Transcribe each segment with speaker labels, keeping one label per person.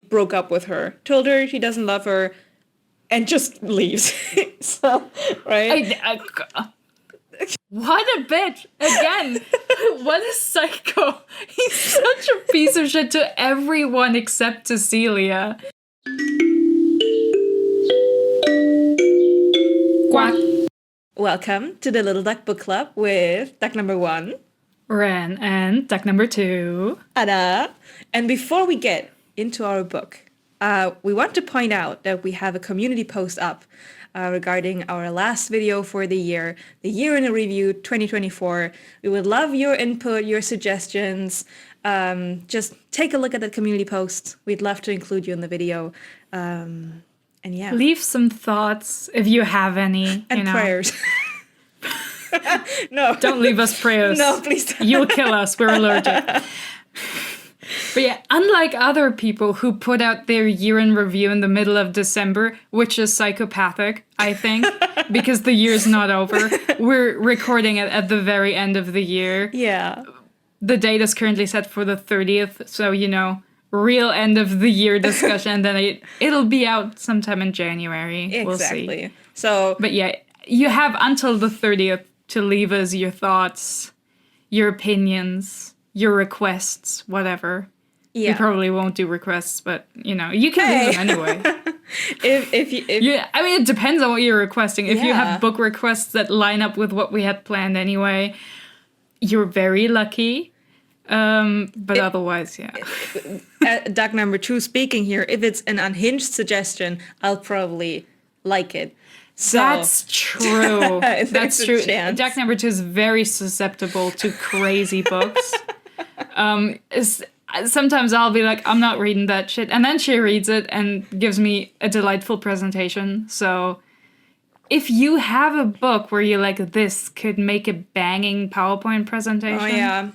Speaker 1: broke up with her, told her he doesn't love her, and just leaves. So, right?
Speaker 2: What a bitch! Again, what a psycho! He's such a piece of shit to everyone except to Celia. Quack.
Speaker 1: Welcome to the Little Duck Book Club with duck number 1,
Speaker 2: Ren, and duck number 2,
Speaker 1: Anna. And before we get into our book, we want to point out that we have a community post up regarding our last video for the year in a review 2024. We would love your input, your suggestions. Just take a look at that community post. We'd love to include you in the video. And yeah.
Speaker 2: Leave some thoughts if you have any.
Speaker 1: And prayers. No.
Speaker 2: Don't leave us prayers.
Speaker 1: No, please don't.
Speaker 2: You'll kill us. We're allergic. But yeah, unlike other people who put out their year in review in the middle of December, which is psychopathic, I think, because the year's not over. We're recording it at the very end of the year.
Speaker 1: Yeah.
Speaker 2: The date is currently set for the 30th, so, real end of the year discussion, and then it'll be out sometime in January.
Speaker 1: Exactly.
Speaker 2: We'll see.
Speaker 1: So,
Speaker 2: but yeah, you have until the 30th to leave us your thoughts, your opinions, your requests, whatever.
Speaker 1: Yeah.
Speaker 2: We probably won't do requests, but you can leave them anyway. It depends on what you're requesting. If you have book requests that line up with what we had planned anyway, you're very lucky. But otherwise, yeah.
Speaker 1: Duck number 2 speaking here. If it's an unhinged suggestion, I'll probably like it. So
Speaker 2: that's true. That's true.
Speaker 1: Chance.
Speaker 2: Duck number 2 is very susceptible to crazy books. Sometimes I'll be like, I'm not reading that shit. And then she reads it and gives me a delightful presentation. So if you have a book where you're like, this could make a banging PowerPoint presentation.
Speaker 1: Oh, yeah.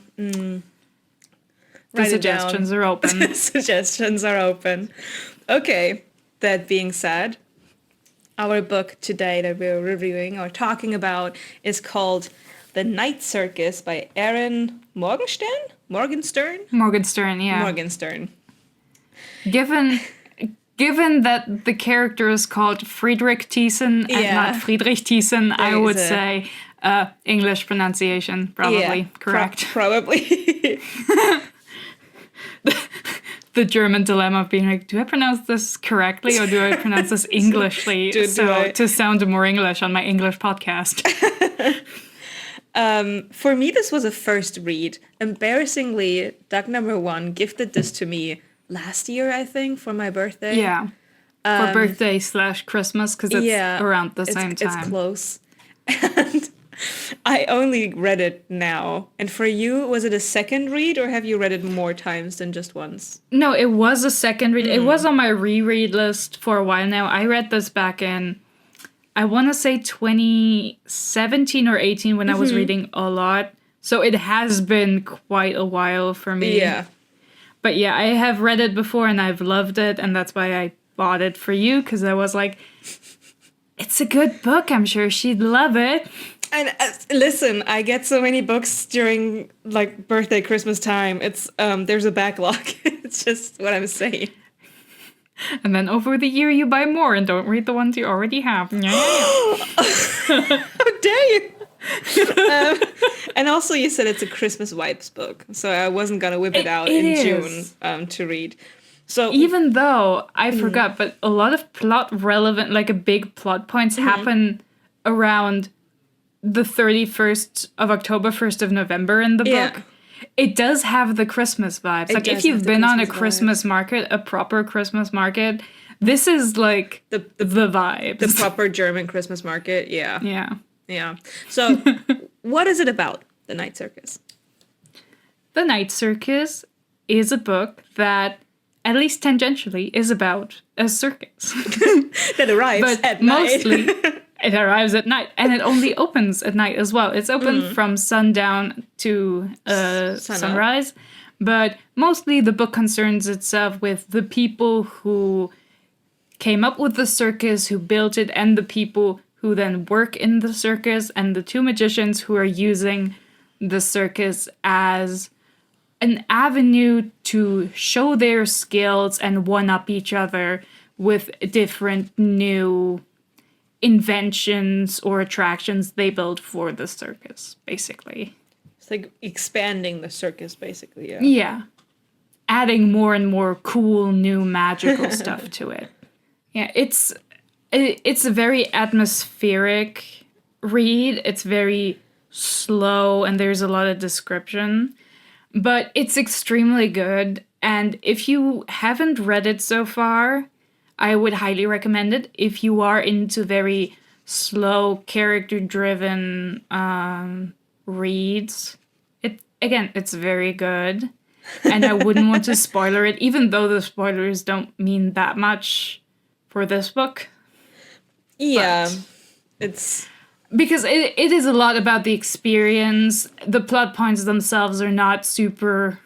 Speaker 2: The suggestions are open.
Speaker 1: Suggestions are open. Okay. That being said, our book today that we're reviewing or talking about is called The Night Circus by Erin Morgenstern?
Speaker 2: Morgenstern, yeah.
Speaker 1: Morgenstern.
Speaker 2: Given that the character is called Friedrich Thiessen and not Friedrich Thiessen, I would say English pronunciation, probably correct.
Speaker 1: Probably.
Speaker 2: The German dilemma of being like, do I pronounce this correctly or do I pronounce this Englishly to sound more English on my English podcast?
Speaker 1: For me, this was a first read. Embarrassingly, duck number 1 gifted this to me last year, I think, for my birthday.
Speaker 2: Yeah. For birthday / Christmas, because it's around the same time.
Speaker 1: It's close. And I only read it now. And for you, was it a second read or have you read it more times than just once?
Speaker 2: No, it was a second read. It was on my reread list for a while now. I read this back in, I want to say 2017 or 18 when I was reading a lot. So it has been quite a while for me.
Speaker 1: Yeah.
Speaker 2: But yeah, I have read it before and I've loved it. And that's why I bought it for you. Because I was like, it's a good book. I'm sure she'd love it.
Speaker 1: And listen, I get so many books during like birthday, Christmas time. It's there's a backlog. It's just what I'm saying.
Speaker 2: And then over the year you buy more and don't read the ones you already have.
Speaker 1: How dare you? And also you said it's a Christmas vibes book. So I wasn't going to whip it out in June to read. So
Speaker 2: even though I forgot, but a lot of plot relevant, like a big plot points happen around the 31st of October, 1st of November in the book. It does have the Christmas vibes. Like if you've been on a Christmas market, a proper Christmas market, this is like the vibes.
Speaker 1: The proper German Christmas market. Yeah.
Speaker 2: Yeah.
Speaker 1: Yeah. So what is it about, The Night Circus?
Speaker 2: The Night Circus is a book that, at least tangentially, is about a circus.
Speaker 1: That arrives at night.
Speaker 2: Mostly it arrives at night. And it only opens at night as well. It's open from sundown to sunrise. But mostly the book concerns itself with the people who came up with the circus, who built it, and the people who then work in the circus, and the two magicians who are using the circus as an avenue to show their skills and one-up each other with different new inventions or attractions they build for the circus, basically.
Speaker 1: It's like expanding the circus, basically. Yeah.
Speaker 2: Yeah. Adding more and more cool new magical stuff to it. Yeah, it's a very atmospheric read. It's very slow and there's a lot of description, but it's extremely good. And if you haven't read it so far, I would highly recommend it. If you are into very slow, character-driven reads, it's very good. And I wouldn't want to spoiler it, even though the spoilers don't mean that much for this book.
Speaker 1: Yeah, it's...
Speaker 2: Because it is a lot about the experience. The plot points themselves are not super...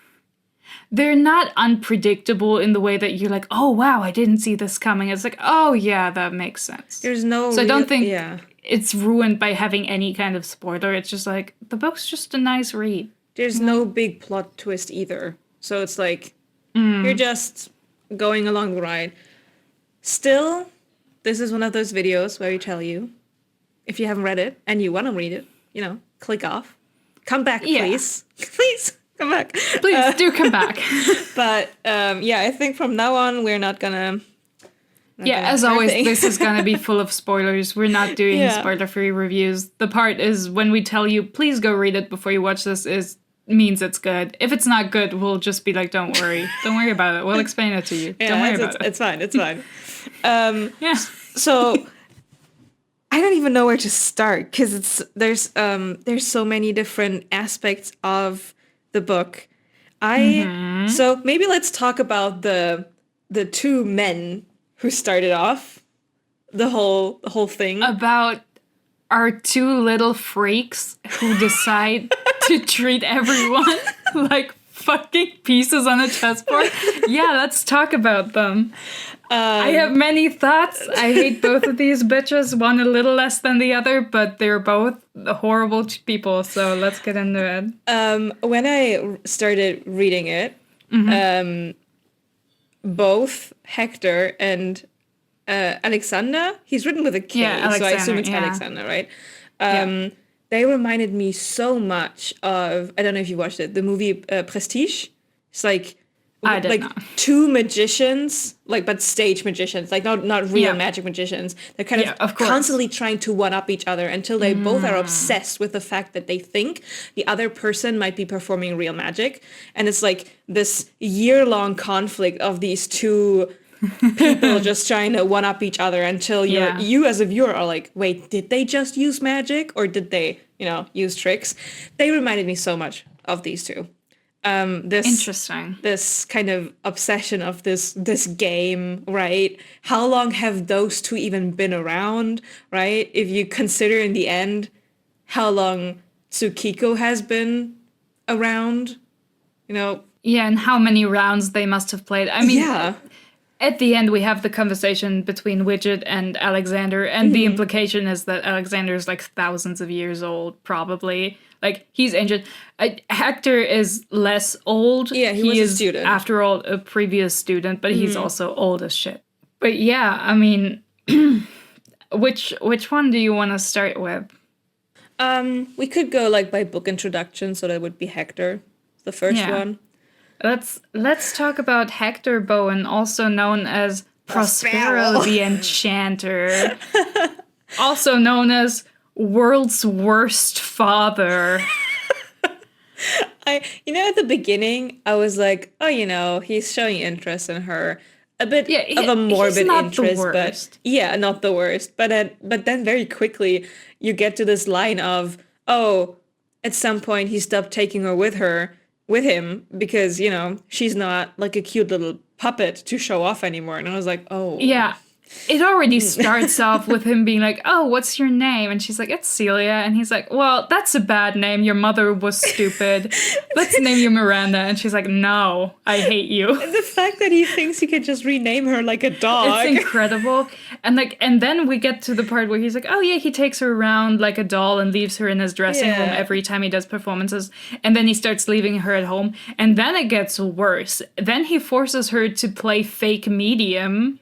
Speaker 2: They're not unpredictable in the way that you're like, oh, wow, I didn't see this coming. It's like, oh, yeah, that makes sense.
Speaker 1: There's no...
Speaker 2: So I don't think it's ruined by having any kind of spoiler. It's just like, the book's just a nice read.
Speaker 1: There's no big plot twist either. So it's like, you're just going along the ride. Still, this is one of those videos where we tell you, if you haven't read it and you want to read it, click off. Come back, please. Please, come back.
Speaker 2: Please, do come back.
Speaker 1: But, I think from now on, we're not gonna...
Speaker 2: as always, this is going to be full of spoilers. We're not doing spoiler-free reviews. The part is when we tell you, please go read it before you watch this, means it's good. If it's not good, we'll just be like, don't worry. Don't worry about it. We'll explain it to you. Don't worry about it.
Speaker 1: It's fine. It's fine. So I don't even know where to start because there's so many different aspects of the book. So maybe let's talk about the two men who started off the whole thing.
Speaker 2: About our two little freaks who decide to treat everyone like fucking pieces on a chessboard. Yeah, let's talk about them. I have many thoughts. I hate both of these bitches, one a little less than the other, but they're both horrible people, so let's get into it.
Speaker 1: When I started reading it, both Hector and Alexander, he's written with a K, so I assume it's Alexander, right? They reminded me so much of, I don't know if you watched it, the movie Prestige. It's like two magicians, but stage magicians, not real magic magicians. They're kind of constantly trying to one-up each other until they both are obsessed with the fact that they think the other person might be performing real magic. And it's like this year-long conflict of these two people just trying to one-up each other until you as a viewer are like, wait, did they just use magic or did they, use tricks? They reminded me so much of these two.
Speaker 2: Interesting.
Speaker 1: This kind of obsession of this game, right? How long have those two even been around, right? If you consider in the end how long Tsukiko has been around,
Speaker 2: Yeah, and how many rounds they must have played. I mean, at the end, we have the conversation between Widget and Alexander, and the implication is that Alexander is thousands of years old, probably. He's ancient. Hector is less old.
Speaker 1: Yeah, he was a student.
Speaker 2: After all, a previous student, but he's also old as shit. But yeah, I mean, which one do you want to start with?
Speaker 1: We could go by book introduction, so that would be Hector, the first one.
Speaker 2: Let's talk about Hector Bowen, also known as Prospero the Enchanter, also known as World's Worst Father.
Speaker 1: At the beginning, I was like, oh, he's showing interest in her. A bit of a morbid interest, but not the worst. But then very quickly, you get to this line of, oh, at some point he stopped taking her with him because, she's not a cute little puppet to show off anymore. And I was like, oh.
Speaker 2: Yeah. it already starts off with him being like, oh, what's your name? And she's like, it's Celia. And he's like, well, that's a bad name. Your mother was stupid. Let's name you Miranda. And she's like, no, I hate you.
Speaker 1: The fact that he thinks he could just rename her like a dog.
Speaker 2: It's incredible. And then we get to the part where he's like, oh yeah, he takes her around like a doll and leaves her in his dressing room every time he does performances. And then he starts leaving her at home. And then it gets worse. Then he forces her to play fake medium.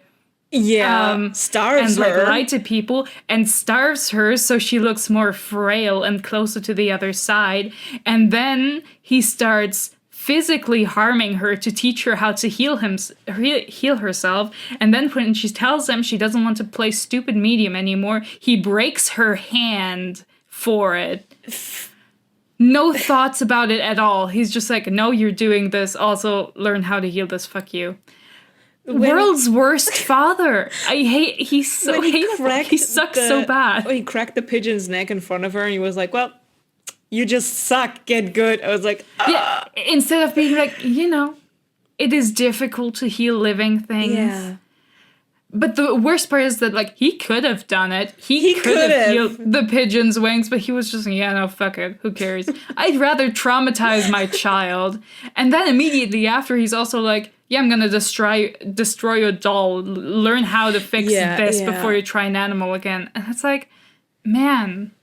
Speaker 1: Yeah, starves
Speaker 2: and
Speaker 1: her.
Speaker 2: Lie to people and starves her so she looks more frail and closer to the other side. And then he starts physically harming her to teach her how to heal herself. And then when she tells him she doesn't want to play stupid medium anymore, he breaks her hand for it. No thoughts about it at all. He's just like, no, you're doing this. Also, learn how to heal this. Fuck you. World's worst father. He's so hateful. He sucks so bad.
Speaker 1: When he cracked the pigeon's neck in front of her and he was like, well, you just suck, get good. I was like,
Speaker 2: yeah. Instead of being like, it is difficult to heal living things. Yeah. But the worst part is that, like, he could have done it. He could have healed the pigeon's wings, but he was just like, yeah, no, fuck it. Who cares? I'd rather traumatize my child. And then immediately after, he's also like, yeah, I'm gonna destroy your doll. Learn how to fix this before you try an animal again. And it's like, man,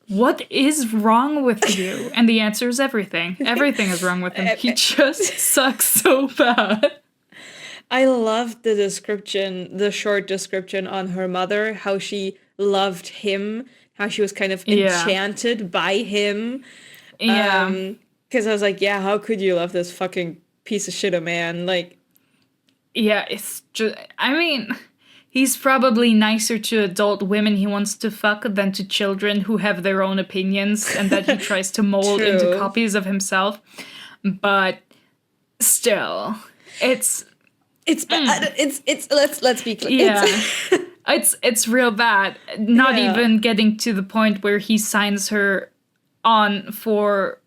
Speaker 2: what is wrong with you? And the answer is everything. Everything is wrong with him. He just sucks so bad.
Speaker 1: I loved the short description on her mother, how she loved him, how she was kind of enchanted by him.
Speaker 2: Yeah.
Speaker 1: Because I was like, yeah, how could you love this fucking piece of shit of man? Like,
Speaker 2: yeah, it's just, I mean, he's probably nicer to adult women he wants to fuck than to children who have their own opinions and that he tries to mold into copies of himself. But still, it's
Speaker 1: bad. Let's be clear.
Speaker 2: Yeah. It's real bad. Not even getting to the point where he signs her on for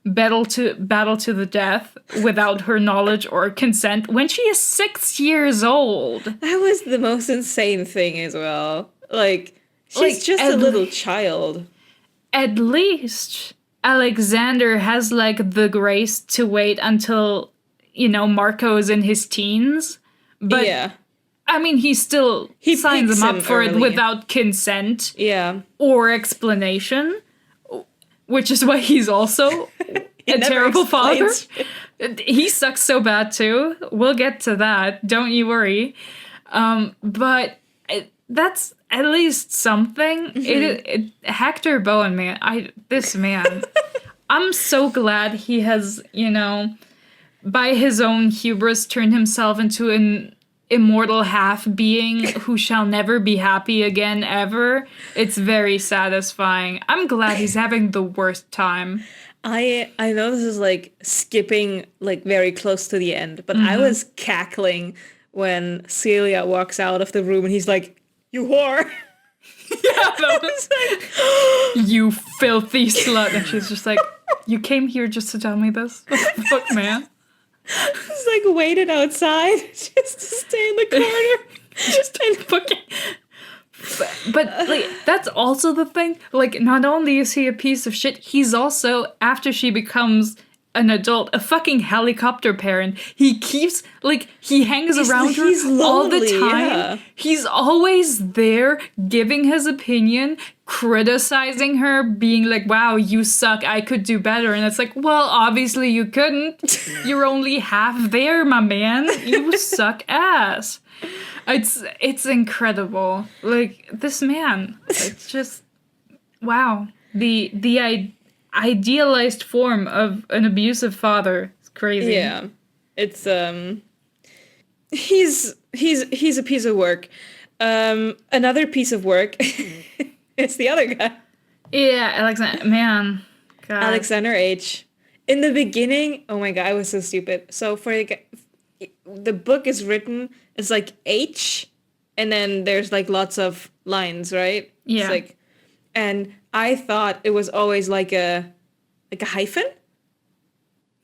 Speaker 2: battle to the death without her knowledge or consent when she is 6 years old.
Speaker 1: That was the most insane thing as well. Like, she's just a little child.
Speaker 2: At least Alexander has like the grace to wait until Marco is in his teens. But I mean, he signs him up for it without consent or explanation, which is why he's also a terrible father. He sucks so bad too. We'll get to that. Don't you worry. But that's at least something. Hector Bowen, man. This man. I'm so glad he has, by his own hubris, turned himself into an immortal half-being who shall never be happy again, ever. It's very satisfying. I'm glad he's having the worst time.
Speaker 1: I know this is, like, skipping, like, very close to the end, but I was cackling when Celia walks out of the room and he's like, you whore!
Speaker 2: Yeah, that was like, you filthy slut. And she's just like, you came here just to tell me this? What the fuck, man?
Speaker 1: Just like waited outside just to stay in the corner.
Speaker 2: Just in fucking. But like, that's also the thing. Like, not only is he a piece of shit, he's also, after she becomes an adult, a fucking helicopter parent. He keeps, like, he hangs around her all the time. Yeah. He's always there, giving his opinion, criticizing her, being like, wow, you suck, I could do better. And it's like, well, obviously you couldn't. You're only half there, my man. You suck ass. It's incredible. Like, this man, it's just, wow. The idealized form of an abusive father. It's crazy.
Speaker 1: Yeah. It's he's a piece of work. Another piece of work. It's the other guy.
Speaker 2: Yeah, Alexander. Man, God.
Speaker 1: Alexander H. In the beginning, oh my God, I was so stupid. So for the book is written, it's like H, and then there's like lots of lines, right?
Speaker 2: Yeah.
Speaker 1: It's like, and I thought it was always like a hyphen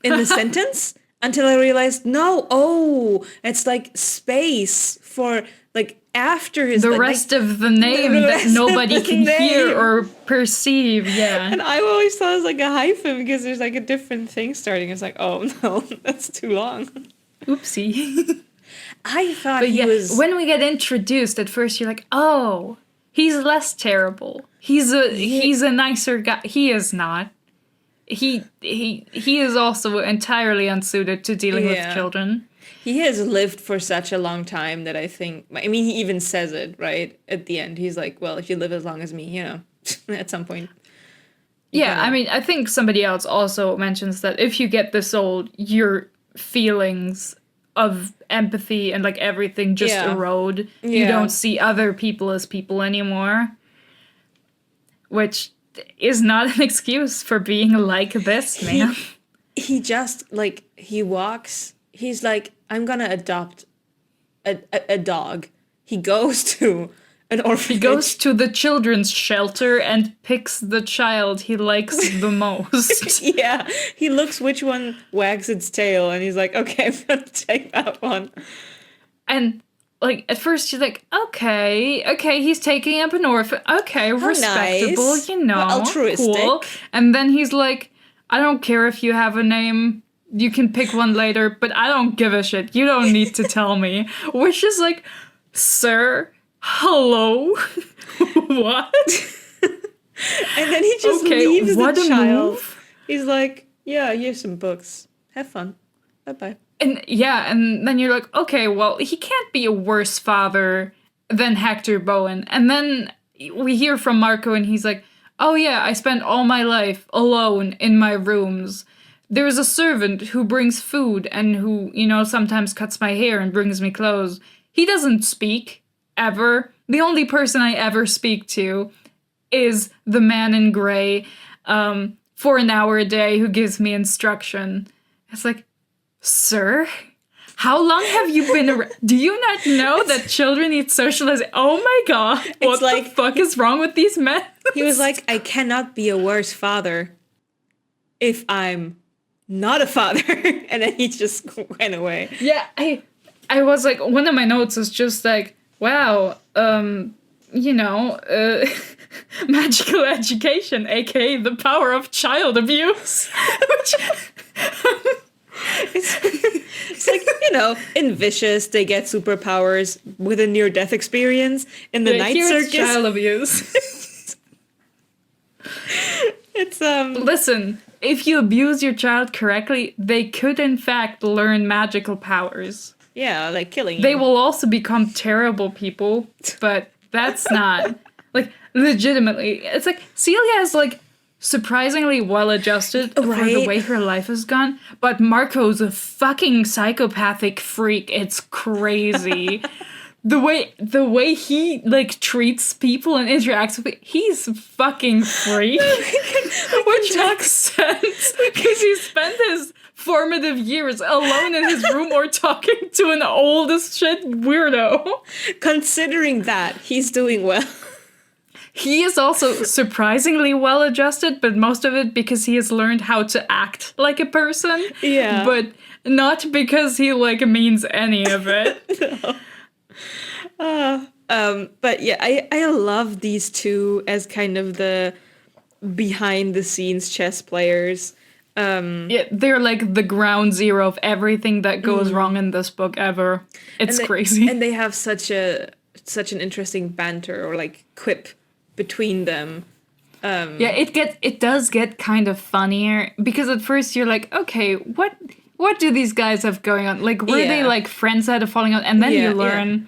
Speaker 1: in the sentence until I realized, no, oh, it's like space for like after his
Speaker 2: The
Speaker 1: like,
Speaker 2: rest of the name
Speaker 1: the
Speaker 2: that
Speaker 1: rest of
Speaker 2: nobody
Speaker 1: the
Speaker 2: can hear
Speaker 1: name.
Speaker 2: or perceive. Yeah.
Speaker 1: And I always thought it was like a hyphen because there's like a different thing starting. It's like, oh no, that's too long.
Speaker 2: Oopsie.
Speaker 1: I thought
Speaker 2: But
Speaker 1: he
Speaker 2: yeah,
Speaker 1: was.
Speaker 2: when we get introduced, at first you're like, oh, he's less terrible. He's a nicer guy. He is not. He is also entirely unsuited to dealing with children.
Speaker 1: He has lived for such a long time that I think, I mean, he even says it, right? At the end, he's like, well, if you live as long as me, you know, at some point.
Speaker 2: Yeah, I mean, I think somebody else also mentions that if you get this old, your feelings of empathy and like everything just erode. You don't see other people as people anymore. Which is not an excuse for being like this, man.
Speaker 1: He just, like, he walks, he's like, I'm gonna adopt a dog. He goes to an orphanage.
Speaker 2: He goes to the children's shelter and picks the child he likes the most.
Speaker 1: Yeah, he looks which one wags its tail, and he's like, okay, I'm gonna take that one.
Speaker 2: And, like, at first you're like, okay, he's taking up an orphan. Okay, respectable,
Speaker 1: nice.
Speaker 2: You know,
Speaker 1: Altruistic.
Speaker 2: cool. And then he's like, I don't care if you have a name. You can pick one later, but I don't give a shit. You don't need to tell me. Which is like, sir, hello? What?
Speaker 1: And then he just leaves
Speaker 2: what
Speaker 1: the
Speaker 2: a
Speaker 1: child.
Speaker 2: move.
Speaker 1: He's like, yeah, here's some books. Have fun. Bye-bye.
Speaker 2: And yeah, and then you're like, okay, well, he can't be a worse father than Hector Bowen. And then we hear from Marco and he's like, oh yeah, I spent all my life alone in my rooms. There's a servant who brings food and who, you know, sometimes cuts my hair and brings me clothes. He doesn't speak, ever. The only person I ever speak to is the man in gray, for an hour a day who gives me instruction. It's like, sir, how long have you been around? Do you not know that children need socialization? Oh my god, what the fuck is wrong with these men?
Speaker 1: He was like, I cannot be a worse father if I'm not a father. And then he just went away.
Speaker 2: Yeah, I was like, one of my notes was just like, wow, you know, magical education, aka the power of child abuse. Which...
Speaker 1: It's like, you know, in Vicious, they get superpowers with a near-death experience. In the Night Circus,
Speaker 2: it's child abuse.
Speaker 1: It's
Speaker 2: Listen, if you abuse your child correctly, they could in fact learn magical powers.
Speaker 1: Yeah, like killing you.
Speaker 2: They will also become terrible people, but that's not like legitimately. It's like Celia is like surprisingly well-adjusted for the way her life has gone, but Marco's a fucking psychopathic freak. It's crazy. The way he like treats people and interacts with people, he's a fucking freak. Which makes sense because he spent his formative years alone in his room or talking to an old as shit weirdo.
Speaker 1: Considering that, he's doing well.
Speaker 2: He is also surprisingly well-adjusted, but most of it because he has learned how to act like a person.
Speaker 1: Yeah.
Speaker 2: But not because he, like, means any of it.
Speaker 1: No. But yeah, I love these two as kind of the behind-the-scenes chess players.
Speaker 2: Yeah, they're like the ground zero of everything that goes wrong in this book ever. It's crazy.
Speaker 1: And they have such an interesting banter or, like, quip between them.
Speaker 2: Yeah, it does get kind of funnier because at first you're like, okay, what do these guys have going on? Like, were they like friends that had a falling out? And then you learn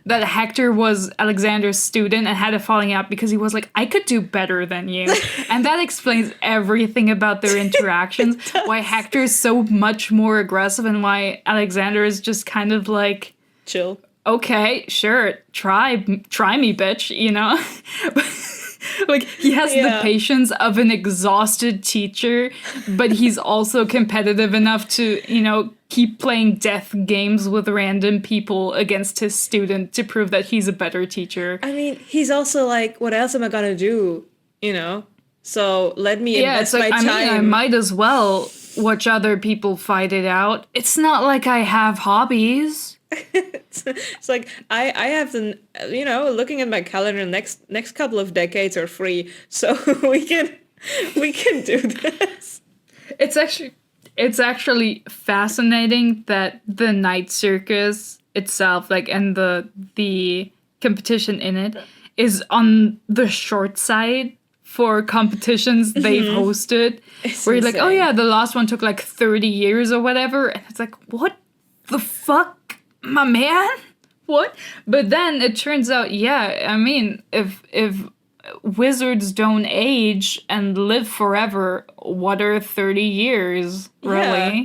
Speaker 2: that Hector was Alexander's student and had a falling out because he was like, I could do better than you. And that explains everything about their interactions, why Hector is so much more aggressive and why Alexander is just kind of like
Speaker 1: chill.
Speaker 2: Okay, sure, try me, bitch, you know? Like, he has the patience of an exhausted teacher, but he's also competitive enough to, you know, keep playing death games with random people against his student to prove that he's a better teacher.
Speaker 1: I mean, he's also like, what else am I gonna do, you know? So let me invest my time.
Speaker 2: I mean, I might as well watch other people fight it out. It's not like I have hobbies.
Speaker 1: It's like I have the, looking at my calendar, next couple of decades are free, so we can do this.
Speaker 2: It's actually fascinating that the Night Circus itself, like, and the competition in it is on the short side for competitions they've hosted.
Speaker 1: It's
Speaker 2: where you're like, oh
Speaker 1: insane.
Speaker 2: yeah, the last one took like 30 years or whatever. And it's like, what the fuck, my man? What? But then it turns out, yeah, I mean, if wizards don't age and live forever, what are 30 years, really?
Speaker 1: Yeah.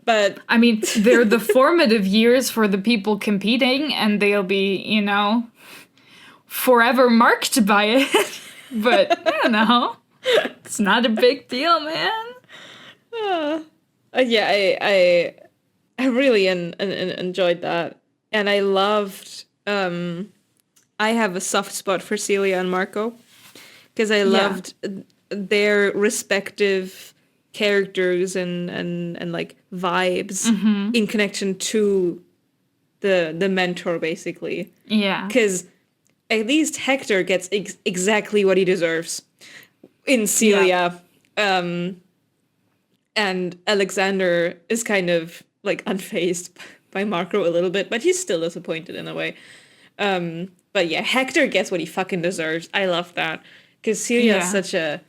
Speaker 1: But
Speaker 2: I mean, they're the formative years for the people competing, and they'll be, forever marked by it. But, it's not a big deal, man.
Speaker 1: yeah, I really enjoyed that, and I loved. I have a soft spot for Celia and Marco because I loved their respective characters and like vibes in connection to the mentor, basically.
Speaker 2: Yeah.
Speaker 1: Because at least Hector gets exactly what he deserves in Celia. And Alexander is kind of like unfazed by Marco a little bit, but he's still disappointed in a way. But yeah, Hector gets what he fucking deserves. I love that. Because Celia is such a...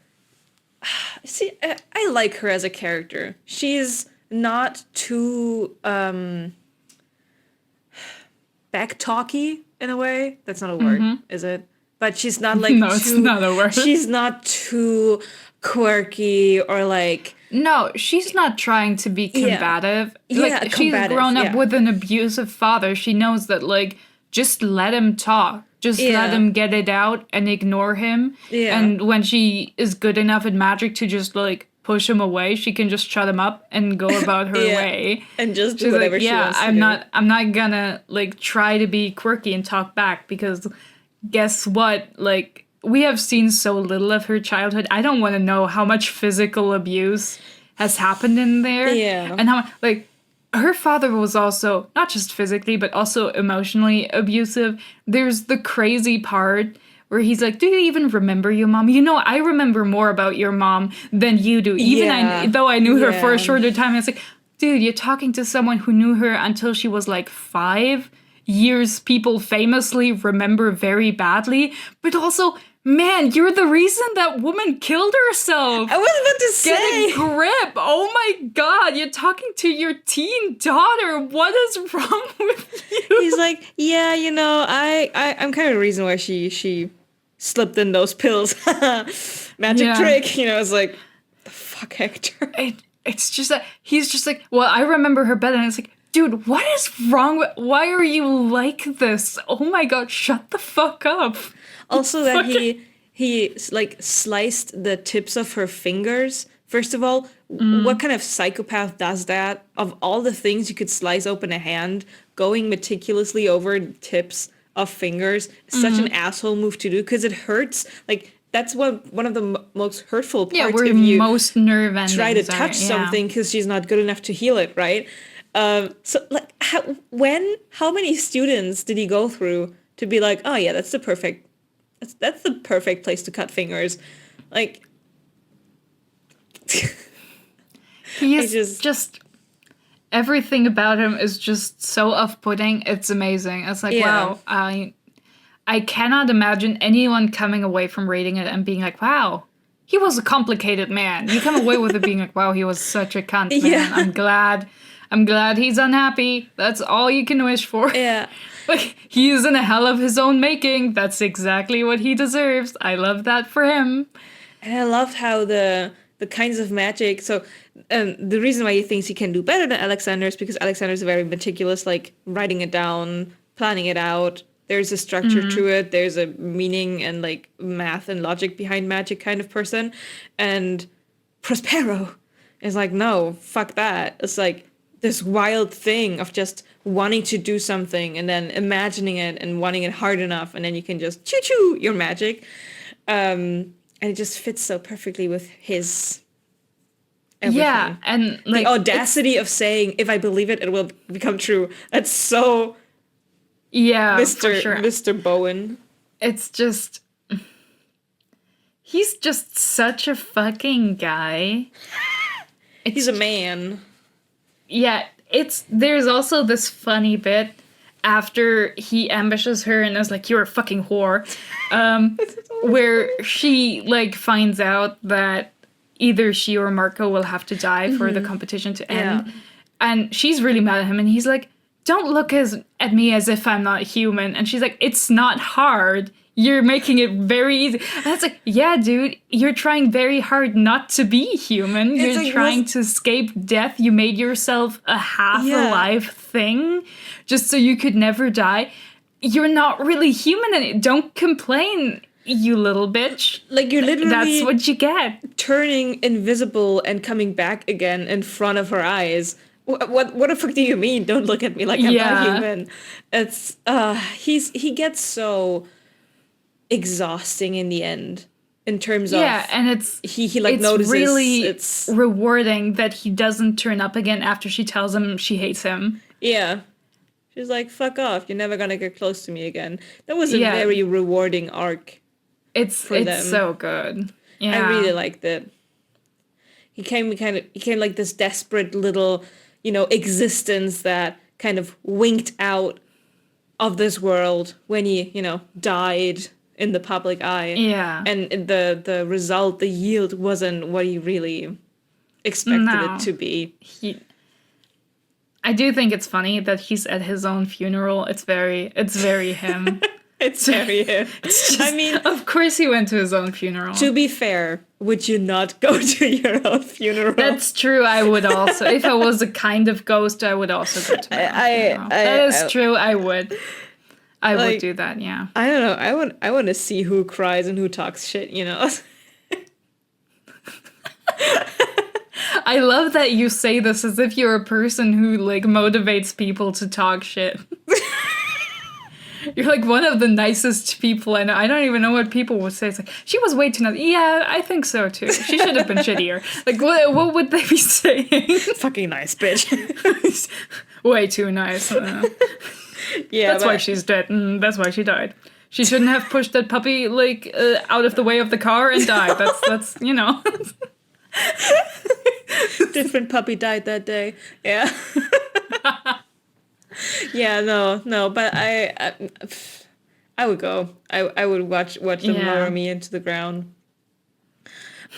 Speaker 1: See, I like her as a character. She's not too back-talky in a way. That's not a word, is it? But she's not like
Speaker 2: No,
Speaker 1: too...
Speaker 2: it's not a word.
Speaker 1: She's not too quirky or like...
Speaker 2: No, she's not trying to be combative. Like, she's grown up with an abusive father. She knows that, like, just let him talk. Just let him get it out and ignore him. Yeah. And when she is good enough at magic to just, like, push him away, she can just shut him up and go about her way.
Speaker 1: And just do whatever she wants to do.
Speaker 2: I'm not gonna, like, try to be quirky and talk back because guess what? Like, we have seen so little of her childhood. I don't want to know how much physical abuse has happened in there.
Speaker 1: Yeah.
Speaker 2: And how, like, her father was also, not just physically, but also emotionally abusive. There's the crazy part where he's like, do you even remember your mom? I remember more about your mom than you do. Though I knew her for a shorter time. It's like, dude, you're talking to someone who knew her until she was like 5 years. People famously remember very badly. But also, man, you're the reason that woman killed herself.
Speaker 1: I was about to say.
Speaker 2: Get a grip. Oh my god, you're talking to your teen daughter. What is wrong with you?
Speaker 1: He's like, yeah, I'm kind of the reason why she slipped in those pills. Magic trick. It's like, the fuck, Hector?
Speaker 2: It's just that he's just like, well, I remember her better. And it's like, dude, what is wrong with... Why are you like this? Oh my god, shut the fuck up.
Speaker 1: Also that he like sliced the tips of her fingers. First of all, what kind of psychopath does that? Of all the things you could slice open a hand, going meticulously over tips of fingers, such an asshole move to do because it hurts. Like, that's one of the most hurtful parts.
Speaker 2: Yeah, where
Speaker 1: if you
Speaker 2: most nerve endings
Speaker 1: try to touch something because she's not good enough to heal it, right? So like, how many students did he go through to be like, oh yeah, that's the perfect place to cut fingers, like.
Speaker 2: He is just everything about him is just so off-putting. It's amazing. It's like, wow, I cannot imagine anyone coming away from reading it and being like, wow, he was a complicated man. You come away with it being like, wow, he was such a cunt, man. Yeah. I'm glad he's unhappy. That's all you can wish for.
Speaker 1: Yeah.
Speaker 2: Like, he is in a hell of his own making. That's exactly what he deserves. I love that for him.
Speaker 1: And I loved how the kinds of magic. So the reason why he thinks he can do better than Alexander is because Alexander's very meticulous, like writing it down, planning it out. There's a structure to it. There's a meaning and like math and logic behind magic kind of person. And Prospero is like, no, fuck that. It's like this wild thing of just wanting to do something and then imagining it and wanting it hard enough. And then you can just choo-choo your magic. And it just fits so perfectly with his everything.
Speaker 2: Yeah, and like
Speaker 1: the audacity of saying, if I believe it, it will become true. That's so
Speaker 2: for sure.
Speaker 1: Mr. Bowen.
Speaker 2: It's just he's just such a fucking guy.
Speaker 1: He's a man.
Speaker 2: Yeah, there's also this funny bit after he ambushes her and is like, "You're a fucking whore," where she like finds out that either she or Marco will have to die for the competition to end, and she's really mad at him, and he's like, "Don't look at me as if I'm not human," and she's like, "It's not hard. You're making it very easy." And it's like, yeah, dude, you're trying very hard not to be human. You're like, trying to escape death. You made yourself a half-alive thing just so you could never die. You're not really human. And don't complain, you little bitch.
Speaker 1: Like, you're literally...
Speaker 2: That's what you get.
Speaker 1: Turning invisible and coming back again in front of her eyes. What the fuck do you mean? Don't look at me like I'm not human. It's, he gets so... exhausting in the end in terms of
Speaker 2: and
Speaker 1: he like notices
Speaker 2: really
Speaker 1: it's
Speaker 2: rewarding that he doesn't turn up again after she tells him she hates him.
Speaker 1: She's like, fuck off, you're never gonna get close to me again. That was a very rewarding arc. It's
Speaker 2: so good. I
Speaker 1: really liked it. He came like this desperate little existence that kind of winked out of this world when he died in the public eye. And the result, the yield, wasn't what he really expected it to be.
Speaker 2: I do think it's funny that he's at his own funeral. It's very him.
Speaker 1: It's very him. I mean,
Speaker 2: of course he went to his own funeral.
Speaker 1: To be fair, would you not go to your own funeral?
Speaker 2: That's true. I would also. If I was a kind of ghost, I would also go to my own funeral. That is true. I would. I would do that, yeah.
Speaker 1: I don't know. I want to see who cries and who talks shit,
Speaker 2: I love that you say this as if you're a person who, like, motivates people to talk shit. You're, like, one of the nicest people I know. I don't even know what people would say. It's like, she was way too nice. Yeah, I think so, too. She should have been shittier. Like, what would they be saying?
Speaker 1: Fucking nice, bitch.
Speaker 2: Way too nice. Yeah, that's why she's dead. That's why she died. She shouldn't have pushed that puppy like out of the way of the car and died. That's
Speaker 1: Different puppy died that day. Yeah. Yeah. No. But I would go. I would watch them lower me into the ground.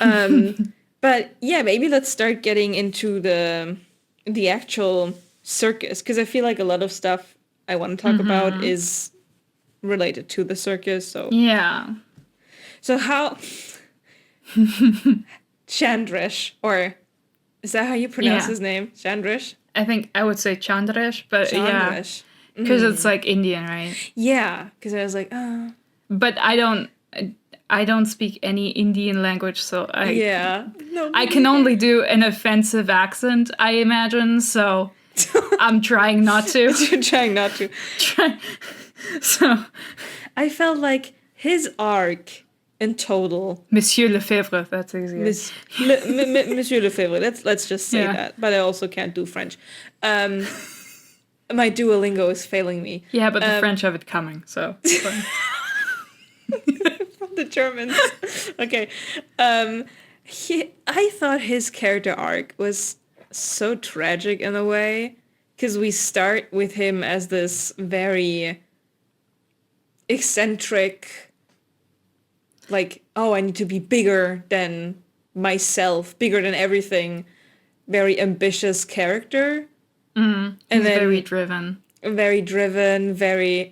Speaker 1: But yeah, maybe let's start getting into the actual circus, because I feel like a lot of stuff I want to talk about is related to the circus. So how Chandrish, or is that how you pronounce his name? Chandrish?
Speaker 2: I think I would say Chandrish, but because it's like Indian, right?
Speaker 1: Yeah, because I was like,
Speaker 2: but I don't speak any Indian language, so I can only do an offensive accent, I imagine. So. I'm trying not to.
Speaker 1: You're trying not to.
Speaker 2: So,
Speaker 1: I felt like his arc in total.
Speaker 2: Monsieur Lefebvre, that's easy.
Speaker 1: Monsieur Lefebvre. Let's just say that. But I also can't do French. My Duolingo is failing me.
Speaker 2: Yeah, but the French have it coming, so it's fine.
Speaker 1: From the Germans. Okay. I thought his character arc was so tragic in a way, because we start with him as this very eccentric, like, I need to be bigger than myself, bigger than everything, very ambitious character.
Speaker 2: And then very driven,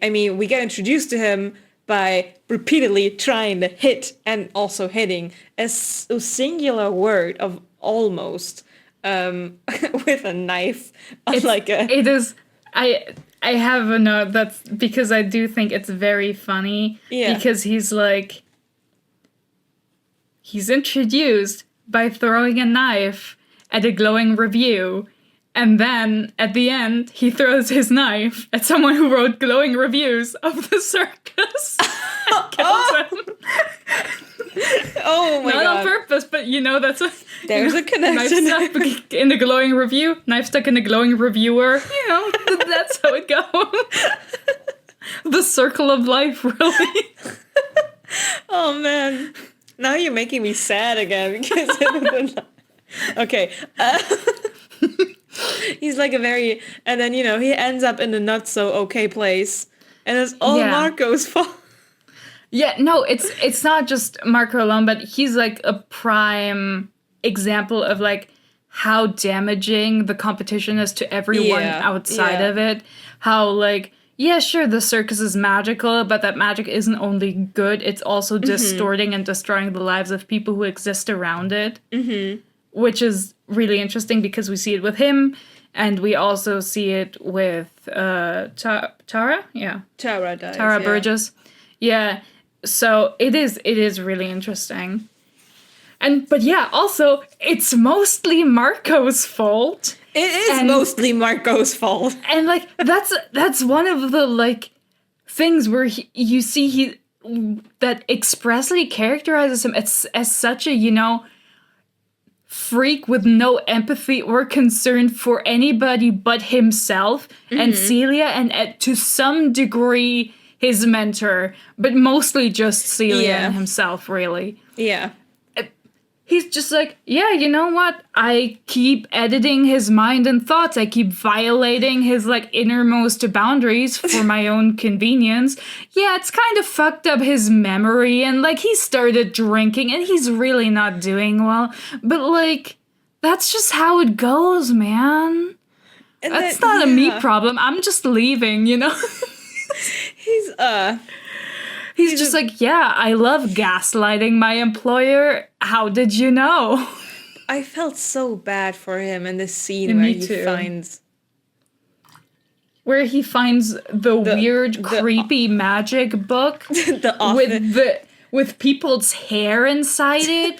Speaker 1: I mean, we get introduced to him by repeatedly trying to hit and also hitting a singular word of almost with a knife.
Speaker 2: It is. I have a note that's because I do think it's very funny. Yeah. Because he's introduced by throwing a knife at a glowing review, and then at the end he throws his knife at someone who wrote glowing reviews of the circus and kills him.
Speaker 1: Oh my
Speaker 2: Not
Speaker 1: god.
Speaker 2: on purpose, but that's a...
Speaker 1: There's a connection.
Speaker 2: Knife stuck in the glowing review, knife stuck in the glowing reviewer. That's how it goes. The circle of life, really.
Speaker 1: Oh man. Now you're making me sad again because okay. He's like a very, and then he ends up in a not so okay place, and it's all Marco's fault.
Speaker 2: Yeah, no, it's not just Marco alone, but he's like a prime example of like how damaging the competition is to everyone outside of it. How like, yeah, sure, the circus is magical, but that magic isn't only good, it's also distorting and destroying the lives of people who exist around it. Mm-hmm. Which is really interesting because we see it with him, and we also see it with Tara? Yeah.
Speaker 1: Tara dies.
Speaker 2: Tara Burgess. Yeah. So it is really interesting. But yeah, also, it's mostly Marco's fault.
Speaker 1: It is mostly Marco's fault.
Speaker 2: And like that's one of the like things where you see that expressly characterizes him as such a freak with no empathy or concern for anybody but himself and Celia, and to some degree his mentor, but mostly just Celia and himself, really.
Speaker 1: Yeah.
Speaker 2: He's just like, yeah, you know what? I keep editing his mind and thoughts. I keep violating his, like, innermost boundaries for my own convenience. Yeah, it's kind of fucked up his memory, and, like, he started drinking, and he's really not doing well. But, like, that's just how it goes, man. And that's not a me problem. I'm just leaving, He's just like, yeah, I love gaslighting my employer. How did you know?
Speaker 1: I felt so bad for him in this scene where he finds the weird, creepy magic book with people's hair inside it.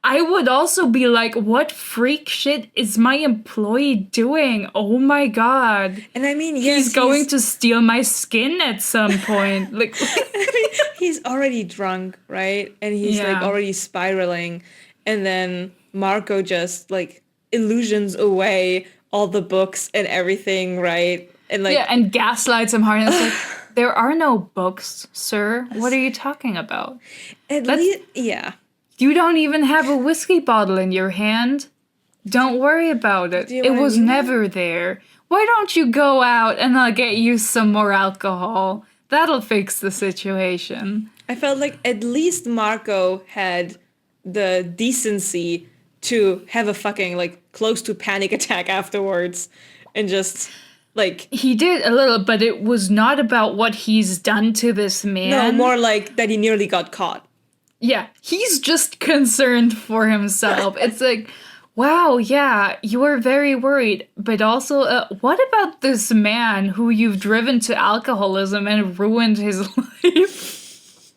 Speaker 1: I would also be like, what freak shit is my employee doing? Oh my god. And I mean, yes,
Speaker 2: he's going to steal my skin at some point. Like,
Speaker 1: I mean, he's already drunk, right? And he's like already spiraling. And then Marco just like illusions away all the books and everything, right? And like,
Speaker 2: and gaslights him hard. And it's like, there are no books, sir. What are you talking about?
Speaker 1: At least, yeah.
Speaker 2: You don't even have a whiskey bottle in your hand. Don't worry about it. It was never there. Why don't you go out and I'll get you some more alcohol? That'll fix the situation.
Speaker 1: I felt like at least Marco had the decency to have a fucking like close to panic attack afterwards and just... like,
Speaker 2: he did a little, but it was not about what he's done to this man.
Speaker 1: No, more like that he nearly got caught.
Speaker 2: Yeah, he's just concerned for himself. It's like, wow, yeah, you are very worried. But also, what about this man who you've driven to alcoholism and ruined his life?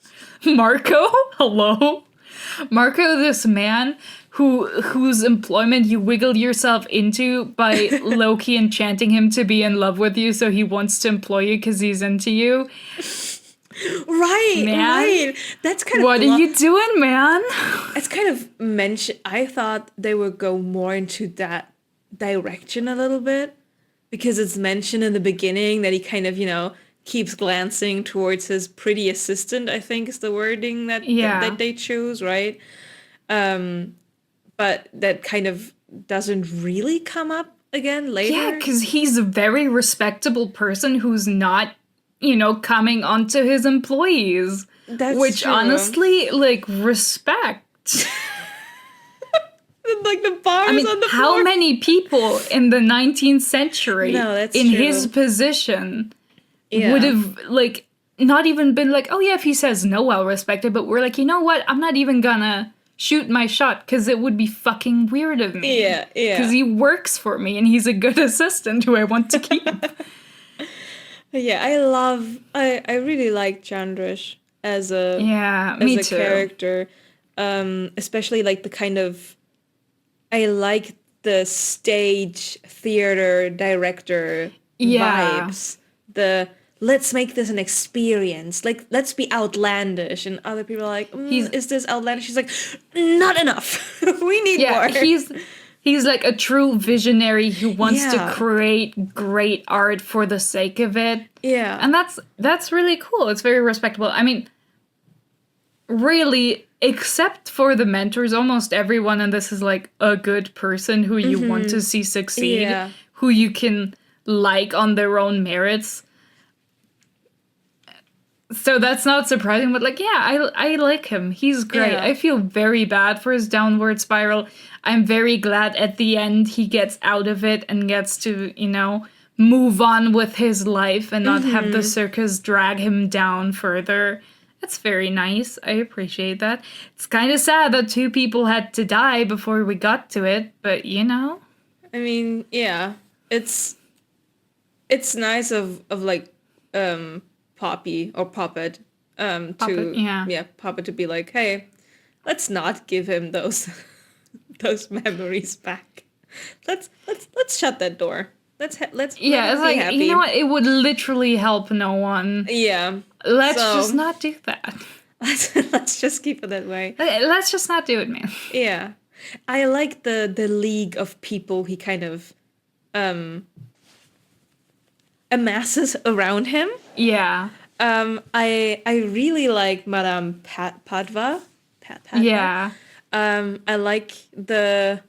Speaker 2: Marco? Hello? Marco, this man whose employment you wiggle yourself into by low-key enchanting him to be in love with you so he wants to employ you because he's into you.
Speaker 1: Right, man. Right. That's kind of...
Speaker 2: What are you doing, man?
Speaker 1: It's kind of mentioned... I thought they would go more into that direction a little bit because it's mentioned in the beginning that he kind of, keeps glancing towards his pretty assistant, I think is the wording that they choose, right? But that kind of doesn't really come up again later.
Speaker 2: Yeah, because he's a very respectable person who's not, coming onto his employees.
Speaker 1: That's
Speaker 2: which
Speaker 1: true.
Speaker 2: Honestly, like, respect.
Speaker 1: Like the bars on the floor.
Speaker 2: How many people in the 19th century his position would have, like, not even been like, oh yeah, if he says no, I'll respect it, but we're like, you know what? I'm not even gonna shoot my shot because it would be fucking weird of me.
Speaker 1: Yeah.
Speaker 2: Because he works for me and he's a good assistant who I want to keep.
Speaker 1: Yeah, I really like Chandrish as a character. Especially like the kind of, I like the stage theater director vibes. The let's make this an experience. Like, let's be outlandish. And other people are like, is this outlandish? She's like, not enough. We need more.
Speaker 2: He's like a true visionary who wants to create great art for the sake of it.
Speaker 1: Yeah.
Speaker 2: And that's really cool. It's very respectable. I mean, really, except for the mentors, almost everyone in this is like a good person who you want to see succeed, who you can like on their own merits. So that's not surprising, but like, yeah, I like him. He's great.
Speaker 1: Yeah.
Speaker 2: I feel very bad for his downward spiral. I'm very glad at the end he gets out of it and gets to, move on with his life and not have the circus drag him down further. That's very nice. I appreciate that. It's kind of sad that 2 people had to die before we got to it, but
Speaker 1: I mean, yeah. It's nice of like Poppy or Puppet Puppet to be like, hey, let's not give him those those memories back. Let's shut that door. Let's
Speaker 2: it's
Speaker 1: be
Speaker 2: like
Speaker 1: happy.
Speaker 2: You know what? It would literally help no one.
Speaker 1: Yeah.
Speaker 2: Let's just not do that.
Speaker 1: Let's just keep it that way.
Speaker 2: Let's just not do it, man.
Speaker 1: Yeah. I like the league of people he kind of amasses around him.
Speaker 2: Yeah.
Speaker 1: I really like Madame Padva. Padva.
Speaker 2: Yeah.
Speaker 1: I like the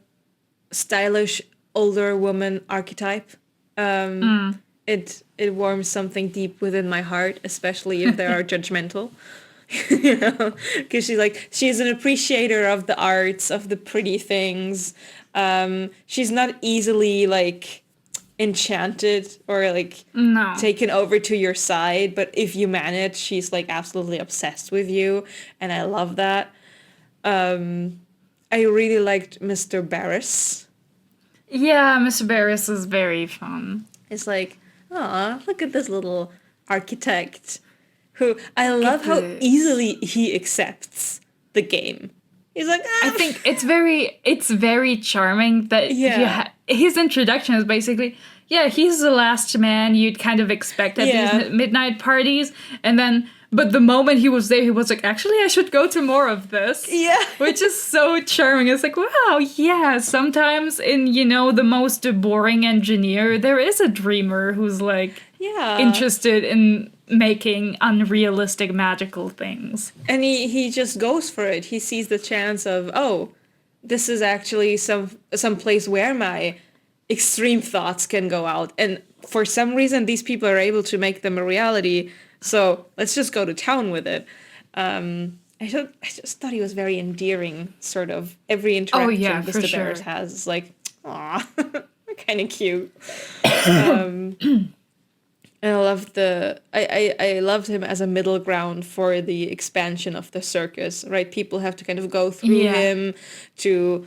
Speaker 1: stylish older woman archetype. It warms something deep within my heart, especially if they are judgmental. Because she's an appreciator of the arts, of the pretty things. She's not easily enchanted or taken over to your side, but if you manage, she's absolutely obsessed with you, and I love that. I really liked Mr. Barris.
Speaker 2: Yeah, Mr. Barris is very fun.
Speaker 1: It's aw, look at this little architect who I love how easily he accepts the game. He's like,
Speaker 2: I think it's very charming that his introduction is basically, he's the last man you'd kind of expect at these midnight parties, and then but the moment he was there, he was like, actually, I should go to more of this.
Speaker 1: Yeah.
Speaker 2: Which is so charming. It's like, wow, yeah, sometimes in, the most boring engineer, there is a dreamer who's interested in making unrealistic magical things.
Speaker 1: And he just goes for it. He sees the chance of, this is actually some place where my extreme thoughts can go out. And for some reason, these people are able to make them a reality. So let's just go to town with it. I just thought he was very endearing, sort of. Every interaction Mr. Barris has is like, aw, kind of cute. And I loved I loved him as a middle ground for the expansion of the circus, right? People have to kind of go through him to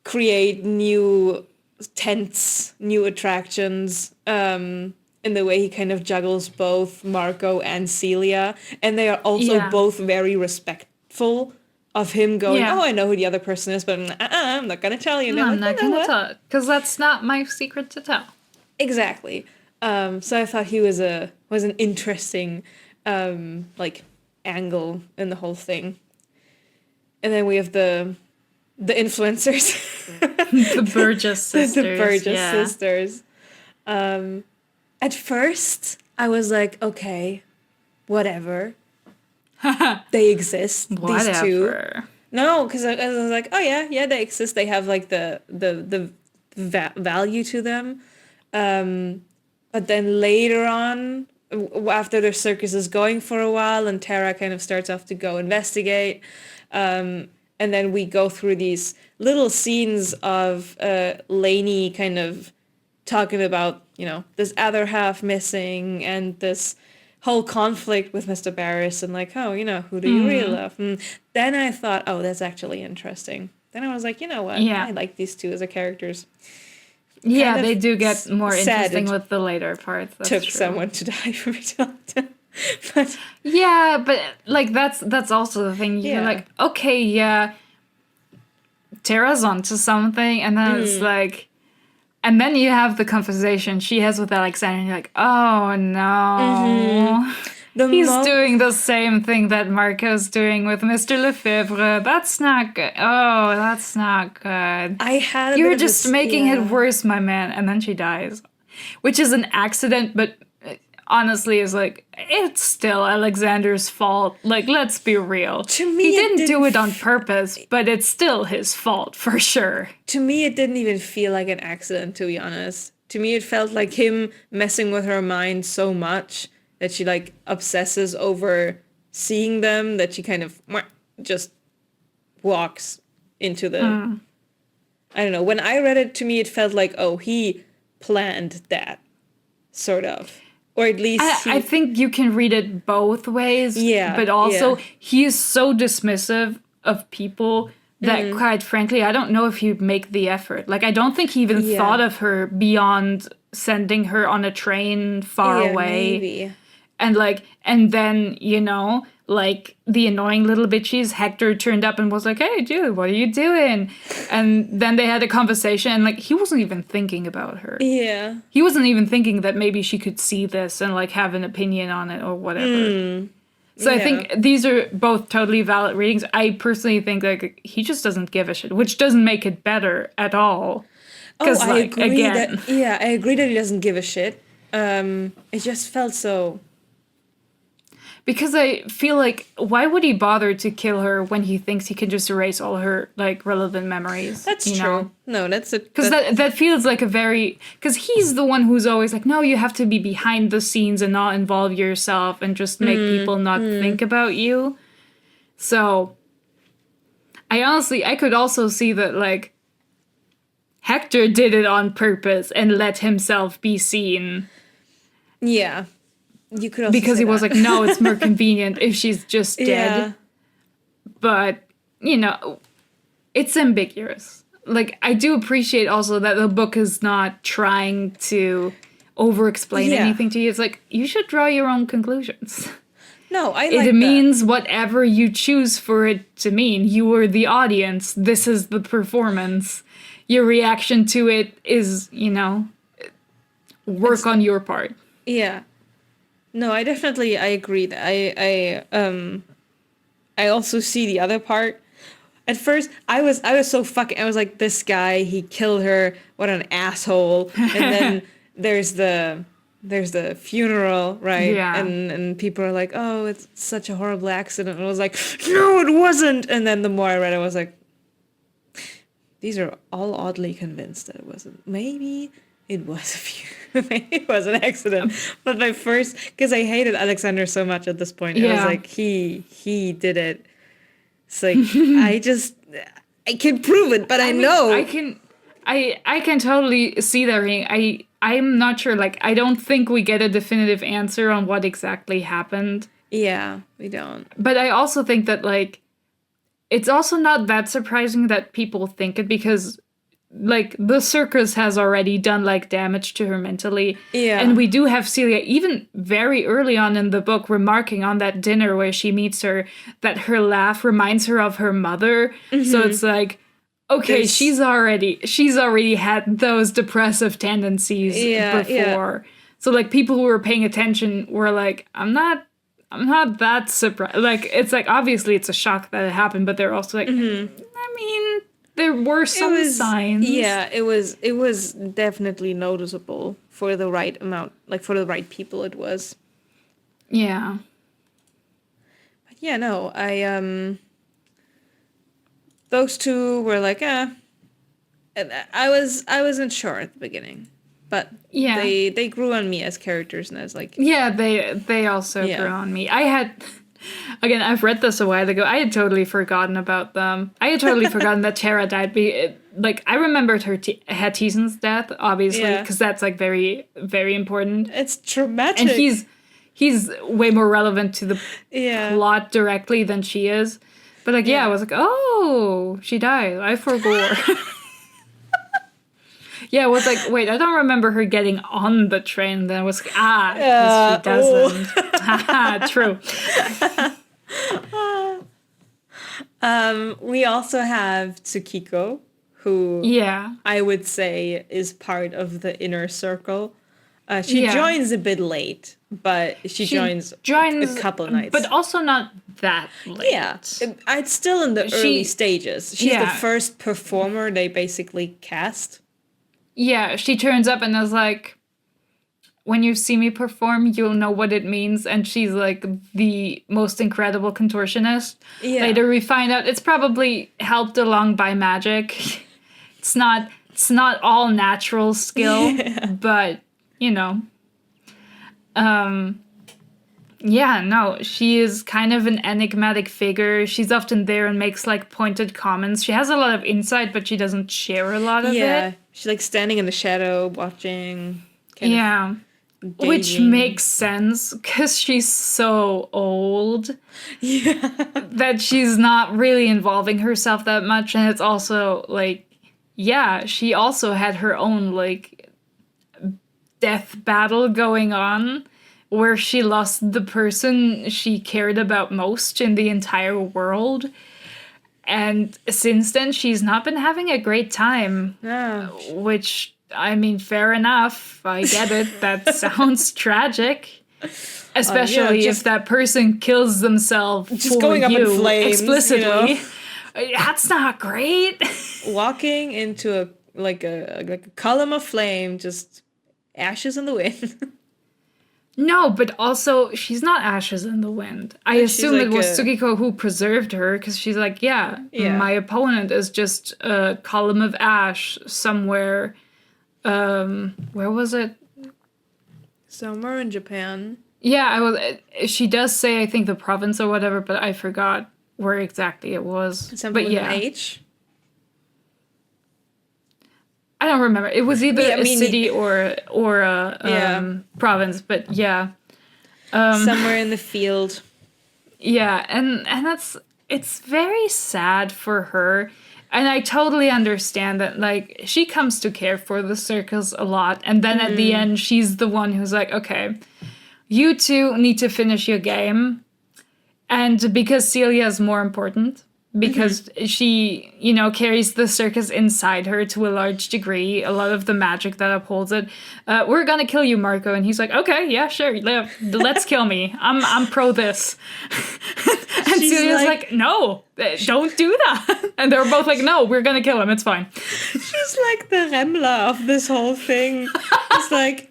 Speaker 1: create new tents, new attractions, in the way he kind of juggles both Marco and Celia. And they are also both very respectful of him going, I know who the other person is, but I'm not going to tell you.
Speaker 2: No, I'm not going to tell, because that's not my secret to tell.
Speaker 1: Exactly. So I thought he was an interesting angle in the whole thing. And then we have the influencers.
Speaker 2: The Burgess sisters.
Speaker 1: The Burgess sisters. At first, I was like, okay, whatever. They exist. These two. No, because I was like, oh yeah, they exist. They have the value to them. But then later on, after the circus is going for a while, and Tara kind of starts off to go investigate, and then we go through these little scenes of Lainey kind of talking about, this other half missing and this whole conflict with Mr. Barris and who do you really love? And then I thought, that's actually interesting. Then I was like, you know what? I like these two as a characters.
Speaker 2: Yeah, they do get more interesting with the later parts. That's
Speaker 1: took
Speaker 2: true.
Speaker 1: Someone to die for me to but
Speaker 2: that's also the thing. You're like, okay, Tara's onto something, and then it's like, And then you have the conversation she has with Alexander, and you're like, oh no. He's doing the same thing that Marco's doing with Mr. Lefebvre. That's not good. Oh, that's not good. You're just making it worse, my man. And then she dies. Which is an accident, but honestly is like, it's still Alexander's fault. Like, let's be real.
Speaker 1: To me,
Speaker 2: he didn't do it on purpose, but it's still his fault for sure.
Speaker 1: To me, it didn't even feel like an accident, to be honest. To me, it felt like him messing with her mind so much that she like obsesses over seeing them that she kind of just walks into the... I don't know. When I read it, to me, it felt like, oh, he planned that, sort of. Or at least
Speaker 2: I think you can read it both ways.
Speaker 1: Yeah.
Speaker 2: But also, he is so dismissive of people that, quite frankly, I don't know if he'd make the effort. Like, I don't think he even thought of her beyond sending her on a train far away.
Speaker 1: Maybe.
Speaker 2: And then, you know, like, the annoying little bitches, Hector turned up and was like, hey, dude, what are you doing? And then they had a conversation, and, like, he wasn't even thinking about her.
Speaker 1: Yeah.
Speaker 2: He wasn't even thinking that maybe she could see this and, like, have an opinion on it or whatever. So I think these are both totally valid readings. I personally think, like, he just doesn't give a shit, which doesn't make it better at all. Because,
Speaker 1: I agree I agree that he doesn't give a shit. It just felt so...
Speaker 2: Because I feel like, why would he bother to kill her when he thinks he can just erase all her, like, relevant memories?
Speaker 1: That's
Speaker 2: true.
Speaker 1: Know? No, that's it.
Speaker 2: Because that feels like a very... Because he's the one who's always like, no, you have to be behind the scenes and not involve yourself and just make people not think about you. So, I could also see that, like, Hector did it on purpose and let himself be seen.
Speaker 1: Yeah. You could also
Speaker 2: because he was like, no, it's more convenient if she's just dead.
Speaker 1: Yeah.
Speaker 2: But, you know, it's ambiguous. Like, I do appreciate also that the book is not trying to over-explain anything to you. It's like, you should draw your own conclusions.
Speaker 1: No, I like
Speaker 2: it means whatever you choose for it to mean. You are the audience. This is the performance. Your reaction to it is, you know, work on your part.
Speaker 1: Yeah. No, I agree that I also see the other part. At first, I was like, this guy, he killed her, what an asshole. And then there's the funeral, right?
Speaker 2: Yeah.
Speaker 1: And people are like, oh, it's such a horrible accident. And I was like, no, it wasn't. And then the more I read, I was like, these are all oddly convinced that it wasn't. Maybe it was it was an accident. But my first, because I hated Alexander so much at this point, I was like, he did it. It's like, I can prove it, but I know.
Speaker 2: I can totally see that. I'm not sure, like, I don't think we get a definitive answer on what exactly happened.
Speaker 1: Yeah, we don't.
Speaker 2: But I also think that, like, it's also not that surprising that people think it because, like, the circus has already done, like, damage to her mentally.
Speaker 1: Yeah.
Speaker 2: And we do have Celia, even very early on in the book, remarking on that dinner where she meets her, that her laugh reminds her of her mother. Mm-hmm. So it's like, okay, she's already had those depressive tendencies before. Yeah. So, like, people who were paying attention were like, I'm not that surprised. Like, it's like, obviously it's a shock that it happened, but they're also like, I mean, there were some signs.
Speaker 1: Yeah, it was definitely noticeable for the right amount, like, for the right people it was.
Speaker 2: Yeah.
Speaker 1: But yeah, no, those two were like, I wasn't sure at the beginning. But they grew on me as characters, and I was like...
Speaker 2: Yeah, they also grew on me. Again, I've read this a while ago. I had totally forgotten about them. I had totally forgotten that Tara died. Like, I remembered Hattiesen's death, obviously, because that's, like, very, very important.
Speaker 1: It's traumatic.
Speaker 2: And he's way more relevant to the plot directly than she is. But, like, I was like, oh, she died. I forgot. Yeah, it was like, wait, I don't remember her getting on the train. Then I was like, because she doesn't. Haha, true.
Speaker 1: We also have Tsukiko, who
Speaker 2: Yeah.
Speaker 1: I would say is part of the inner circle. She
Speaker 2: Yeah.
Speaker 1: joins a bit late, but she joins a couple nights.
Speaker 2: But also not that late.
Speaker 1: Yeah, it's still in the early stages. She's the first performer they basically cast.
Speaker 2: Yeah, she turns up and is like, when you see me perform, you'll know what it means. And she's like the most incredible contortionist.
Speaker 1: Yeah.
Speaker 2: Later we find out it's probably helped along by magic. It's not all natural skill, but you know. Yeah, no, she is kind of an enigmatic figure. She's often there and makes like pointed comments. She has a lot of insight, but she doesn't share a lot of it.
Speaker 1: Yeah, she's like standing in the shadow, watching.
Speaker 2: Yeah. Which makes sense, because she's so old that she's not really involving herself that much. And it's also, like, yeah, she also had her own, like, death battle going on, where she lost the person she cared about most in the entire world. And since then, she's not been having a great time, which... I mean, fair enough. I get it. That sounds tragic. Especially if that person kills themselves
Speaker 1: just
Speaker 2: for
Speaker 1: going up
Speaker 2: you
Speaker 1: in flames,
Speaker 2: explicitly. That's not great.
Speaker 1: Walking into a column of flame, just ashes in the wind.
Speaker 2: No, but also, she's not ashes in the wind. I assume it was Tsukiko who preserved her, because she's like, my opponent is just a column of ash somewhere... where was it?
Speaker 1: Somewhere in Japan.
Speaker 2: Yeah, she does say, I think, the province or whatever, but I forgot where exactly it was.
Speaker 1: Something with an H?
Speaker 2: I don't remember. It was either a city or a province, but yeah.
Speaker 1: Somewhere in the field.
Speaker 2: Yeah, and it's very sad for her. And I totally understand that, like, she comes to care for the circus a lot. And then at the end, she's the one who's like, okay, you two need to finish your game. And because Celia is more important, because she, you know, carries the circus inside her to a large degree, a lot of the magic that upholds it. We're gonna kill you, Marco. And he's like, okay, yeah, sure, let's kill me. I'm pro this. And Celia's like, no, don't do that. And they're both like, no, we're gonna kill him. It's fine.
Speaker 1: She's like the Remmler of this whole thing. It's like,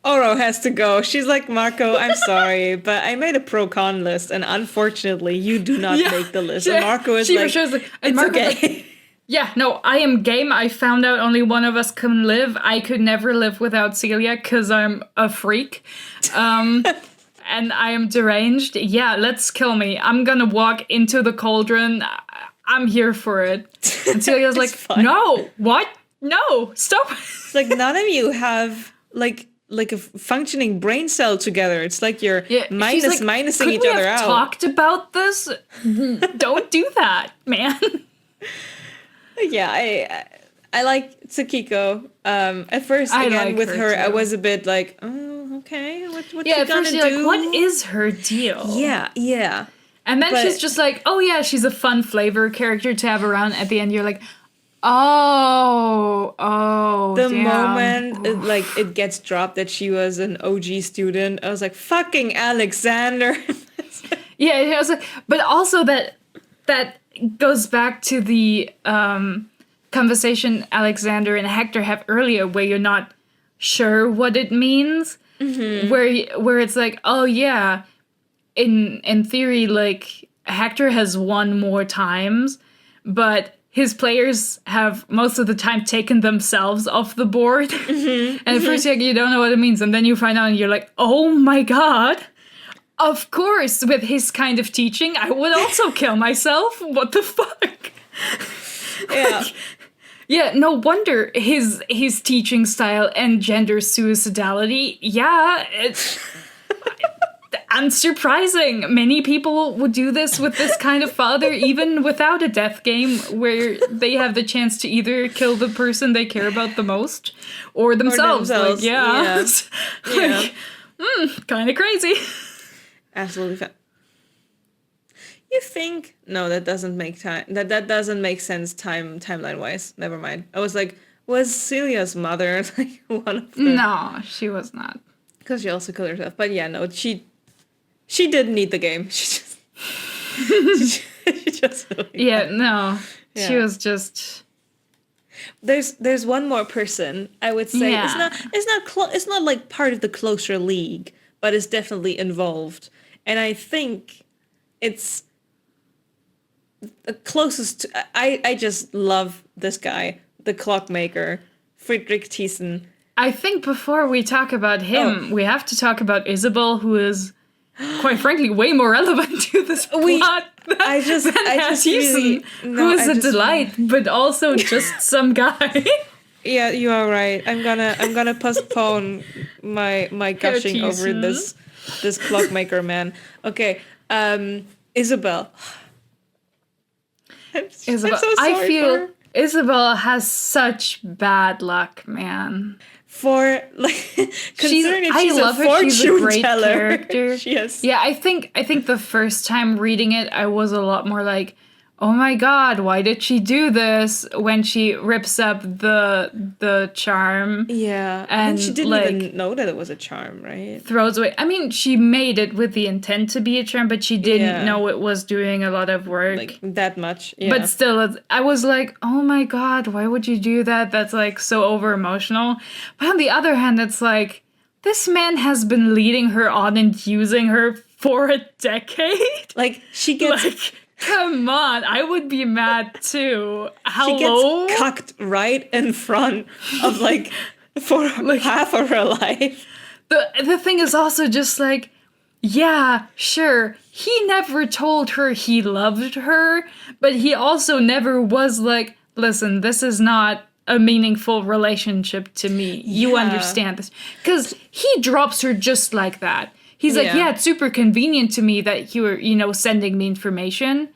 Speaker 1: Oro has to go. She's like, Marco, I'm sorry, but I made a pro-con list, and unfortunately, you do not make the list. And Marco is like, it's okay.
Speaker 2: Yeah, no, I am game. I found out only one of us can live. I could never live without Celia, because I'm a freak. And I am deranged. Yeah, let's kill me. I'm gonna walk into the cauldron. I'm here for it. And Celia's like, no, what? No, stop.
Speaker 1: It's like, none of you have, like a functioning brain cell together. It's like you're minusing each other out.
Speaker 2: Talked about this? Don't do that, man.
Speaker 1: Yeah, I like Tsukiko. At first, again, with her, I was a bit like, oh, okay, what you gonna do?
Speaker 2: Like, what is her deal?
Speaker 1: Yeah.
Speaker 2: And then she's just like, oh yeah, she's a fun flavor character to have around. At the end, you're like, oh,
Speaker 1: the moment it gets dropped that she was an OG student, I was like, fucking Alexander.
Speaker 2: Yeah, I was like, but also that goes back to the conversation Alexander and Hector have earlier, where you're not sure what it means, where it's like, oh yeah, in theory, like, Hector has won more times, but his players have most of the time taken themselves off the board. And at first you don't know what it means, and then you find out and you're like, oh my god, of course, with his kind of teaching, I would also kill myself. What the fuck?
Speaker 1: Yeah.
Speaker 2: Yeah, no wonder his teaching style and gender suicidality. Yeah, it's unsurprising. Many people would do this with this kind of father, even without a death game, where they have the chance to either kill the person they care about the most or themselves. Like, yeah. Like, kind of crazy.
Speaker 1: Absolutely. You think? No, that doesn't make time. That doesn't make sense timeline wise. Never mind. I was like, was Celia's mother like one of the?
Speaker 2: No, she was not.
Speaker 1: Because she also killed herself. But yeah, no, she didn't need the game. She just she just
Speaker 2: Yeah, no.
Speaker 1: Yeah.
Speaker 2: She was just.
Speaker 1: There's one more person I would say.
Speaker 2: Yeah.
Speaker 1: It's not like part of the closer league, but it's definitely involved. And I think it's the closest to, I just love this guy, the clockmaker, Friedrich Thyssen.
Speaker 2: I think before we talk about him, we have to talk about Isabel, who is, quite frankly, way more relevant to this plot than Thyssen, who is a delight, but also just some guy.
Speaker 1: Yeah, you are right. I'm gonna postpone my gushing over this clockmaker man. Okay, Isabel. I'm so sorry
Speaker 2: I feel Isabel has such bad luck, man.
Speaker 1: For like considering she's a fortune teller.
Speaker 2: Character.
Speaker 1: She is.
Speaker 2: Yeah, I think the first time reading it, I was a lot more like, oh my god, why did she do this? When she rips up the charm.
Speaker 1: Yeah,
Speaker 2: and
Speaker 1: she didn't even know that it was a charm, right?
Speaker 2: Throws away. I mean, she made it with the intent to be a charm, but she didn't know it was doing a lot of work.
Speaker 1: Like that much. Yeah.
Speaker 2: But still, I was like, oh my god, why would you do that? That's like so over emotional. But on the other hand, it's like, this man has been leading her on and using her for a decade.
Speaker 1: Like she gets.
Speaker 2: Like, come on, I would be mad too.
Speaker 1: She gets cucked right in front of like for like half of her life.
Speaker 2: The thing is also just like, yeah, sure, he never told her he loved her, but he also never was like, listen, this is not a meaningful relationship to me. You understand this. Because he drops her just like that. He's like, yeah, it's super convenient to me that you were, sending me information,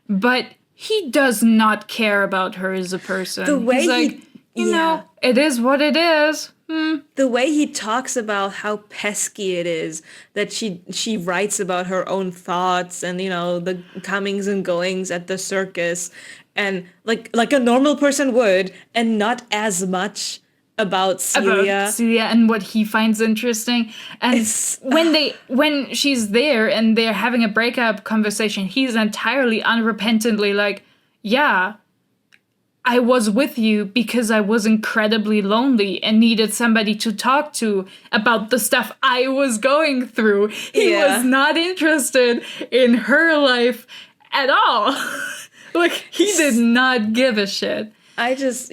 Speaker 2: but he does not care about her as a person.
Speaker 1: The way
Speaker 2: he's like, you know, it is what it is.
Speaker 1: The way he talks about how pesky it is that she writes about her own thoughts and, the comings and goings at the circus and like a normal person would, and not as much about Celia
Speaker 2: and what he finds interesting. And when she's there and they're having a breakup conversation, he's entirely unrepentantly like, yeah, I was with you because I was incredibly lonely and needed somebody to talk to about the stuff I was going through. He was not interested in her life at all. Like, he did not give a shit.
Speaker 1: He's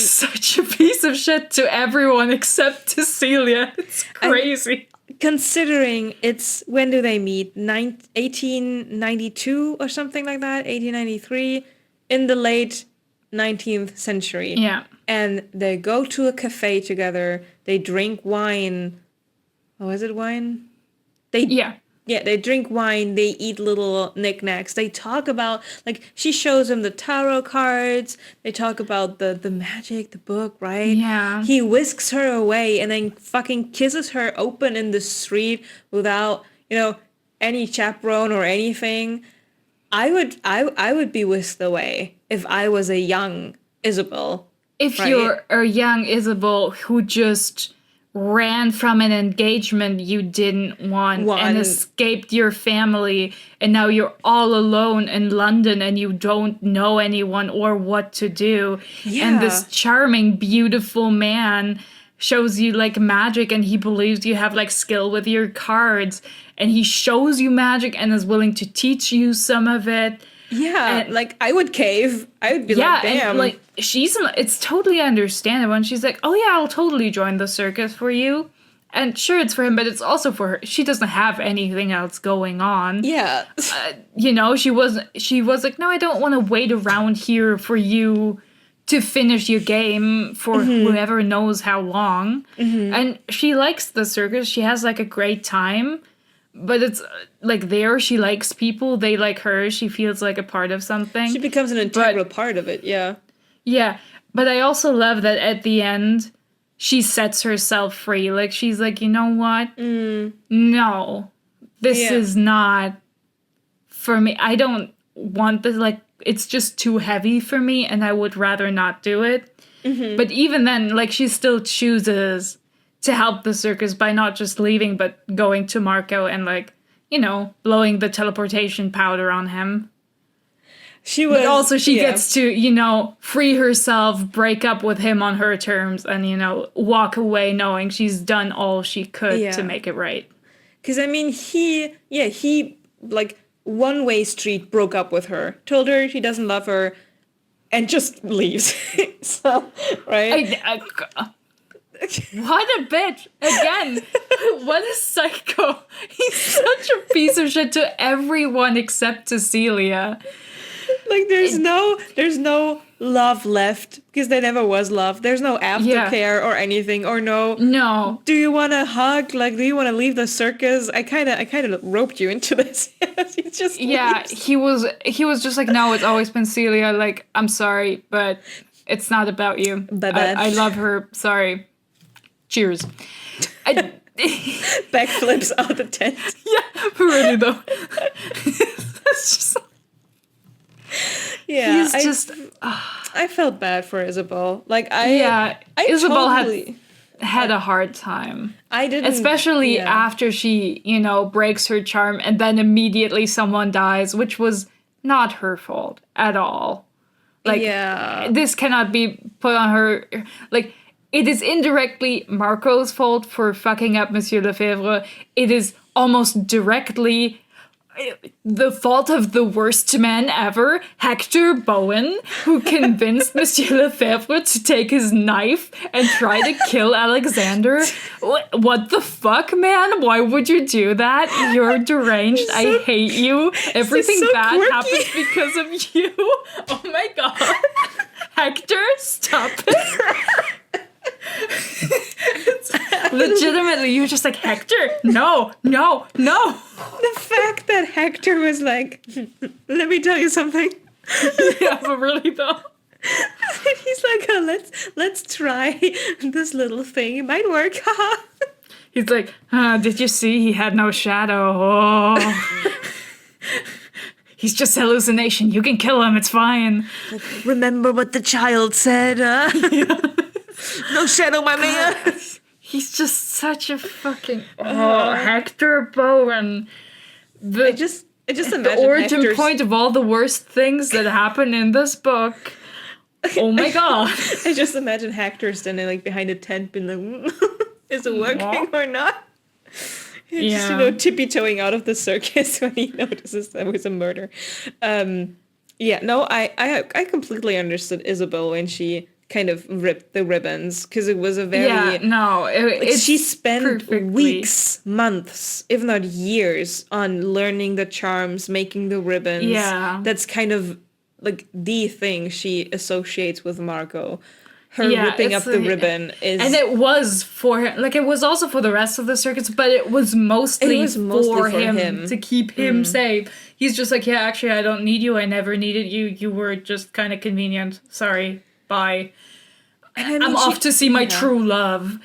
Speaker 2: such a piece of shit to everyone except to Celia. It's crazy.
Speaker 1: Considering it's, when do they meet? 1892 or something like that? 1893? In the late 19th century.
Speaker 2: Yeah.
Speaker 1: And they go to a cafe together. They drink wine. Oh, is it wine? Yeah, they drink wine, they eat little knickknacks. They talk about, like, she shows him the tarot cards. They talk about the magic, the book, right?
Speaker 2: Yeah.
Speaker 1: He whisks her away and then fucking kisses her open in the street without, any chaperone or anything. I would be whisked away if I was a young Isabel.
Speaker 2: If you're a young Isabel who just ran from an engagement you didn't want and escaped your family, and now you're all alone in London and you don't know anyone or what to do. Yeah. And this charming, beautiful man shows you like magic and he believes you have like skill with your cards and he shows you magic and is willing to teach you some of it.
Speaker 1: Yeah, and, like, I would cave. I would be like, damn.
Speaker 2: And, like, it's totally understandable. And she's like, oh, yeah, I'll totally join the circus for you. And sure, it's for him, but it's also for her. She doesn't have anything else going on.
Speaker 1: Yeah.
Speaker 2: She was like, no, I don't want to wait around here for you to finish your game for whoever knows how long. Mm-hmm. And she likes the circus. She has, like, a great time. But it's, like, there, she likes people, they like her, she feels like a part of something.
Speaker 1: She becomes an integral part of it, yeah.
Speaker 2: Yeah, but I also love that at the end, she sets herself free. Like, she's like, you know what? No, this is not for me, I don't want this, like, it's just too heavy for me, and I would rather not do it. But even then, like, she still chooses to help the circus by not just leaving, but going to Marco and, like, you know, blowing the teleportation powder on him. But also she gets to, you know, free herself, break up with him on her terms, and, you know, walk away knowing she's done all she could to make it right.
Speaker 1: Because, I mean, he, like, one-way street broke up with her, told her he doesn't love her, and just leaves. So, right?
Speaker 2: What a bitch. Again, what a psycho. He's such a piece of shit to everyone except Cecilia.
Speaker 1: Like, there's no love left, because there never was love. There's no aftercare or anything, or no. Do you want to hug? Like, do you want to leave the circus? I kind of roped you into this. He just leaves.
Speaker 2: he was just like, no, it's always been Celia. Like, I'm sorry, but it's not about you. I love her. Sorry. Cheers.
Speaker 1: Backflips out the tent.
Speaker 2: Yeah, really though. That's just.
Speaker 1: Yeah,
Speaker 2: I
Speaker 1: felt bad for Isabel. Like,
Speaker 2: Isabel had a hard time.
Speaker 1: I didn't,
Speaker 2: especially after she, you know, breaks her charm and then immediately someone dies, which was not her fault at all. Like, this cannot be put on her. Like, it is indirectly Marco's fault for fucking up Monsieur Lefebvre. It is almost directly the fault of the worst man ever, Hector Bowen, who convinced Monsieur Lefebvre to take his knife and try to kill Alexander. What the fuck, man? Why would you do that? You're deranged. I hate you. Everything bad quirky. Happens because of you. Oh my god. Hector, stop it. Legitimately, you were just like, Hector, no.
Speaker 1: The fact that Hector was like, let me tell you something.
Speaker 2: Yeah, but really though.
Speaker 1: He's like, let's try this little thing. It might work.
Speaker 2: He's like, did you see? He had no shadow. Oh. He's just hallucination. You can kill him. It's fine.
Speaker 1: Remember what the child said. No shadow, my man.
Speaker 2: He's just such a fucking Hector Bowen. I just imagine the origin point of all the worst things that happen in this book. Oh my god!
Speaker 1: I just imagine Hector standing like behind a tent, being like, "Is it working or not?" Just tippy-toeing out of the circus when he notices there was a murder. I completely understood Isabel when she kind of ripped the ribbons, because it was a very she spent weeks, months, if not years, on learning the charms, making the ribbons. That's kind of like the thing she associates with Marco. Her ripping up the ribbon is,
Speaker 2: and it was for him. Like, it was also for the rest of the circuits, but it was mostly for him to keep him safe. He's just like, yeah, actually, I don't need you. I never needed you. You were just kind of convenient. Sorry. Bye. I'm off to see my true love.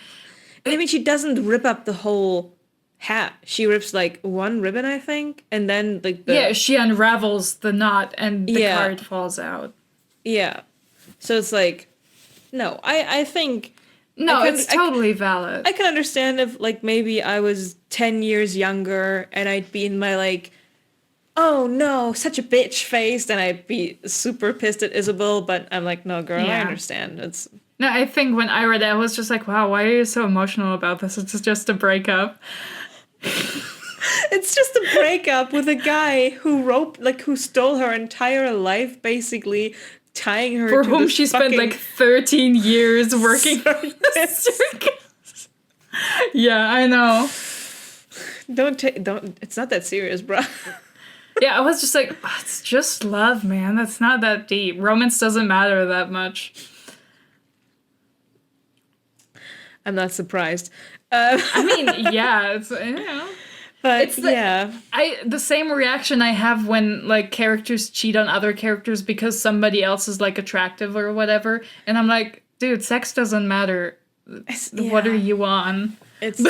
Speaker 1: I mean, she doesn't rip up the whole hat. She rips like one ribbon, I think, and then like
Speaker 2: she unravels the knot and the card falls out.
Speaker 1: Yeah. So it's like, no, I think
Speaker 2: it's totally valid.
Speaker 1: I can understand if like maybe I was 10 years younger and I'd be in my like, oh no, such a bitch face, then I'd be super pissed at Isabel, but I'm like, no, girl, I understand.
Speaker 2: No, I think when I read it, I was just like, wow, why are you so emotional about this? It's just a breakup.
Speaker 1: It's just a breakup with a guy who stole her entire life, basically, tying her
Speaker 2: for
Speaker 1: to
Speaker 2: whom she spent like 13 years working for the circus. Yeah, I know.
Speaker 1: Don't, it's not that serious, bruh.
Speaker 2: Yeah, I was just like, it's just love, man. That's not that deep. Romance doesn't matter that much.
Speaker 1: I'm not surprised.
Speaker 2: I mean, yeah, it's, you know.
Speaker 1: But
Speaker 2: it's the same reaction I have when like characters cheat on other characters because somebody else is like attractive or whatever, and I'm like, dude, sex doesn't matter. What are you on?
Speaker 1: It's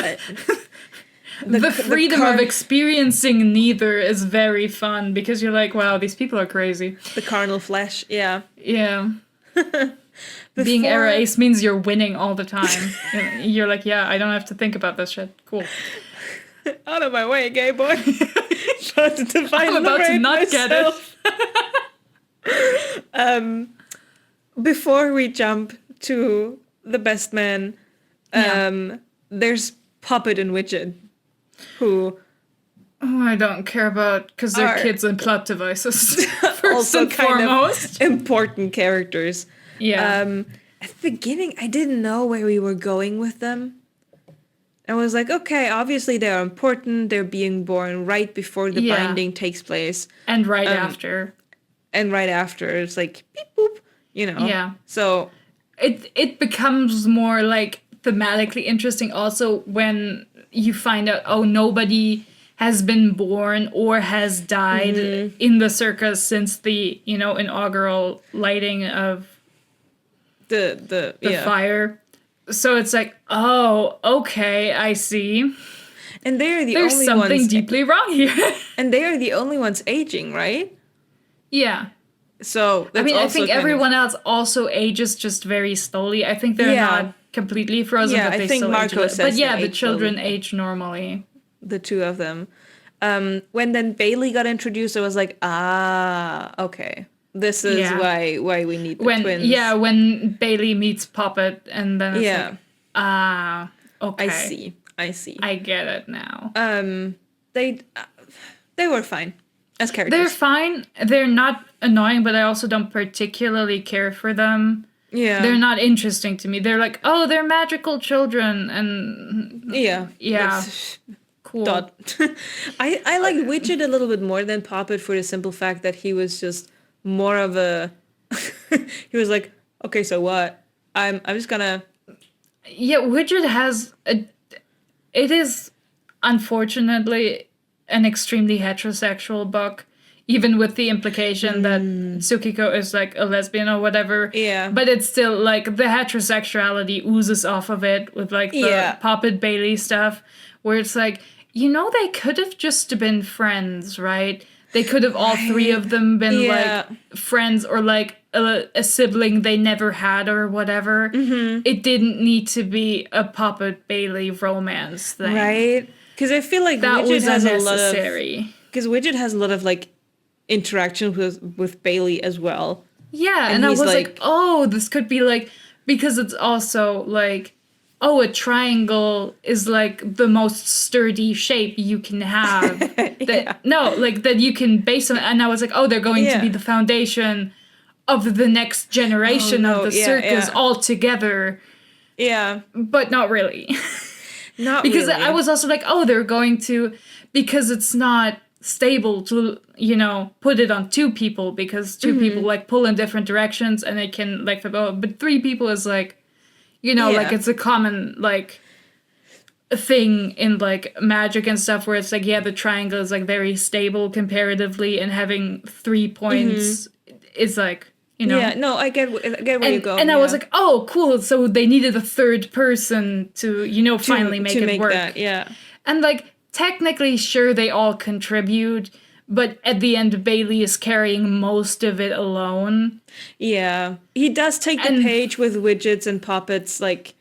Speaker 2: the freedom of experiencing neither is very fun because you're like, wow, these people are crazy.
Speaker 1: The carnal flesh, yeah.
Speaker 2: Yeah. Being era ace means you're winning all the time. You're like, yeah, I don't have to think about this shit. Cool.
Speaker 1: Out of my way, gay boy.
Speaker 2: I'm about to not get it.
Speaker 1: Before we jump to the best man, there's Puppet and Widget, who...
Speaker 2: Oh, I don't care about, because they're kids and plot devices. First
Speaker 1: also
Speaker 2: and
Speaker 1: kind
Speaker 2: foremost.
Speaker 1: of important characters.
Speaker 2: Yeah.
Speaker 1: At the beginning, I didn't know where we were going with them. I was like, okay, obviously they're important. They're being born right before the binding takes place.
Speaker 2: And right after.
Speaker 1: And right after. It's like, beep, boop, you know.
Speaker 2: Yeah.
Speaker 1: So...
Speaker 2: It becomes more, like, thematically interesting also when you find out, oh, nobody has been born or has died in the circus since the, you know, inaugural lighting of the fire. So it's like, oh, okay, I see.
Speaker 1: And they are the
Speaker 2: There's
Speaker 1: only
Speaker 2: something
Speaker 1: ones
Speaker 2: deeply wrong here.
Speaker 1: And they are the only ones aging, right?
Speaker 2: Yeah.
Speaker 1: So that's
Speaker 2: I think everyone else also ages just very slowly. I think they're not completely frozen, but they still age. But yeah, the children age normally.
Speaker 1: The two of them. When then Bailey got introduced, I was like, okay. This is why we need the twins.
Speaker 2: Yeah, when Bailey meets Puppet, and then it's like, okay.
Speaker 1: I see.
Speaker 2: I get it now.
Speaker 1: They were fine as characters.
Speaker 2: They're fine. They're not annoying, but I also don't particularly care for them. Yeah. They're not interesting to me. They're like, oh, they're magical children, and... Yeah. Cool.
Speaker 1: I liked Widget a little bit more than Puppet for the simple fact that he was just more of a... he was like, okay, so what? I'm just gonna...
Speaker 2: Yeah, Widget has... It is, unfortunately, an extremely heterosexual book, even with the implication that Tsukiko is, like, a lesbian or whatever. Yeah. But it's still, like, the heterosexuality oozes off of it with, like, the Puppet Bailey stuff, where it's like, you know, they could have just been friends, right? They could have all three of them been, like, friends or, like, a sibling they never had or whatever. Mm-hmm. It didn't need to be a Puppet Bailey romance thing.
Speaker 1: Right? Because I feel like
Speaker 2: that
Speaker 1: Widget
Speaker 2: was
Speaker 1: has
Speaker 2: unnecessary.
Speaker 1: Because Widget has a lot of, like, interaction with Bailey as well.
Speaker 2: Yeah, and I was like, oh, this could be, like... Because it's also, like... Oh, a triangle is, like, the most sturdy shape you can have. That you can base on. And I was like, oh, they're going to be the foundation of the next generation of the circus altogether. Yeah. But not really. Because I was also like, oh, they're going to... Because it's not stable to, you know, put it on two people. Because two people, like, pull in different directions and they can, like, but three people is, like... You know, like, it's a common, like, thing in, like, magic and stuff where it's like, yeah, the triangle is, like, very stable comparatively, and having 3 points is, like, you know.
Speaker 1: Yeah, no, I get where you go.
Speaker 2: And I was like, oh, cool, so they needed a third person to, you know, finally make it work. That, and, like, technically, sure, they all contribute, but at the end, Bailey is carrying most of it alone. Yeah. He does take the page with Widgets and Puppets, like,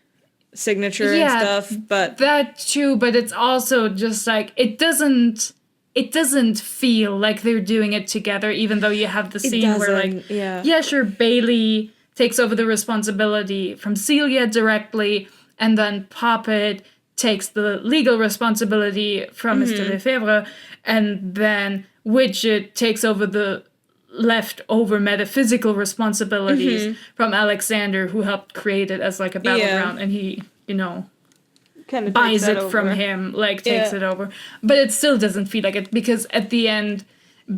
Speaker 2: signature and stuff, but... That too, but it's also just, like, it doesn't feel like they're doing it together, even though you have the scene where, like... Yeah, sure, Bailey takes over the responsibility from Celia directly, and then Puppet takes the legal responsibility from Mr. Lefebvre, and then Widget takes over the leftover metaphysical responsibilities from Alexander, who helped create it as, like, a battleground, and he, you know, kind of buys it from him, like, takes it over. But it still doesn't feel like it, because at the end,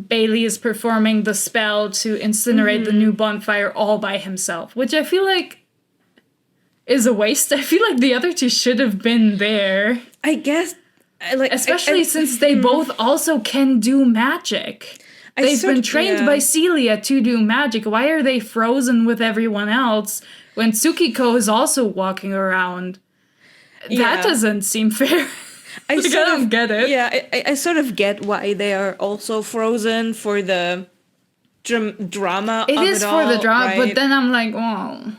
Speaker 2: Bailey is performing the spell to incinerate the new bonfire all by himself, which I feel like is a waste. I feel like the other two should have been there. I guess... Especially since they both also can do magic. They've been trained by Celia to do magic. Why are they frozen with everyone else when Tsukiko is also walking around? That doesn't seem fair.
Speaker 1: I
Speaker 2: Like, I
Speaker 1: sort
Speaker 2: don't
Speaker 1: of
Speaker 2: get it.
Speaker 1: Yeah, I sort of get why they are also frozen for the drama
Speaker 2: It
Speaker 1: of
Speaker 2: is
Speaker 1: it
Speaker 2: for the
Speaker 1: all,
Speaker 2: drama,
Speaker 1: right?
Speaker 2: but then I'm like, oh.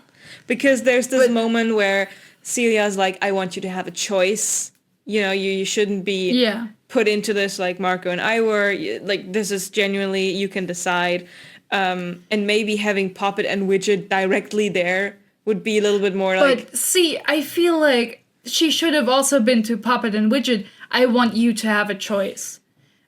Speaker 1: Because there's this
Speaker 2: But-
Speaker 1: moment where Celia's like, I want you to have a choice. You know, you shouldn't be
Speaker 2: Yeah.
Speaker 1: put into this like Marco and I were. Like, this is genuinely, you can decide. And maybe having Puppet and Widget directly there would be a little bit more like...
Speaker 2: But see, I feel like she should have also been to Puppet and Widget. I want you to have a choice.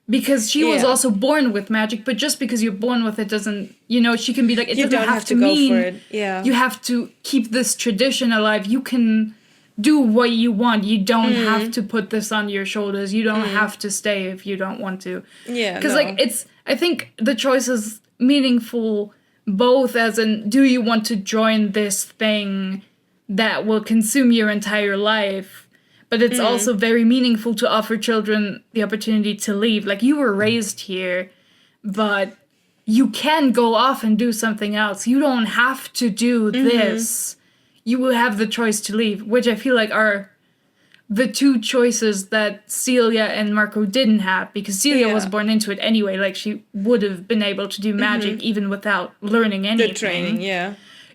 Speaker 2: Because she was
Speaker 1: Yeah.
Speaker 2: also born with magic, but just because you're born with it doesn't, she can be like, it
Speaker 1: You
Speaker 2: doesn't
Speaker 1: don't
Speaker 2: have to
Speaker 1: go
Speaker 2: mean
Speaker 1: for it. Yeah.
Speaker 2: you have to keep this tradition alive. You can do what you want. You don't have to put this on your shoulders. You don't have to stay if you don't want to.
Speaker 1: Yeah,
Speaker 2: Because,
Speaker 1: no.
Speaker 2: like, I think the choice is meaningful both as in, do you want to join this thing that will consume your entire life? But it's also very meaningful to offer children the opportunity to leave. Like, you were raised here, but you can go off and do something else. You don't have to do this. You will have the choice to leave, which I feel like are the two choices that Celia and Marco didn't have, because Celia was born into it anyway. Like, she would have been able to do magic even without learning anything.
Speaker 1: The training, yeah.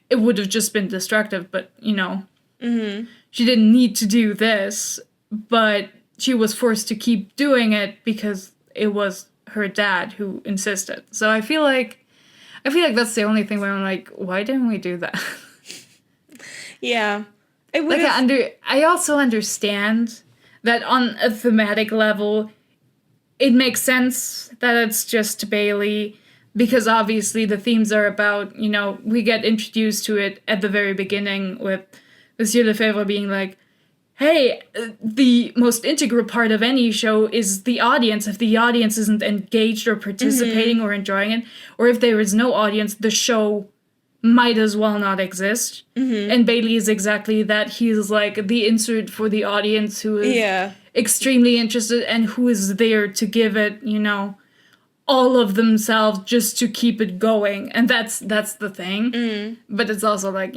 Speaker 2: It would have just been destructive, but, she didn't need to do this, but she was forced to keep doing it because it was her dad who insisted. So I feel like that's the only thing where I'm like, why didn't we do that?
Speaker 1: Yeah. It would
Speaker 2: Like, I also understand that on a thematic level, it makes sense that it's just Bailey, because obviously the themes are about, we get introduced to it at the very beginning with Monsieur Lefebvre being like, hey, the most integral part of any show is the audience. If the audience isn't engaged or participating or enjoying it, or if there is no audience, the show might as well not exist. And Bailey is exactly that. He's like the insert for the audience who is extremely interested and who is there to give it, all of themselves just to keep it going. And that's the thing. But it's also like,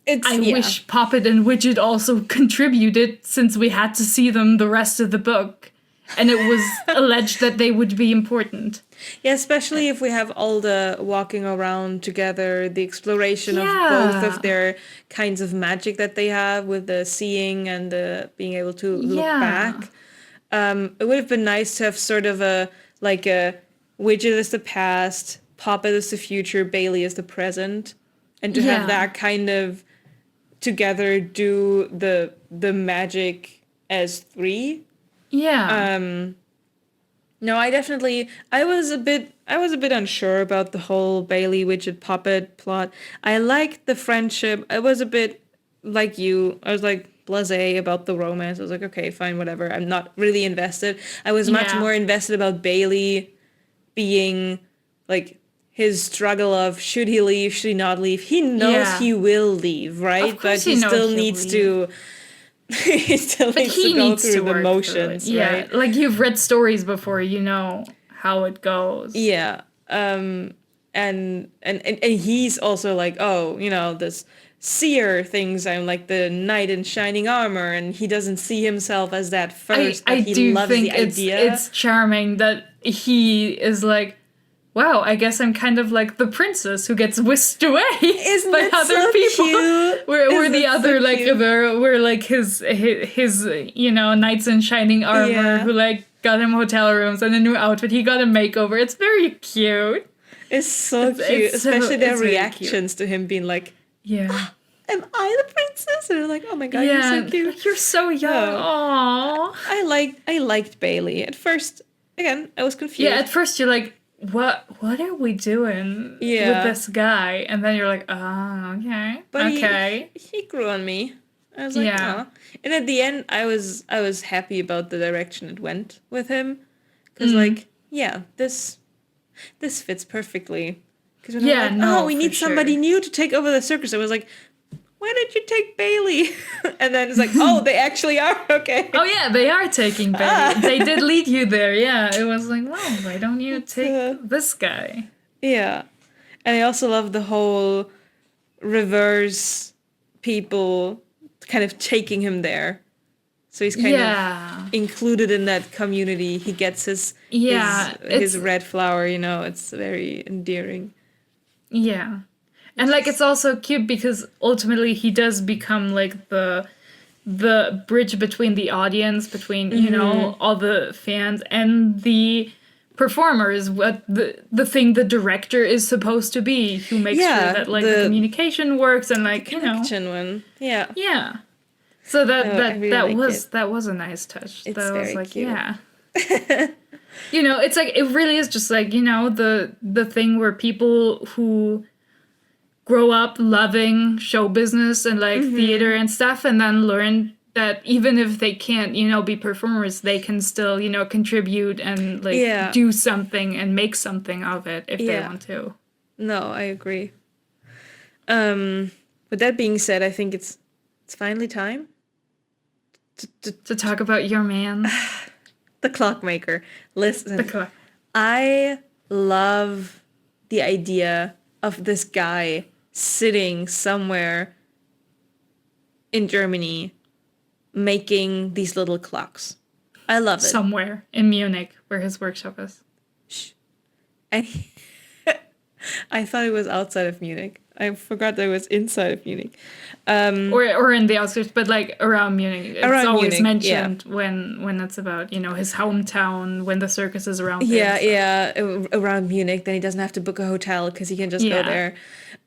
Speaker 2: I wish Puppet and Widget also contributed, since we had to see them the rest of the book. And it was alleged that they would be important.
Speaker 1: Yeah, especially if we have all the walking around together, the exploration of both of their kinds of magic that they have with the seeing and the being able to look back. It would have been nice to have sort of a Widget is the past, Puppet is the future, Bailey is the present. And to have that kind of together do the magic as three.
Speaker 2: Yeah.
Speaker 1: No, I was a bit unsure about the whole Bailey Widget Puppet plot. I liked the friendship. I was a bit like you. I was like blasé about the romance. I was like, okay, fine, whatever. I'm not really invested. I was much more invested about Bailey being like his struggle of should he leave, should he not leave. He knows he will leave, right? But he still needs to he still needs to go through the motions, right?
Speaker 2: Like, you've read stories before, you know how it goes.
Speaker 1: Yeah. And he's also like, oh, this seer things. I'm like the knight in shining armor, and he doesn't see himself as that first, but he loves the idea.
Speaker 2: It's charming that he is like, wow, I guess I'm kind of like the princess who gets whisked away by other
Speaker 1: so
Speaker 2: people.
Speaker 1: Cute?
Speaker 2: We're the other, like, we're like his knights in shining armor who, like, got him hotel rooms and a new outfit. He got a makeover. It's very cute.
Speaker 1: It's so cute, especially their reactions to him being like, am I the princess? And they're like, oh my god, you're so cute.
Speaker 2: Like, you're so young. Aww.
Speaker 1: I liked Bailey. At first, again, I was confused.
Speaker 2: Yeah, at first you're like, what are we doing with this guy? And then you're like, oh, okay.
Speaker 1: But
Speaker 2: okay.
Speaker 1: He grew on me. I was like, oh. And at the end, I was happy about the direction it went with him. Because, this fits perfectly. Because we need somebody new to take over the circus. I was like, why don't you take Bailey? And then it's like, oh, they actually are? Okay.
Speaker 2: Oh, yeah, they are taking Bailey. They did lead you there, yeah. It was like, well, why don't you take this guy?
Speaker 1: Yeah. And I also love the whole reverse people kind of taking him there. So he's kind of included in that community. He gets his red flower, it's very endearing.
Speaker 2: Yeah. And like it's also cute because ultimately he does become like the bridge between the audience, between, all the fans and the performers, what the thing the director is supposed to be, who makes sure that like the communication works and like,
Speaker 1: connection one. Yeah.
Speaker 2: Yeah. So that was a nice touch.
Speaker 1: It's
Speaker 2: that
Speaker 1: very
Speaker 2: was like,
Speaker 1: cute.
Speaker 2: yeah. It's like it really is just like, the thing where people who grow up loving show business and like theater and stuff, and then learn that even if they can't, be performers, they can still, contribute and like do something and make something of it if they want to.
Speaker 1: No, I agree. With that being said, I think it's finally time
Speaker 2: to talk about your man.
Speaker 1: The clockmaker. Listen, I love the idea of this guy sitting somewhere in Germany making these little clocks. I love it.
Speaker 2: Somewhere in Munich where his workshop is.
Speaker 1: Shh. And I thought it was outside of Munich. I forgot that it was inside of Munich.
Speaker 2: Or in the outskirts, but like around Munich. It's always
Speaker 1: Munich,
Speaker 2: mentioned when it's about, his hometown, when the circus is around
Speaker 1: there. Around Munich. Then he doesn't have to book a hotel because he can just go there.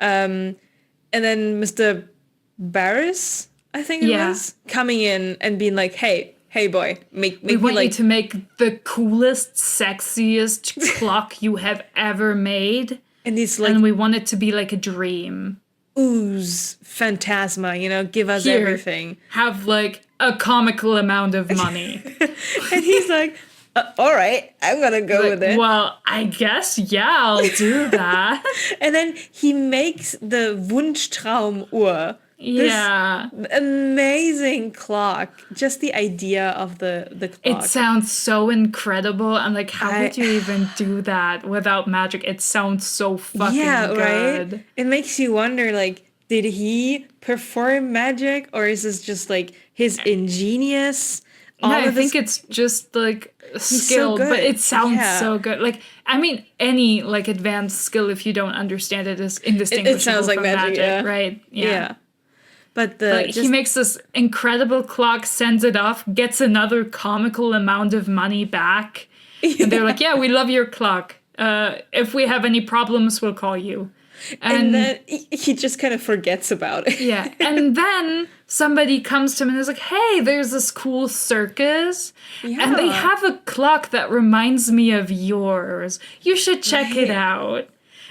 Speaker 1: And then Mr. Barris, I think it was, coming in and being like, hey boy, we
Speaker 2: want you to make the coolest, sexiest clock you have ever made.
Speaker 1: And he's like,
Speaker 2: and we want it to be like a dream.
Speaker 1: Ooze, phantasma, give us everything.
Speaker 2: Have like a comical amount of money.
Speaker 1: And he's like, all right, I'm gonna go with it.
Speaker 2: Well, I guess, I'll do that.
Speaker 1: And then he makes the Wunschtraumu.
Speaker 2: Yeah.
Speaker 1: Amazing clock. Just the idea of the clock.
Speaker 2: It sounds so incredible. I'm like, how would you even do that without magic? It sounds so fucking good.
Speaker 1: Right? It makes you wonder, like, did he perform magic, or is this just like his ingenious?
Speaker 2: I think it's just like skill, but it sounds so good. Like, I mean, any like advanced skill, if you don't understand it, is indistinguishable
Speaker 1: it sounds like
Speaker 2: from
Speaker 1: magic,
Speaker 2: right?
Speaker 1: Yeah. But
Speaker 2: he makes this incredible clock, sends it off, gets another comical amount of money back, and they're like, "Yeah, we love your clock. If we have any problems, we'll call you."
Speaker 1: And then he just kind of forgets about it.
Speaker 2: Yeah, and then somebody comes to him and is like, "Hey, there's this cool circus, and they have a clock that reminds me of yours. You should check it out."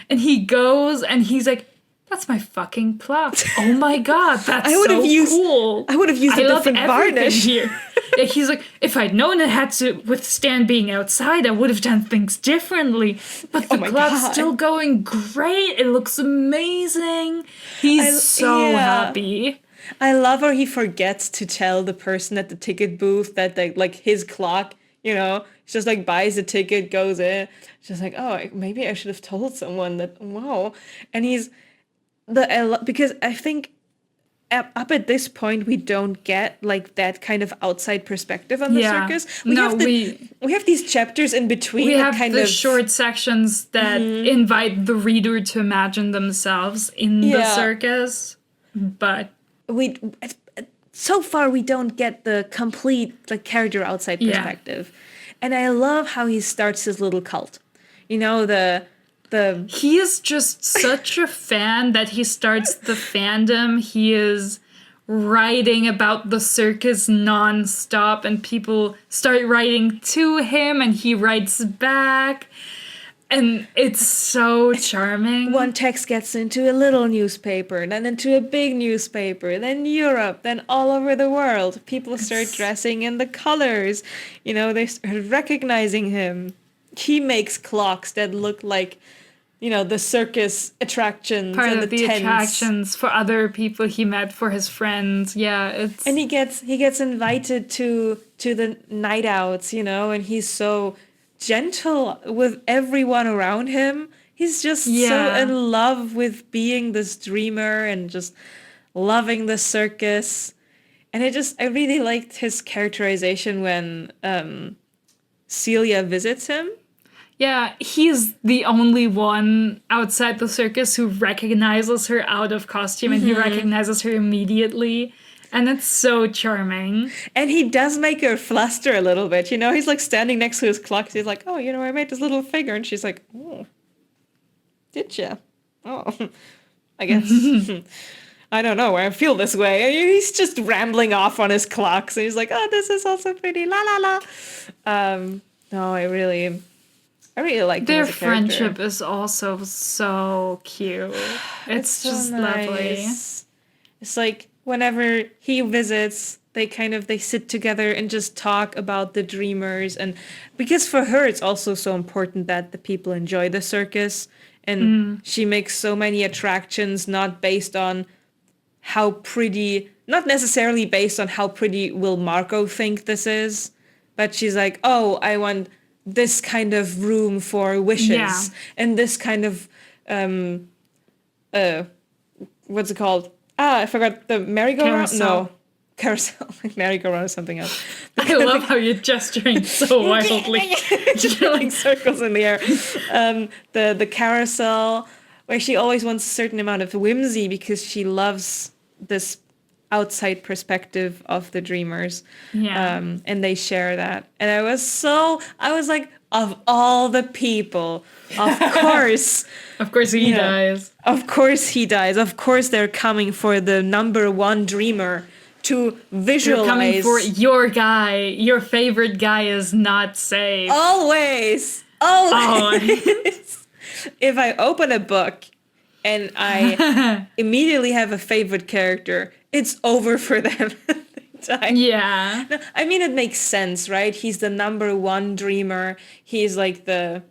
Speaker 2: And he goes, and he's like, "That's my fucking clock. Oh my god, that's cool.
Speaker 1: I would have used a different varnish
Speaker 2: here." Yeah, he's like, "If I'd known it had to withstand being outside, I would have done things differently. But the clock's still going great. It looks amazing." He's so happy.
Speaker 1: I love how he forgets to tell the person at the ticket booth that like his clock, he's just like buys a ticket, goes in. It's just like, oh, maybe I should have told someone that. Wow, and he's. Because I think up at this point we don't get like that kind of outside perspective on the circus. We have these chapters in between.
Speaker 2: We have the short sections that invite the reader to imagine themselves in the circus, but
Speaker 1: so far we don't get the complete like character outside perspective. And I love how he starts his little cult.
Speaker 2: He is just such a fan that he starts the fandom. He is writing about the circus nonstop, and people start writing to him, and he writes back. And it's so charming.
Speaker 1: One text gets into a little newspaper, then into a big newspaper, then Europe, then all over the world. People start dressing in the colors. They start recognizing him. He makes clocks that look like, the circus attractions
Speaker 2: part
Speaker 1: and
Speaker 2: of the
Speaker 1: tents.
Speaker 2: Attractions for other people he met, for his friends.
Speaker 1: And he gets invited to the night outs, and he's so gentle with everyone around him. He's just so in love with being this dreamer and just loving the circus. And I really liked his characterization when Celia visits him.
Speaker 2: Yeah, he's the only one outside the circus who recognizes her out of costume, and he recognizes her immediately. And it's so charming.
Speaker 1: And he does make her fluster a little bit. He's like standing next to his clock. He's like, oh, I made this little figure. And she's like, oh, did you? Oh, I guess. I don't know why I feel this way. And he's just rambling off on his clocks. And he's like, oh, this is also pretty. La, la, la. No, I really like
Speaker 2: their friendship is also so cute. It's so just nice. Lovely.
Speaker 1: It's like whenever he visits, they sit together and just talk about the dreamers, and because for her it's also so important that the people enjoy the circus, and she makes so many attractions not based on how pretty, not necessarily based on how pretty will Marco think this is, but she's like, oh, I want this kind of room for wishes, and this kind of what's it called? I forgot, the merry-go-round. No, carousel. Merry-go-round is something else.
Speaker 2: I love how you're gesturing so wildly,
Speaker 1: just like circles in the air. The carousel, where she always wants a certain amount of whimsy because she loves this outside perspective of the dreamers, and they share that, and I was like, of all the people, of course
Speaker 2: he dies,
Speaker 1: of course they're coming for the number one dreamer to visualize.
Speaker 2: They're coming for your guy. Your favorite guy is not safe.
Speaker 1: Always. If I open a book and I immediately have a favorite character, it's over for them.
Speaker 2: Yeah.
Speaker 1: No, I mean, it makes sense, right? He's the number one dreamer. He's like the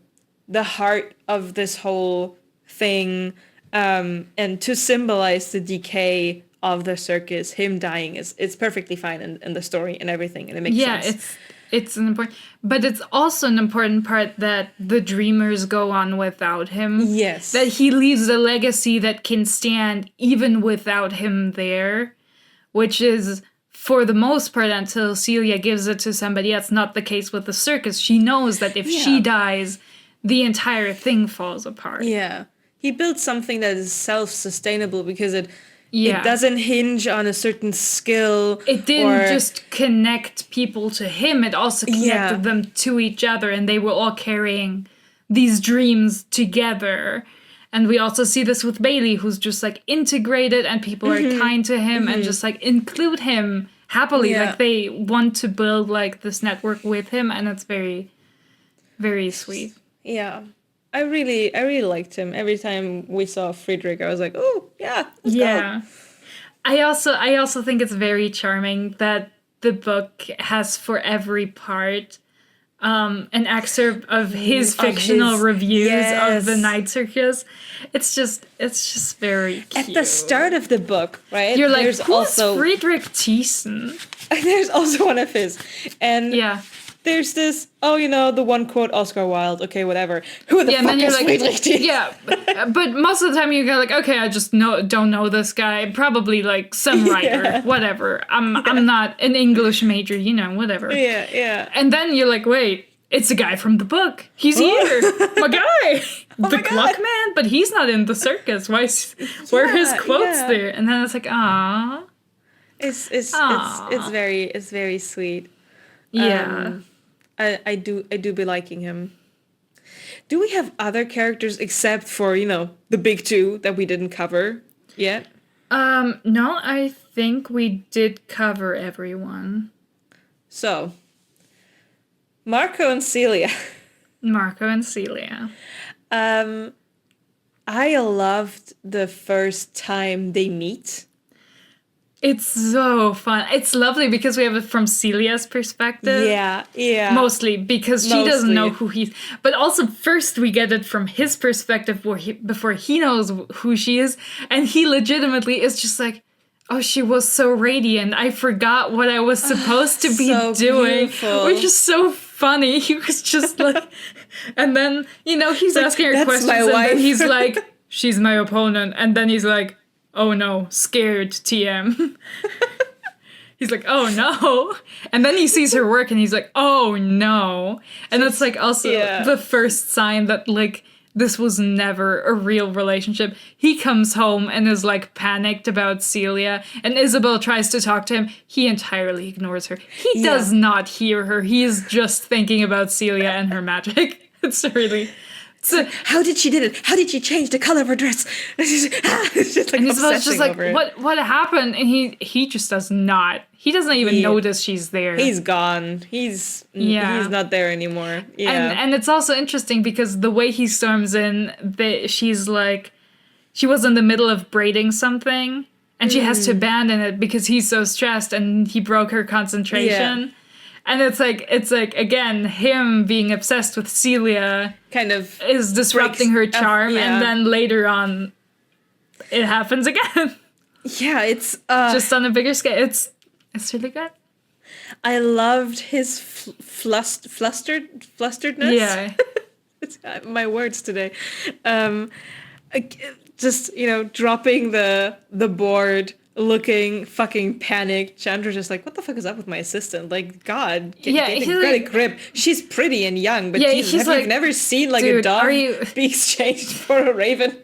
Speaker 1: heart of this whole thing. And to symbolize the decay of the circus, him dying it's perfectly fine in the story and everything, and it makes sense.
Speaker 2: It's an important, but it's also an important part that the dreamers go on without him.
Speaker 1: Yes.
Speaker 2: That he leaves a legacy that can stand even without him there, which is, for the most part, until Celia gives it to somebody else, not the case with the circus. She knows that if she dies, the entire thing falls apart.
Speaker 1: Yeah. He built something that is self-sustainable because it doesn't hinge on a certain skill.
Speaker 2: It didn't just connect people to him. It also connected them to each other, and they were all carrying these dreams together. And we also see this with Bailey, who's just like integrated, and people are kind to him and just like include him happily. Like they want to build like this network with him, and it's very, very sweet.
Speaker 1: Yeah. I really liked him. Every time we saw Friedrich, I was like, oh, yeah, let's go.
Speaker 2: I also think it's very charming that the book has for every part an excerpt of his fictional reviews of the Night Circus. It's just very cute.
Speaker 1: At the start of the book, right?
Speaker 2: You're like, who's Friedrich Thiessen?
Speaker 1: There's also one of his. And there's this, the one quote, Oscar Wilde, okay, whatever. Who the fuck is Friedrich Thiessen?
Speaker 2: Yeah, but most of the time you go like, okay, I just don't know this guy. Probably like some writer, whatever. I'm not an English major, whatever.
Speaker 1: Yeah.
Speaker 2: And then you're like, wait, it's a guy from the book. He's here, my guy, the clock man. But he's not in the circus. Where are his quotes there? And then it's like, ah,
Speaker 1: it's very sweet.
Speaker 2: Yeah.
Speaker 1: I do be liking him. Do we have other characters except for, the big two that we didn't cover yet?
Speaker 2: No, I think we did cover everyone.
Speaker 1: So, Marco and Celia. I loved the first time they meet.
Speaker 2: It's so fun. It's lovely because we have it from Celia's perspective.
Speaker 1: Yeah.
Speaker 2: Mostly because she doesn't know who he's... But also first we get it from his perspective before he knows who she is. And he legitimately is just like, oh, she was so radiant. I forgot what I was supposed to be doing.
Speaker 1: Beautiful.
Speaker 2: Which is so funny. He was just like... And then, he's asking her questions. And then he's like, she's my opponent. And then he's like, oh no, scared TM. He's like, oh no. And then he sees her work and he's like, oh no. And that's like also the first sign that like this was never a real relationship. He comes home and is like panicked about Celia, and Isabel tries to talk to him. He entirely ignores her. He does not hear her. He is just thinking about Celia and her magic. It's really...
Speaker 1: So, how did she did it? How did she change the color of her dress? It's just like,
Speaker 2: and Isabel's just like, what happened? And he just does not. He doesn't even notice she's there.
Speaker 1: He's gone. He's not there anymore. Yeah.
Speaker 2: And it's also interesting because the way he storms in, she's like, she was in the middle of braiding something, and she has to abandon it because he's so stressed and he broke her concentration. Yeah. And it's like again, him being obsessed with Celia
Speaker 1: kind of
Speaker 2: is disrupting her charm, and then later on, it happens again.
Speaker 1: Yeah, it's
Speaker 2: just on a bigger scale. It's really good.
Speaker 1: I loved his flusteredness.
Speaker 2: Yeah,
Speaker 1: it's my words today. Just dropping the board. Looking fucking panicked. Chandra's just like, what the fuck is up with my assistant? Like, God, get a grip. She's pretty and young, but Jesus, have you never seen like a dog be exchanged for a raven?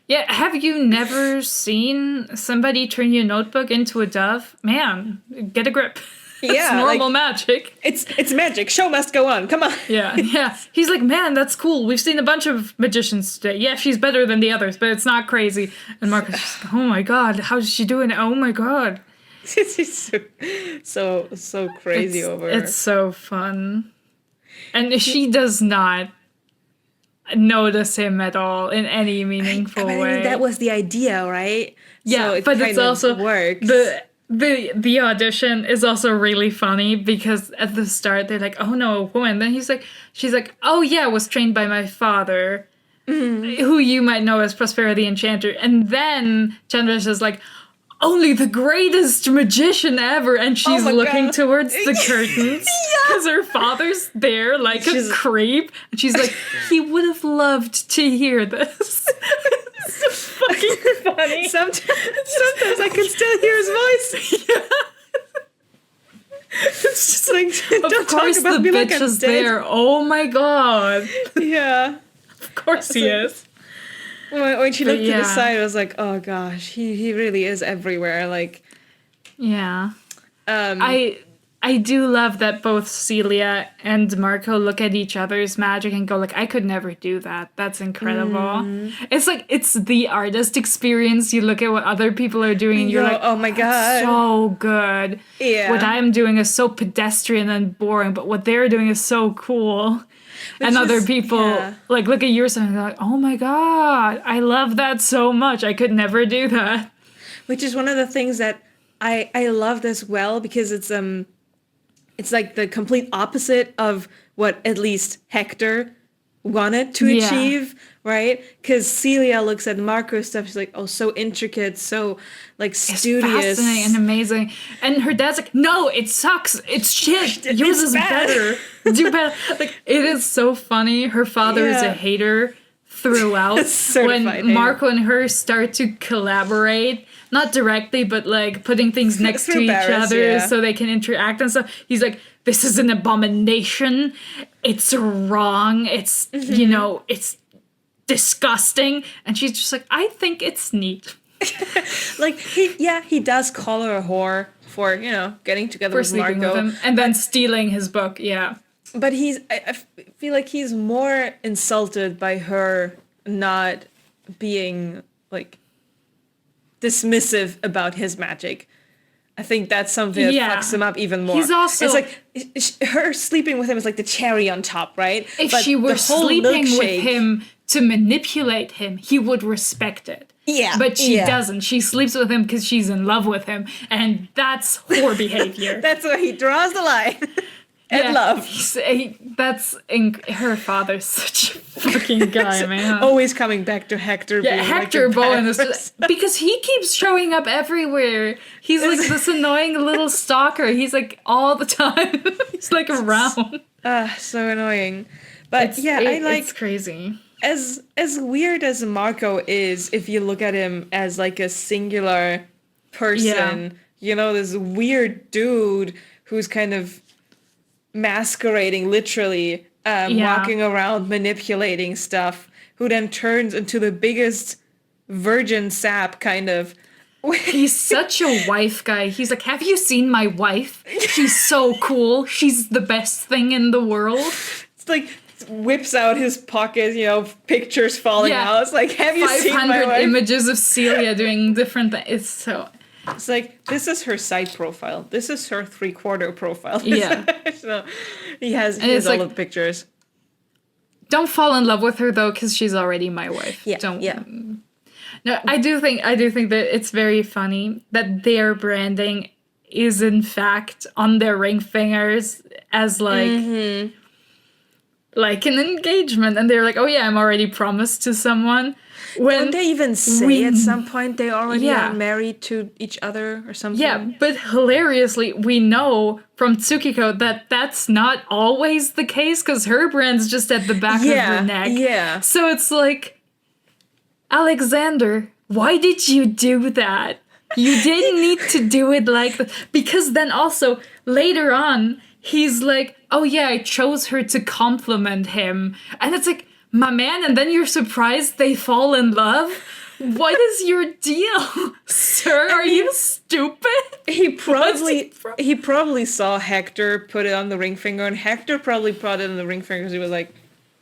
Speaker 2: Yeah, have you never seen somebody turn your notebook into a dove? Man, get a grip. It's normal magic.
Speaker 1: It's magic. Show must go on. Come on.
Speaker 2: Yeah. He's like, man, that's cool. We've seen a bunch of magicians today. Yeah, she's better than the others, but it's not crazy. And Marco's just like, oh my God, how's she doing? Oh my God.
Speaker 1: She's so crazy over her.
Speaker 2: It's so fun. And she does not notice him at all in any meaningful way. I mean,
Speaker 1: that was the idea, right?
Speaker 2: Yeah,
Speaker 1: so
Speaker 2: but it's also
Speaker 1: works.
Speaker 2: The audition is also really funny because at the start they're like, oh no, a woman. Then she's like, oh yeah, I was trained by my father, who you might know as Prospero the Enchanter. And then Chandra's just like, only the greatest magician ever. And she's looking towards the curtains because her father's there like a creep. And she's like, he would have loved to hear this. It's so fucking funny.
Speaker 1: Sometimes I can still hear his voice. It's just like,
Speaker 2: of course the bitch is there. Oh my God.
Speaker 1: Yeah.
Speaker 2: Of course he is.
Speaker 1: When she looked to the side, I was like, oh gosh, he really is everywhere. Like,
Speaker 2: yeah. I do love that both Celia and Marco look at each other's magic and go like, I could never do that. That's incredible. It's like, it's the artist experience. You look at what other people are doing and you're like,
Speaker 1: oh my God,
Speaker 2: so good.
Speaker 1: Yeah.
Speaker 2: What I'm doing is so pedestrian and boring, but what they're doing is so cool. And other people like look at yours and they're like, oh my God, I love that so much. I could never do that.
Speaker 1: Which is one of the things that I loved as well, because it's like the complete opposite of what at least Hector wanted to achieve, right? Because Celia looks at Marco's stuff, she's like, oh, so intricate, so like studious.
Speaker 2: It's fascinating and amazing. And her dad's like, no, it sucks. It's shit. Yours is better. Do better. Like, it is so funny. Her father is a hater throughout. When Marco and her start to collaborate, not directly, but like putting things next to each other so they can interact and stuff. He's like, this is an abomination. It's wrong. It's, it's disgusting. And she's just like, I think it's neat.
Speaker 1: Like, he does call her a whore for, getting together with Marco.
Speaker 2: With him, and then stealing his book,
Speaker 1: But I feel like he's more insulted by her not being, like, dismissive about his magic. I think that's something that fucks him up even more.
Speaker 2: He's also...
Speaker 1: It's like, her sleeping with him is like the cherry on top, right?
Speaker 2: If she were sleeping with him to manipulate him, he would respect it.
Speaker 1: Yeah.
Speaker 2: But she doesn't. She sleeps with him because she's in love with him, and that's whore behavior.
Speaker 1: That's where he draws the line. And love.
Speaker 2: Her father's such a fucking guy, man.
Speaker 1: Always coming back to Hector.
Speaker 2: Yeah, Hector Bowen is because he keeps showing up everywhere. He's like this annoying little stalker. He's like all the time. He's like around.
Speaker 1: So annoying. But
Speaker 2: it's crazy.
Speaker 1: As weird as Marco is, if you look at him as like a singular person, this weird dude who's kind of masquerading, literally, walking around manipulating stuff, who then turns into the biggest virgin sap, kind of.
Speaker 2: He's such a wife guy. He's like, have you seen my wife? She's so cool. She's the best thing in the world.
Speaker 1: It's like, whips out his pocket, pictures falling out. It's like, have you seen my wife?
Speaker 2: 500 images of Celia doing different things.
Speaker 1: It's like, this is her side profile. This is her 3/4 profile.
Speaker 2: Yeah.
Speaker 1: So he has all of the pictures.
Speaker 2: Don't fall in love with her though, because she's already my wife.
Speaker 1: Yeah.
Speaker 2: Don't.
Speaker 1: Yeah.
Speaker 2: No, I do think that it's very funny that their branding is in fact on their ring fingers as like like an engagement, and they're like, oh yeah, I'm already promised to someone.
Speaker 1: Don't they even say at some point they already are married to each other or something?
Speaker 2: Yeah, but hilariously, we know from Tsukiko that that's not always the case, because her brand's just at the back of her neck.
Speaker 1: Yeah.
Speaker 2: So it's like, Alexander, why did you do that? You didn't need to do it like that. Because then also, later on, he's like, oh yeah, I chose her to compliment him. And it's like, my man, and then you're surprised they fall in love? What is your deal, sir? Are you stupid?
Speaker 1: He probably saw Hector put it on the ring finger, and Hector probably put it on the ring finger because he was like,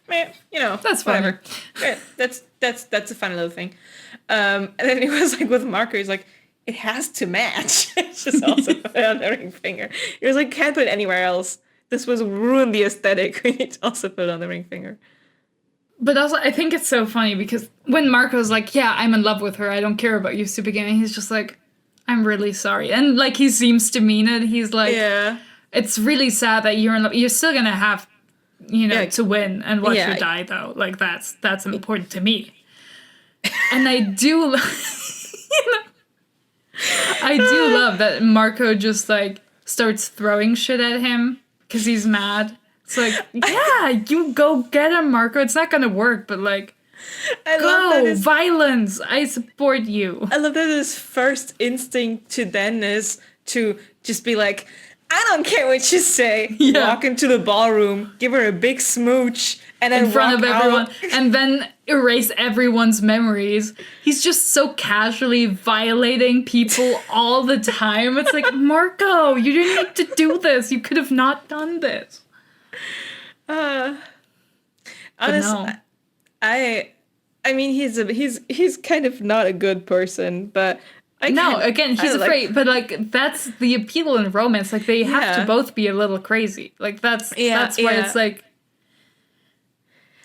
Speaker 1: man,
Speaker 2: that's
Speaker 1: whatever. Yeah, that's a fun little thing. And then he was like, with Marco, he's like, it has to match. It's just also put it on the ring finger. He was like, can't put it anywhere else. This was ruin the aesthetic. We need to also put it on the ring finger.
Speaker 2: But also, I think it's so funny because when Marco's like, yeah, I'm in love with her, I don't care about you, stupid game, and he's just like, I'm really sorry. And like, he seems to mean it. He's like, it's really sad that you're in love. You're still gonna have, to win and watch her die, though. Like, that's important to me. And I do love that Marco just like starts throwing shit at him because he's mad. It's like, yeah, you go get him, Marco. It's not gonna work, but like, go, violence. I support you.
Speaker 1: I love that his first instinct to then is to just be like, I don't care what you say. Yeah. Walk into the ballroom, give her a big smooch, and then
Speaker 2: in front of everyone,
Speaker 1: out.
Speaker 2: And then erase everyone's memories. He's just so casually violating people all the time. It's like, Marco, you didn't need to do this. You could have not done this.
Speaker 1: Honestly, no. I mean, he's kind of not a good person, but
Speaker 2: he's afraid, but like that's the appeal in romance. Like they have to both be a little crazy. Like that's why it's like,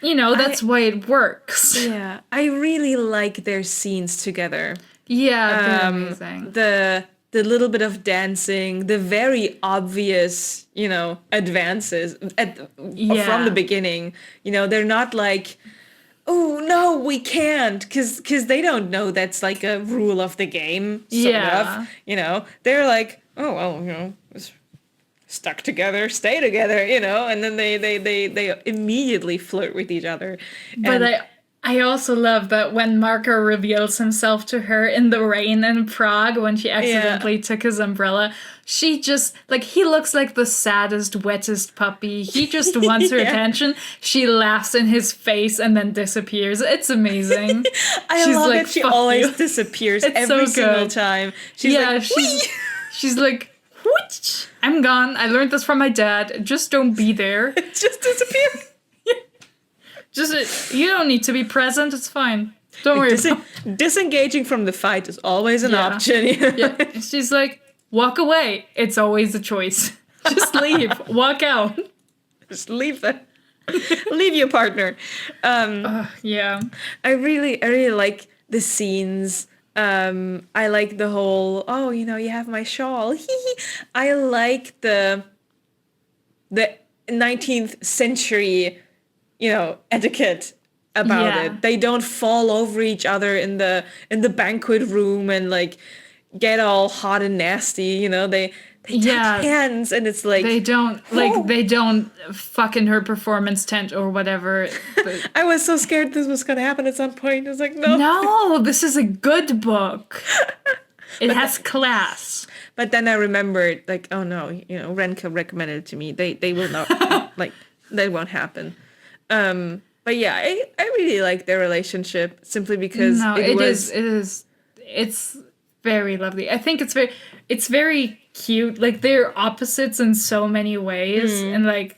Speaker 2: that's why it works.
Speaker 1: Yeah, I really like their scenes together.
Speaker 2: Yeah, amazing.
Speaker 1: The little bit of dancing, the very obvious, advances from the beginning. They're not like, oh, no, we can't, because they don't know that's like a rule of the game, sort of. They're like, oh, well, stuck together, stay together, and then they immediately flirt with each other.
Speaker 2: But I also love that when Marco reveals himself to her in the rain in Prague when she accidentally took his umbrella, she just, like, he looks like the saddest, wettest puppy. He just wants her attention. She laughs in his face and then disappears. It's amazing.
Speaker 1: I love that she always disappears every single time.
Speaker 2: She's like, whoosh, I'm gone. I learned this from my dad. Just don't be there.
Speaker 1: Just disappear.
Speaker 2: Just, you don't need to be present. It's fine. Don't worry.
Speaker 1: Disengaging from the fight is always an option.
Speaker 2: Yeah. She's like, walk away. It's always a choice. Just leave. Walk out.
Speaker 1: Just leave them. Leave your partner.
Speaker 2: Yeah.
Speaker 1: I really like the scenes. I like the whole, you have my shawl. I like the 19th century etiquette about it. They don't fall over each other in the banquet room and like get all hot and nasty. They touch hands, and it's like
Speaker 2: they don't fuck in her performance tent or whatever. But
Speaker 1: I was so scared this was gonna happen at some point. I was like, no,
Speaker 2: this is a good book. It has class.
Speaker 1: But then I remembered, like, oh no, Renka recommended it to me. They will not, like, that won't happen. But yeah, I really like their relationship simply because
Speaker 2: it's very lovely. I think it's very cute. Like, they're opposites in so many ways, and like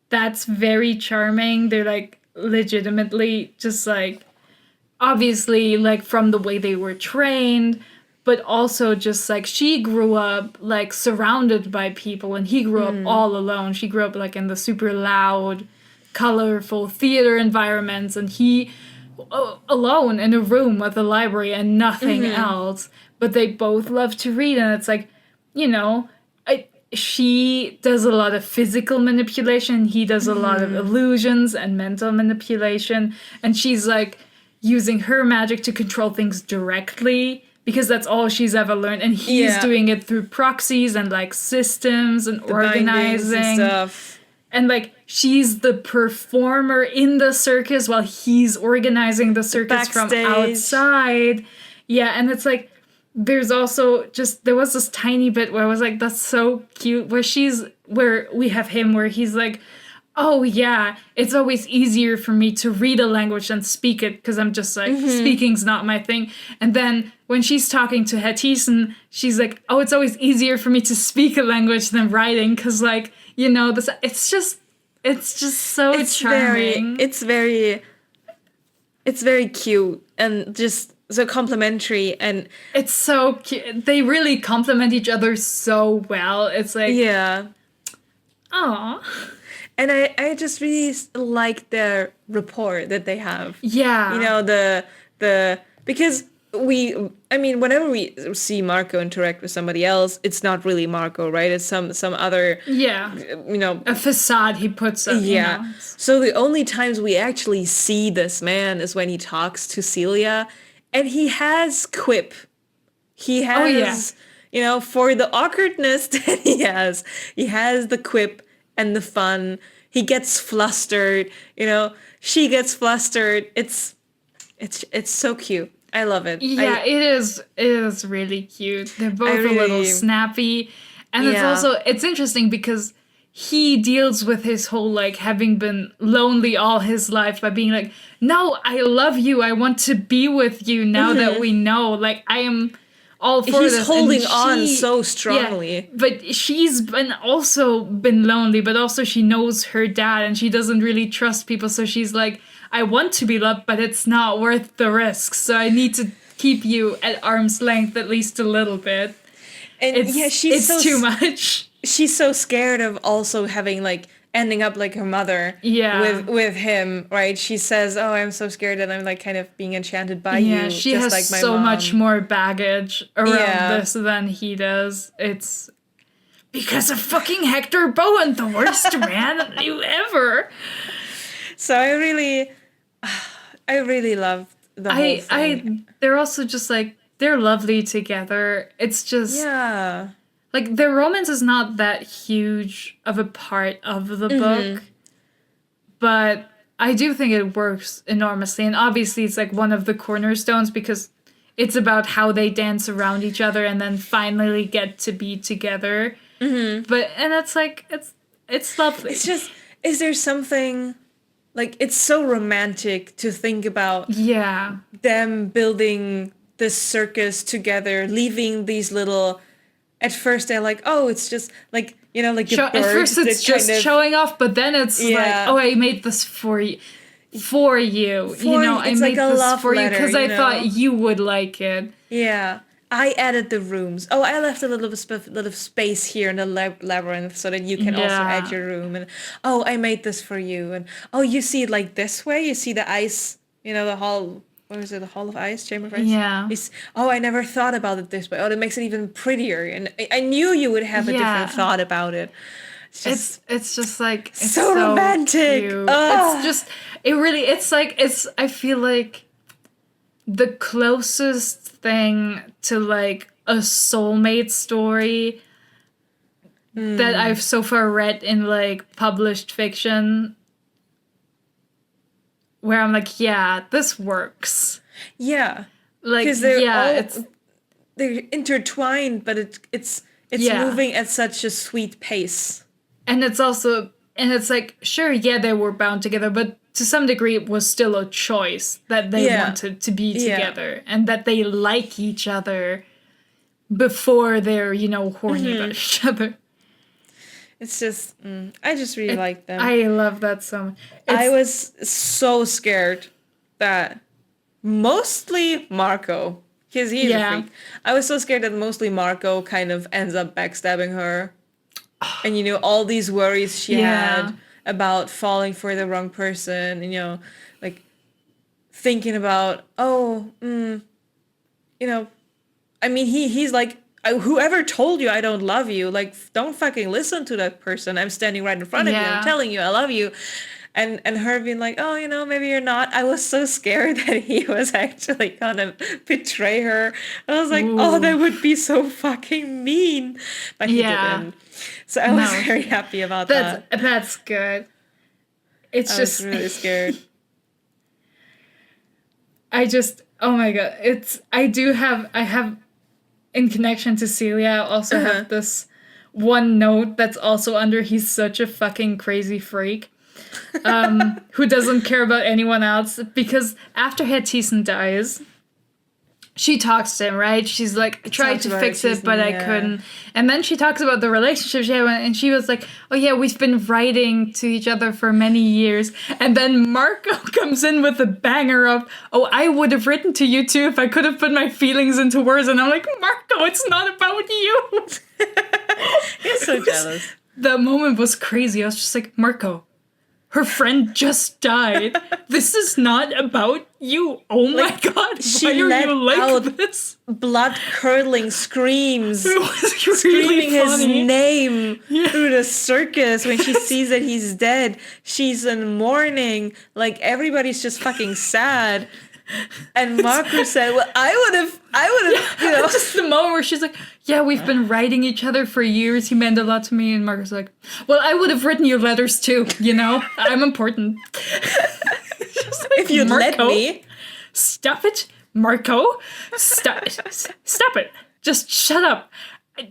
Speaker 2: that's very charming. They're like legitimately just like, obviously, like, from the way they were trained, but also just like she grew up like surrounded by people and he grew up all alone. She grew up like in the super loud, colorful theater environments, and he alone in a room with a library and nothing else. But they both love to read, and it's like, she does a lot of physical manipulation, he does a lot of illusions and mental manipulation, and she's like using her magic to control things directly because that's all she's ever learned, and he's doing it through proxies and like systems and organizing
Speaker 1: and stuff.
Speaker 2: And like she's the performer in the circus while he's organizing the circus
Speaker 1: Backstage.
Speaker 2: from outside. Yeah, and it's like there's also just, there was this tiny bit where I was like, that's so cute, where we have him where he's like, oh yeah, it's always easier for me to read a language than speak it because I'm just like, speaking's not my thing. And then when she's talking to Hattisen, she's like, oh, it's always easier for me to speak a language than writing because, like, it's just so charming.
Speaker 1: It's very cute and just so complimentary, and
Speaker 2: it's so cute. They really complement each other so well. It's like, aw.
Speaker 1: And I just really like their rapport that they have.
Speaker 2: Yeah.
Speaker 1: Because whenever we see Marco interact with somebody else, it's not really Marco, right? It's some other,
Speaker 2: a facade he puts up.
Speaker 1: Yeah. So the only times we actually see this man is when he talks to Celia, and he has quip. He has, for the awkwardness that he has the quip and the fun. He gets flustered, she gets flustered. It's so cute. I love it.
Speaker 2: Yeah, it is really cute. They're both a little snappy. And it's interesting because he deals with his whole, like, having been lonely all his life by being like, no, I love you. I want to be with you now that we know. Like, I am all for this.
Speaker 1: He's holding on so strongly.
Speaker 2: Yeah, but she's also been lonely, but also she knows her dad and she doesn't really trust people. So she's like, I want to be loved, but it's not worth the risk. So I need to keep you at arm's length at least a little bit.
Speaker 1: And it's
Speaker 2: too much.
Speaker 1: She's so scared of also having, like, ending up like her mother with him, right? She says, oh, I'm so scared that I'm, like, kind of being enchanted by you.
Speaker 2: She
Speaker 1: just
Speaker 2: has
Speaker 1: like my
Speaker 2: so
Speaker 1: mom.
Speaker 2: much more baggage around this than he does. It's because of fucking Hector Bowen, the worst man you ever.
Speaker 1: So I really loved the whole thing.
Speaker 2: They're also just like, they're lovely together. It's just like, their romance is not that huge of a part of the book, but I do think it works enormously. And obviously it's like one of the cornerstones because it's about how they dance around each other and then finally get to be together. And it's like, it's lovely.
Speaker 1: It's just, is there something, like, it's so romantic to think about them building this circus together, leaving these little, at first they're like, oh, it's just like, like your birds.
Speaker 2: At first it's just showing off, but then it's like, oh, I made this for you. I made this for you because I thought you would like it.
Speaker 1: Yeah. I added the rooms. Oh, I left a little space here in the labyrinth so that you can also add your room. And oh, I made this for you. And oh, you see it like this way. You see the ice. The hall. What is it? The Hall of Ice, Chamber of Ice.
Speaker 2: Yeah.
Speaker 1: I never thought about it this way. Oh, that makes it even prettier. And I knew you would have a different thought about it.
Speaker 2: It's just like, it's
Speaker 1: so romantic.
Speaker 2: Cute. It's just, I feel like the closest thing to, like, a soulmate story that I've so far read in, like, published fiction, where I'm like, yeah, this works.
Speaker 1: Yeah.
Speaker 2: Like,
Speaker 1: they're intertwined, but it's moving at such a sweet pace.
Speaker 2: And it's also, and it's like, sure, yeah, they were bound together, but to some degree it was still a choice that they wanted to be together and that they like each other before they're, horny about each other.
Speaker 1: It's just, I just really like them.
Speaker 2: I love that so much.
Speaker 1: I was so scared that mostly Marco, because he's a freak. I was so scared that mostly Marco kind of ends up backstabbing her. And, all these worries she had about falling for the wrong person, and, like, thinking about, I mean, he's like, whoever told you I don't love you, like, don't fucking listen to that person. I'm standing right in front of you. I'm telling you I love you. And her being like, oh, maybe you're not. I was so scared that he was actually gonna betray her. And I was like, oh, that would be so fucking mean. But he didn't. So I was very happy about that.
Speaker 2: That's good. I was
Speaker 1: really scared.
Speaker 2: Oh my god. I have in connection to Celia, I also have this one note that's also under he's such a fucking crazy freak. Who doesn't care about anyone else, because after Hetisen dies, she talks to him, right? She's like, I tried to fix it, but I couldn't. And then she talks about the relationship she had, and she was like, oh yeah, we've been writing to each other for many years. And then Marco comes in with a banger of, oh, I would have written to you too if I could have put my feelings into words. And I'm like, Marco, it's not about you.
Speaker 1: You're so jealous.
Speaker 2: The moment was crazy. I was just like, Marco, her friend just died. This is not about you. Oh my god,
Speaker 1: she
Speaker 2: why
Speaker 1: let
Speaker 2: are you like
Speaker 1: out
Speaker 2: this?
Speaker 1: Blood-curdling screams.
Speaker 2: It was really
Speaker 1: screaming
Speaker 2: funny.
Speaker 1: his name through the circus when she sees that he's dead. She's in mourning. Like, everybody's just fucking sad. And Marco said, well, I would have,
Speaker 2: Just the moment where she's like, yeah, we've been writing each other for years. He meant a lot to me. And Marco's like, well, I would have written you letters too, I'm important. Like,
Speaker 1: if you'd let me.
Speaker 2: Stop it, Marco. Stop it. Just shut up.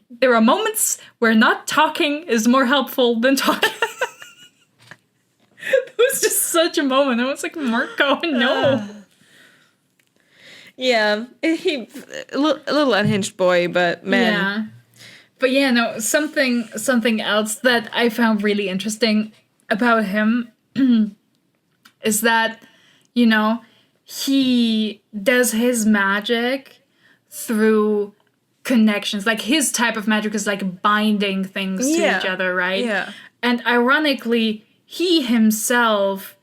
Speaker 2: There are moments where not talking is more helpful than talking. It was just such a moment. I was like, Marco, no.
Speaker 1: Yeah, he a little unhinged boy, but man.
Speaker 2: Yeah. But yeah, no, something else that I found really interesting about him is that, he does his magic through connections. Like, his type of magic is like binding things to each other, right?
Speaker 1: Yeah.
Speaker 2: And ironically, he himself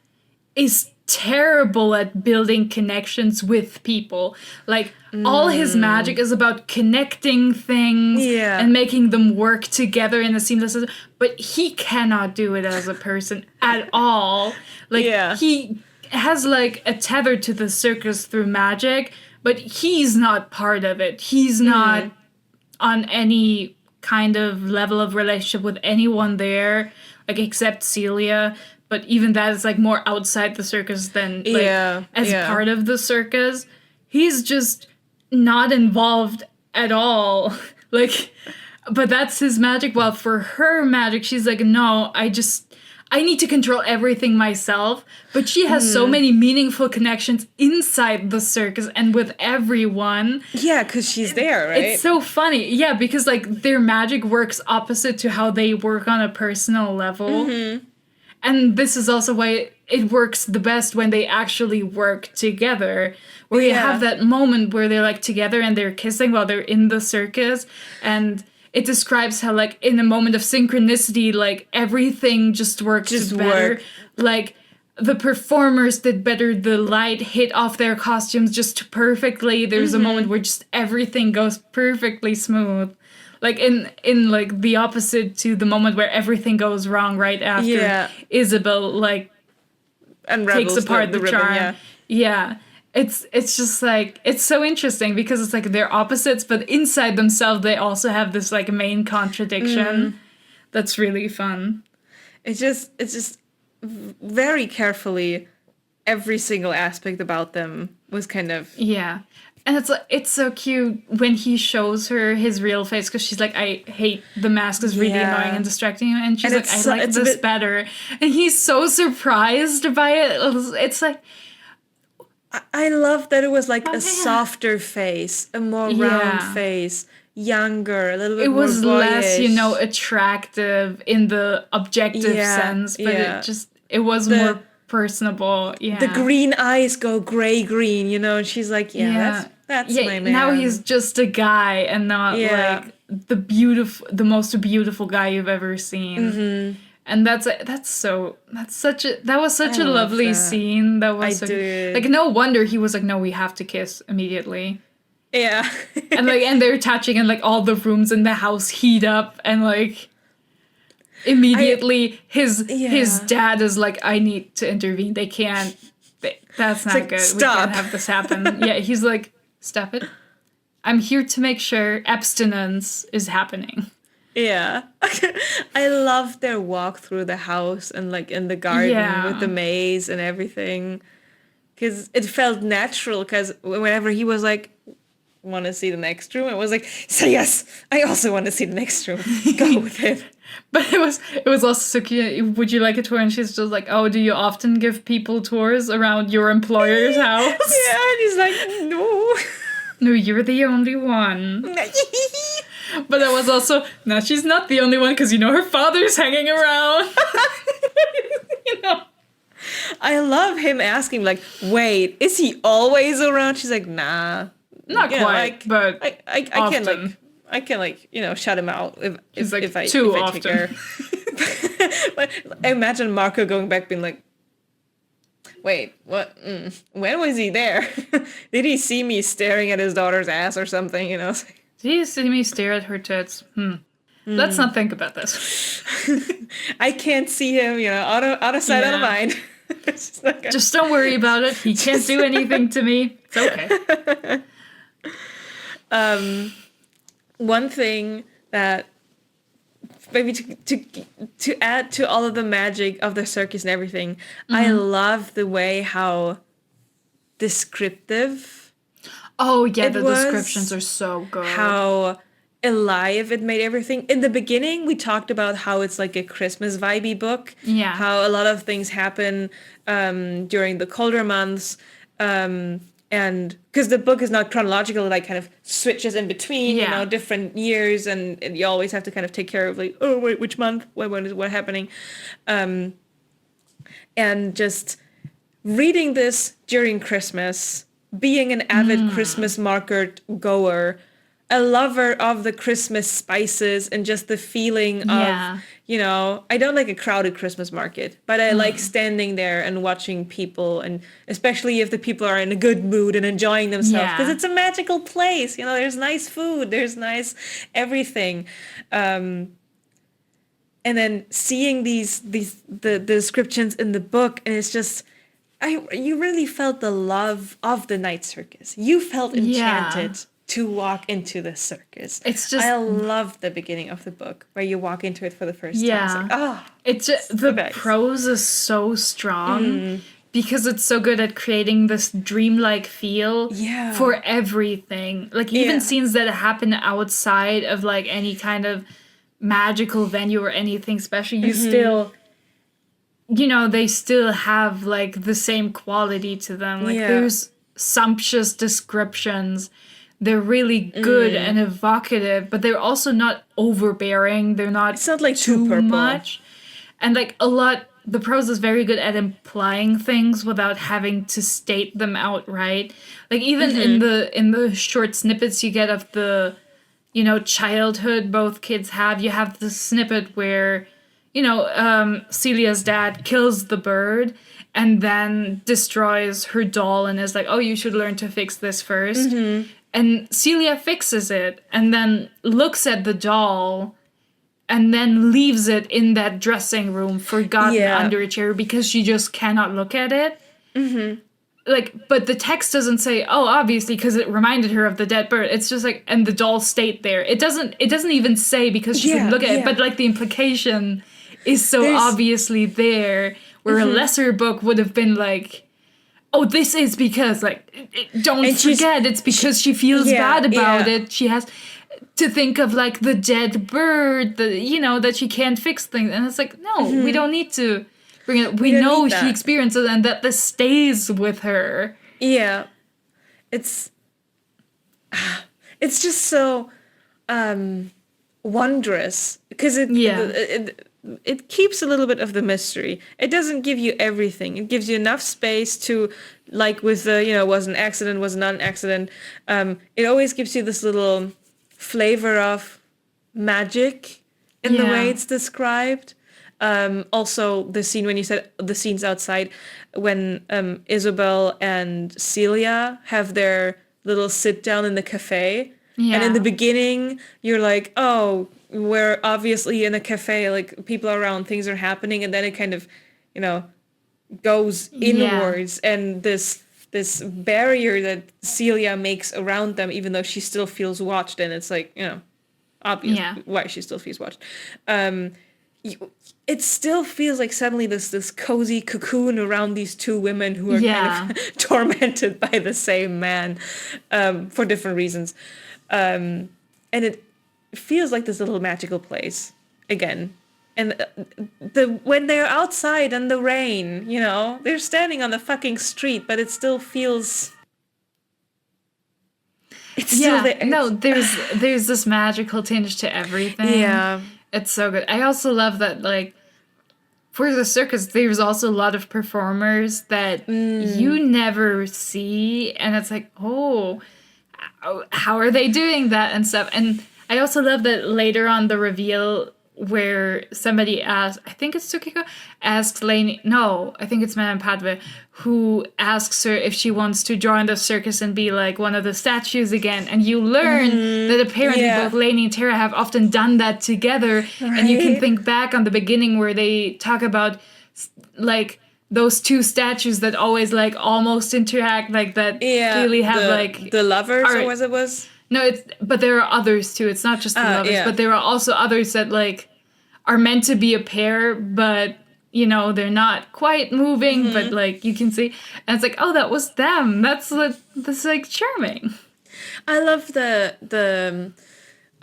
Speaker 2: is terrible at building connections with people. Like, all his magic is about connecting things and making them work together in a seamless system. But he cannot do it as a person at all. Like, he has like a tether to the circus through magic, but he's not part of it. He's not on any kind of level of relationship with anyone there, like, except Celia. But even that is like more outside the circus than as part of the circus. He's just not involved at all. Like, but that's his magic. While for her magic, she's like, no, I need to control everything myself. But she has so many meaningful connections inside the circus and with everyone.
Speaker 1: Yeah, because she's there, right?
Speaker 2: It's so funny. Yeah, because like their magic works opposite to how they work on a personal level. And this is also why it works the best when they actually work together. Where you have that moment where they're like together and they're kissing while they're in the circus. And it describes how like in a moment of synchronicity, like everything just works better. Like the performers did better. The light hit off their costumes just perfectly. There's a moment where just everything goes perfectly smooth. Like in like the opposite to the moment where everything goes wrong right after Isabel like takes apart the charm. Yeah. It's just like, it's so interesting because it's like they're opposites, but inside themselves they also have this like main contradiction that's really fun.
Speaker 1: It's just very carefully every single aspect about them was kind of
Speaker 2: And it's so cute when he shows her his real face, because she's like, I hate the mask, is really annoying and distracting, and she's like, I like this better. And he's so surprised by it. It's like,
Speaker 1: I love that it was like a softer face, a more round face, younger, a little bit more boyish. It was less,
Speaker 2: attractive in the objective sense, but it was more personable. Yeah.
Speaker 1: The green eyes go gray-green, and she's like, that's my man.
Speaker 2: Now he's just a guy and not like the most beautiful guy you've ever seen. Mm-hmm. And that was such a lovely scene. That was like, no wonder he was like, no, we have to kiss immediately.
Speaker 1: Yeah.
Speaker 2: and they're touching, and like all the rooms in the house heat up, and like immediately his dad is like, I need to intervene. That's not like, good.
Speaker 1: Stop.
Speaker 2: We can't have this happen. Yeah, he's like, stop it. I'm here to make sure abstinence is happening.
Speaker 1: Yeah. I love their walk through the house and like in the garden with the maze and everything. Because it felt natural, because whenever he was like, want to see the next room, it was like, say yes, I also want to see the next room. Go with it.
Speaker 2: But it was also so cute. Would you like a tour? And she's just like, oh, do you often give people tours around your employer's house?
Speaker 1: Yeah, and he's like, no.
Speaker 2: No, you're the only one. But it was also, no, she's not the only one, because her father's hanging around.
Speaker 1: I love him asking, like, wait, is he always around? She's like, nah.
Speaker 2: Not quite, but
Speaker 1: I can shut him out if I take care. But I imagine Marco going back being like, wait, what? When was he there? Did he see me staring at his daughter's ass or something, Did
Speaker 2: he see me stare at her tits? Let's not think about this.
Speaker 1: I can't see him, out of sight, out of mind.
Speaker 2: Just don't worry about it. He can't do anything to me. It's okay.
Speaker 1: One thing that maybe to add to all of the magic of the circus and everything, I love the way how descriptive.
Speaker 2: Oh yeah, the descriptions are so good.
Speaker 1: How alive it made everything. In the beginning, we talked about how it's like a Christmas vibey book.
Speaker 2: Yeah.
Speaker 1: How a lot of things happen during the colder months. And because the book is not chronological, it like kind of switches in between, different years, and you always have to kind of take care of like, oh wait, which month? When is what happening? And just reading this during Christmas, being an avid Christmas market goer, a lover of the Christmas spices and just the feeling of, I don't like a crowded Christmas market, but I like standing there and watching people, and especially if the people are in a good mood and enjoying themselves, because it's a magical place. There's nice food, there's nice everything. And then seeing the descriptions in the book, and it's just, you really felt the love of the Night Circus. You felt enchanted to walk into the circus. It's just, I love the beginning of the book where you walk into it for the first time. It's like,
Speaker 2: the prose is so strong because it's so good at creating this dreamlike feel for everything. Like even scenes that happen outside of like any kind of magical venue or anything special, you still, they still have like the same quality to them. Like there's sumptuous descriptions. They're really good and evocative, but they're also not overbearing. They're not,
Speaker 1: it's not like too
Speaker 2: much. And like the prose is very good at implying things without having to state them outright. Like even in the short snippets you get of the, childhood both kids have, you have the snippet where, Celia's dad kills the bird and then destroys her doll and is like, oh, you should learn to fix this first. And Celia fixes it and then looks at the doll and then leaves it in that dressing room forgotten under a chair because she just cannot look at it. Like, but the text doesn't say, oh, obviously, because it reminded her of the dead bird. It's just like, and the doll stayed there. It doesn't even say because she couldn't look at it, but like the implication is so obviously there, where a lesser book would have been like, oh, this is because, like, don't
Speaker 1: And
Speaker 2: forget, it's because she feels
Speaker 1: Yeah,
Speaker 2: bad about
Speaker 1: yeah.
Speaker 2: it. She has to think of, like, the dead bird, that she can't fix things. And it's like, no, we don't need to bring it. We
Speaker 1: don't
Speaker 2: know
Speaker 1: need
Speaker 2: she
Speaker 1: that.
Speaker 2: experiences it and that this stays with her.
Speaker 1: Yeah. It's just so wondrous because it keeps a little bit of the mystery. It doesn't give you everything. It gives you enough space to, like with the, was an accident, was not an accident. It always gives you this little flavor of magic in the way it's described. Also, the scene when you said the scenes outside, when Isabel and Celia have their little sit down in the cafe. And in the beginning, you're like, oh, we're obviously in a cafe, like people are around, things are happening. And then it kind of, goes inwards. And this barrier that Celia makes around them, even though she still feels watched. And it's like, obvious why she still feels watched. It still feels like suddenly this cozy cocoon around these two women who are kind of tormented by the same man for different reasons. And it feels like this little magical place again. And when they're outside in the rain, they're standing on the fucking street, but it still feels... It's still there.
Speaker 2: No, there's this magical tinge to everything.
Speaker 1: Yeah.
Speaker 2: It's so good. I also love that, like, for the circus, there's also a lot of performers that you never see, and it's like, oh, how are they doing that and stuff? And I also love that later on the reveal where somebody asks, I think it's Tsukiko, asks Lainey, no, I think it's Madame Padre, who asks her if she wants to join the circus and be like one of the statues again. And you learn that apparently both Lainey and Tara have often done that together. Right. And you can think back on the beginning where they talk about like those two statues that always like almost interact, like that clearly have
Speaker 1: the lovers or as it was.
Speaker 2: No, but there are others too. It's not just the lovers, but there are also others that like are meant to be a pair, but they're not quite moving, but like you can see, and it's like, oh, that was them. That's like charming.
Speaker 1: I love the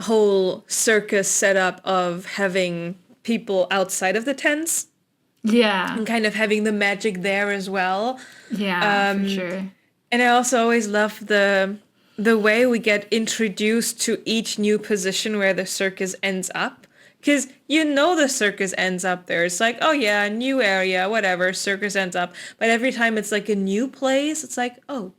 Speaker 1: whole circus setup of having people outside of the tents.
Speaker 2: Yeah.
Speaker 1: And kind of having the magic there as well.
Speaker 2: Yeah, for sure.
Speaker 1: And I also always love the way we get introduced to each new position where the circus ends up. Because the circus ends up there. It's like, oh yeah, new area, whatever, circus ends up. But every time it's like a new place, it's like, oh,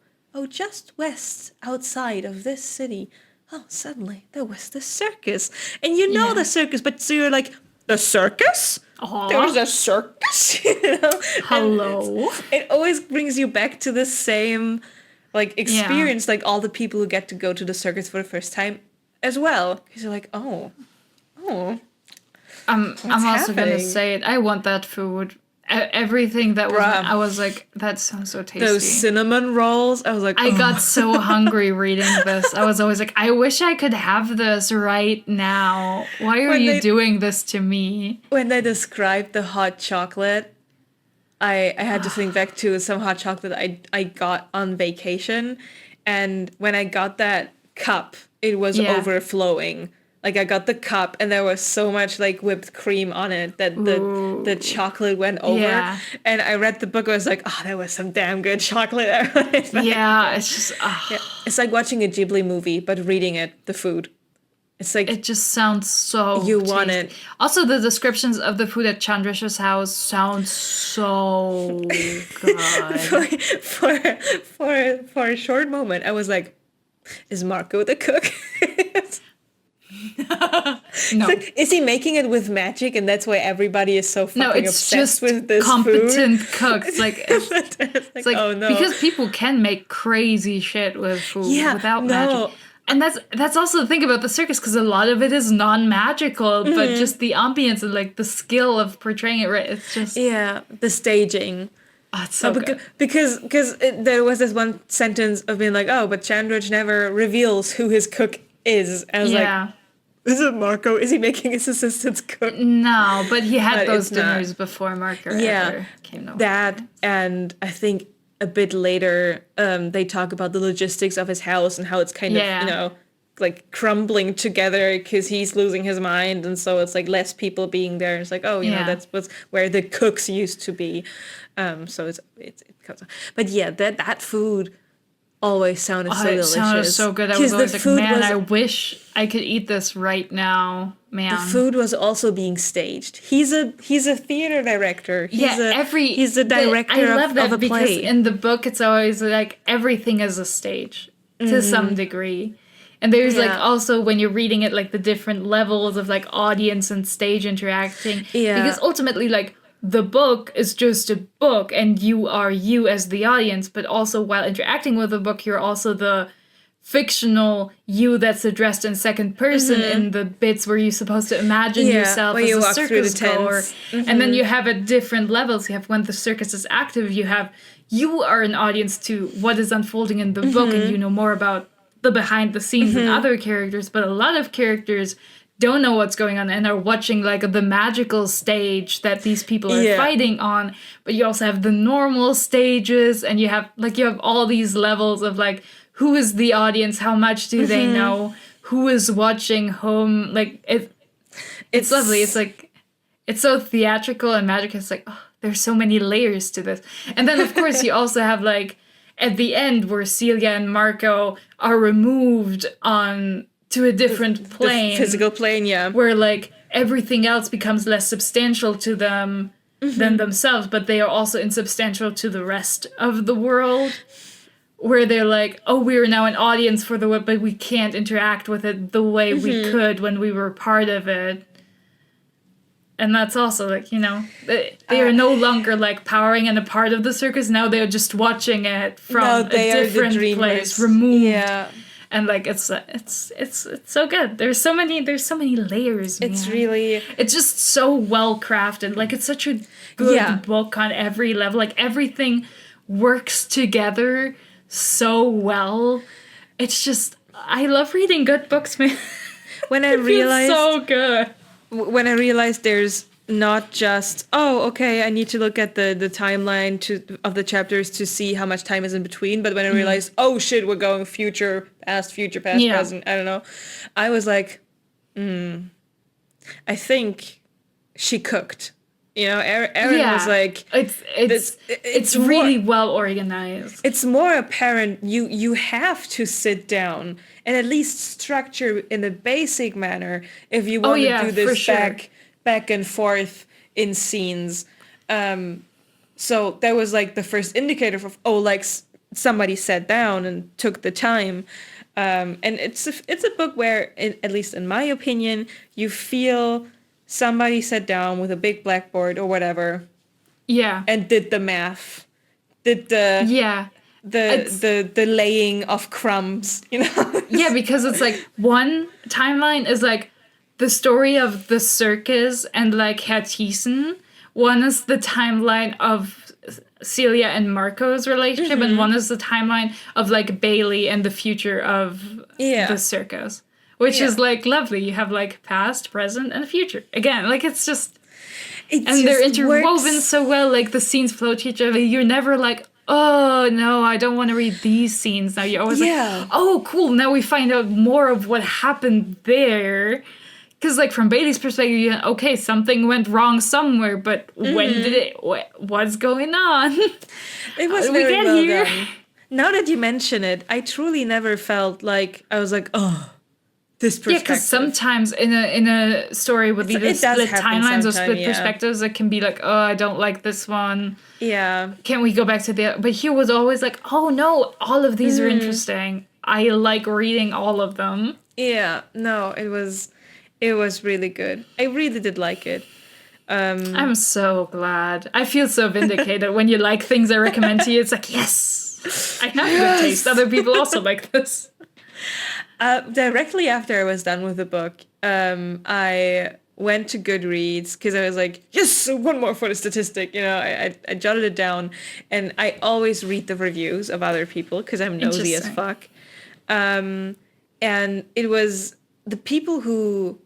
Speaker 1: just west outside of this city. Oh, suddenly there was the circus. And the circus, but so you're like, the circus?
Speaker 2: Aww.
Speaker 1: There's a circus?
Speaker 2: Hello.
Speaker 1: It always brings you back to the same experience, like all the people who get to go to the circus for the first time as well. Because you're like, oh.
Speaker 2: I'm also gonna say it. I want that food. Everything that was, I was like, that sounds so tasty.
Speaker 1: Those cinnamon rolls, I was like,
Speaker 2: I got so hungry reading this. I was always like, I wish I could have this right now. Why are you doing this to me?
Speaker 1: When they described the hot chocolate, I had to think back to some hot chocolate I got on vacation. And when I got that cup, it was overflowing. Like I got the cup and there was so much like whipped cream on it that the chocolate went over. Yeah. And I read the book, I was like, oh, that was some damn good chocolate.
Speaker 2: It's just...
Speaker 1: It's like watching a Ghibli movie, but reading it, the food. It's like...
Speaker 2: It just sounds so
Speaker 1: You
Speaker 2: tasty.
Speaker 1: want it.
Speaker 2: Also, the descriptions of the food at Chandrash's house sound so good.
Speaker 1: for a short moment, I was like, is Marco the cook?
Speaker 2: No.
Speaker 1: Like, is he making it with magic and that's why everybody is so fucking obsessed with this
Speaker 2: competent
Speaker 1: food?
Speaker 2: Cooks. Like, it's like,
Speaker 1: oh no.
Speaker 2: Because people can make crazy shit with food without magic. And that's also the thing about the circus, because a lot of it is non-magical, but just the ambience and like the skill of portraying it right. It's just...
Speaker 1: Yeah, the staging.
Speaker 2: Oh, it's so good.
Speaker 1: Because there was this one sentence of being like, oh, but Chandrich never reveals who his cook is. And I was like, is it Marco? Is he making his assistants cook?
Speaker 2: No, but he had those dinners before Marco ever came over.
Speaker 1: That, and I think a bit later, they talk about the logistics of his house and how it's kind of, you know, like crumbling together because he's losing his mind, and so it's like less people being there. It's like, oh, you know, that's what's where the cooks used to be. So it comes. But yeah, that food always sounded so delicious. It sounded
Speaker 2: so good. I was always like, man, I wish I could eat this right now, man.
Speaker 1: The food was also being staged. He's a theater director. He's a director
Speaker 2: I love that
Speaker 1: of a
Speaker 2: because
Speaker 1: play.
Speaker 2: in the book it's always like everything is a stage to some degree. And there's like also when you're reading it, like the different levels of like audience and stage interacting.
Speaker 1: Yeah.
Speaker 2: Because ultimately, like, the book is just a book and you are you as the audience, but also while interacting with the book, you're also the fictional you that's addressed in second person in the bits where you're supposed to imagine yourself as a circus goer. And then you have at different levels. You have when the circus is active, you are an audience to what is unfolding in the book, and you know more about the behind the scenes and other characters, but a lot of characters don't know what's going on and are watching like the magical stage that these people are fighting on. But you also have the normal stages, and you have all these levels of like, who is the audience, how much do they know, who is watching whom. Like it's lovely. It's like, it's so theatrical and magical. It's like, oh, there's so many layers to this. And then of course you also have like at the end where Celia and Marco are removed on to a different plane.
Speaker 1: The physical plane, yeah.
Speaker 2: Where like everything else becomes less substantial to them than themselves, but they are also insubstantial to the rest of the world. Where they're like, oh, we're now an audience for the web, but we can't interact with it the way we could when we were part of it. And that's also like, you know, they are no longer like powering and a part of the circus. Now they're just watching it from a different place, removed.
Speaker 1: Yeah.
Speaker 2: And like it's so good. There's so many layers. Man. It's just so well crafted. Like it's such a good book on every level. Like everything works together so well. It's just, I love reading good books, man.
Speaker 1: When I realized
Speaker 2: so good.
Speaker 1: When I realized there's not just, oh, okay, I need to look at the timeline of the chapters to see how much time is in between. But when I realized, oh shit, we're going future, past, present, I don't know. I was like, I think she cooked. You know, Erin was like,
Speaker 2: it's really well organized.
Speaker 1: It's more apparent you have to sit down and at least structure in a basic manner if you want to do this back and forth in scenes. So that was like the first indicator of, oh, like somebody sat down and took the time. And it's a book where, at least in my opinion, you feel somebody sat down with a big blackboard or whatever, and did the math, did the laying of crumbs, you know.
Speaker 2: Yeah, because it's like one timeline is like the story of the circus and like Herr Thiessen. One is the timeline of Celia and Marco's relationship, and one is the timeline of like Bailey and the future of the circus. Which is, like, lovely. You have, like, past, present, and future. Again, like, it's just... they're interwoven so well. Like, the scenes flow to each other. You're never like, oh, no, I don't want to read these scenes now. You're always like, oh, cool, now we find out more of what happened there. Because, like, from Bailey's perspective, okay, something went wrong somewhere, but when did it... What's going on?
Speaker 1: It was very well done. Now that you mention it, I truly never felt like... I was like, oh... this perspective.
Speaker 2: Yeah, because sometimes in a story with either split timelines or split perspectives, it can be like, oh, I don't like this one.
Speaker 1: Yeah.
Speaker 2: Can we go back to the... But here was always like, oh, no, all of these are interesting. I like reading all of them.
Speaker 1: Yeah, no, it was really good. I really did like it.
Speaker 2: I'm so glad. I feel so vindicated when you like things I recommend to you. It's like, yes, I have good taste. Other people also like this.
Speaker 1: Directly after I was done with the book, I went to Goodreads because I was like, yes, one more for the statistic. You know, I jotted it down, and I always read the reviews of other people because I'm nosy as fuck. And it was the people who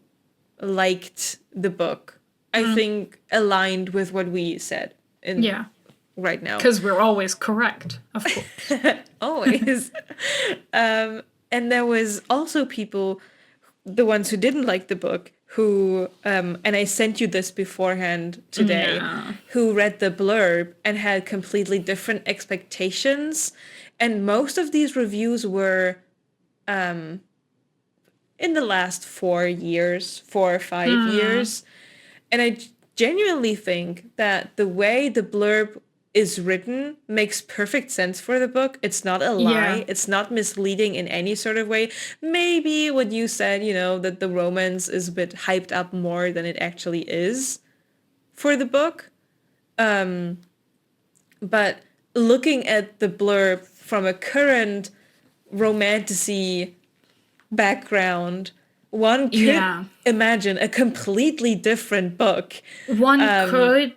Speaker 1: liked the book, I think, aligned with what we said. right now.
Speaker 2: Because we're always correct, of course.
Speaker 1: Always. And there was also people, the ones who didn't like the book, who, and I sent you this beforehand today,
Speaker 2: Yeah.
Speaker 1: who read the blurb and had completely different expectations. And most of these reviews were in the last 4 or 5 years. And I genuinely think that the way the blurb is written makes perfect sense for the book. It's not a lie.
Speaker 2: Yeah.
Speaker 1: It's not misleading in any sort of way. Maybe what you said, that the romance is a bit hyped up more than it actually is for the book. But looking at the blurb from a current romantasy background, one could imagine a completely different book.
Speaker 2: One could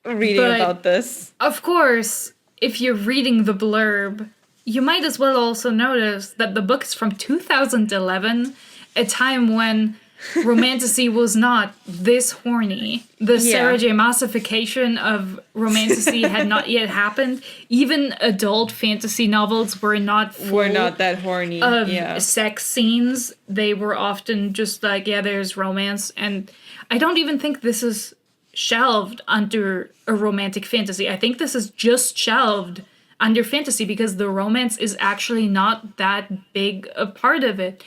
Speaker 1: reading about this.
Speaker 2: Of course, if you're reading the blurb, you might as well also notice that the book is from 2011, a time when romantasy was not this horny. The Sarah J. Massification of romantasy had not yet happened. Even adult fantasy novels were not
Speaker 1: that horny
Speaker 2: of sex scenes. They were often just like, there's romance. And I don't even think this is shelved under a romantic fantasy. I think this is just shelved under fantasy because the romance is actually not that big a part of it.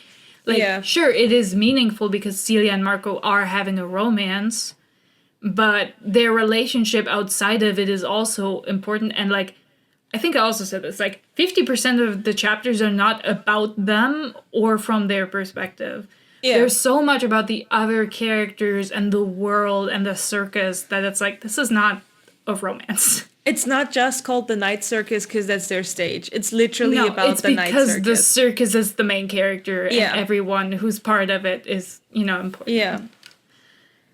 Speaker 2: Sure, it is meaningful because Celia and Marco are having a romance, but their relationship outside of it is also important. And I think I also said this, 50% of the chapters are not about them or from their perspective. Yeah. There's so much about the other characters and the world and the circus that it's this is not a romance.
Speaker 1: It's not just called the Night Circus because that's their stage. It's literally about the Night Circus.
Speaker 2: It's because the circus is the main character and everyone who's part of it is, important.
Speaker 1: Yeah.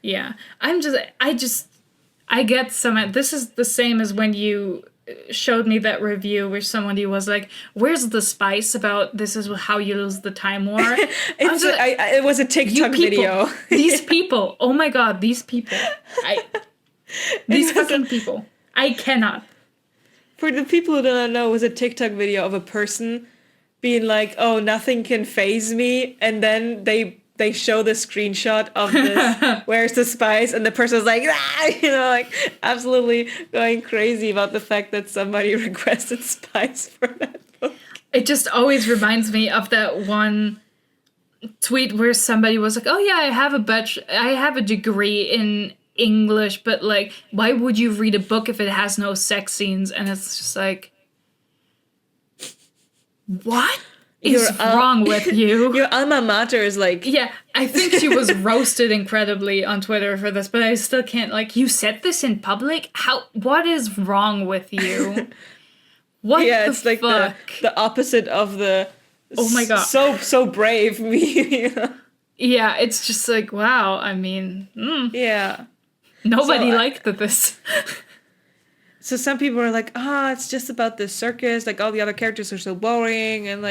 Speaker 2: Yeah. I get some, this is the same as when you showed me that review where somebody was like, where's the spice about this is how you lose the time war?
Speaker 1: It was a TikTok video.
Speaker 2: These people, oh my god, these people. These fucking people. I cannot.
Speaker 1: For the people who don't know, it was a TikTok video of a person being like, oh, nothing can faze me, and then they show the screenshot of this, where's the spice, and the person's like, absolutely going crazy about the fact that somebody requested spice for that book.
Speaker 2: It just always reminds me of that one tweet where somebody was like, oh yeah, I have a degree in English, but why would you read a book if it has no sex scenes? And it's just what is wrong with you?
Speaker 1: Your alma mater is
Speaker 2: I think she was roasted incredibly on Twitter for this, but I still can't, you said this in public? What is wrong with you? What
Speaker 1: it's
Speaker 2: fuck?
Speaker 1: The opposite of the
Speaker 2: oh my god,
Speaker 1: so brave me.
Speaker 2: Yeah, it's just wow, I mean,
Speaker 1: yeah.
Speaker 2: Nobody liked this.
Speaker 1: So some people are like, it's just about the circus. All the other characters are so boring. And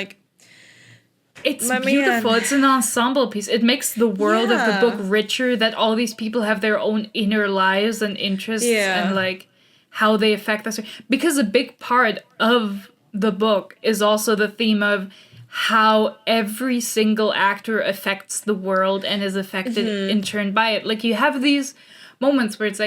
Speaker 2: it's beautiful. It's an ensemble piece. It makes the world of the book richer that all these people have their own inner lives and interests and how they affect us. Because a big part of the book is also the theme of how every single actor affects the world and is affected in turn by it. You have these moments where it's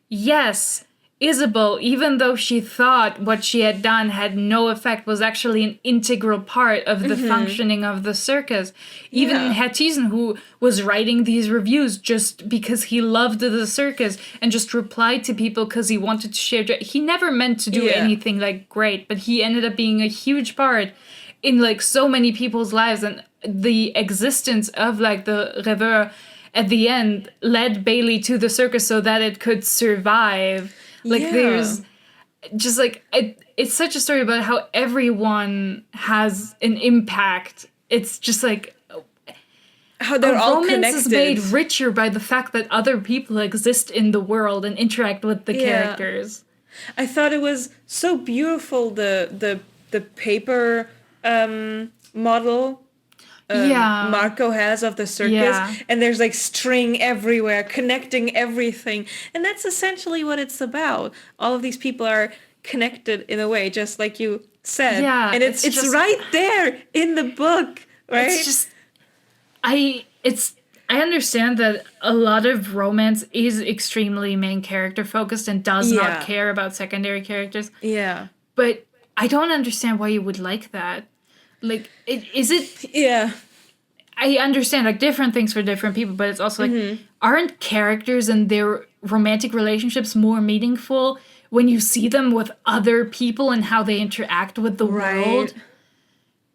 Speaker 2: yes, Isabel, even though she thought what she had done had no effect, was actually an integral part of the functioning of the circus. Even Hattisen, who was writing these reviews just because he loved the circus and just replied to people because he wanted to share. He never meant to do anything great, but he ended up being a huge part in so many people's lives, and the existence of the Rêveur at the end led Bailey to the circus so that it could survive. There's just it's such a story about how everyone has an impact. It's just
Speaker 1: how they're all connected.
Speaker 2: Romance is made richer by the fact that other people exist in the world and interact with the characters.
Speaker 1: I thought it was so beautiful, the paper model Marco has of the circus, and there's string everywhere connecting everything, and that's essentially what it's about. All of these people are connected in a way, just like you said.
Speaker 2: Yeah,
Speaker 1: and it's
Speaker 2: just,
Speaker 1: right there in the book, right?
Speaker 2: It's just I understand that a lot of romance is extremely main character focused and does not care about secondary characters.
Speaker 1: Yeah.
Speaker 2: But I don't understand why you would like that. Like, is it...
Speaker 1: Yeah.
Speaker 2: I understand, like, different things for different people, but it's also like, aren't characters and their romantic relationships more meaningful when you see them with other people and how they interact with the world?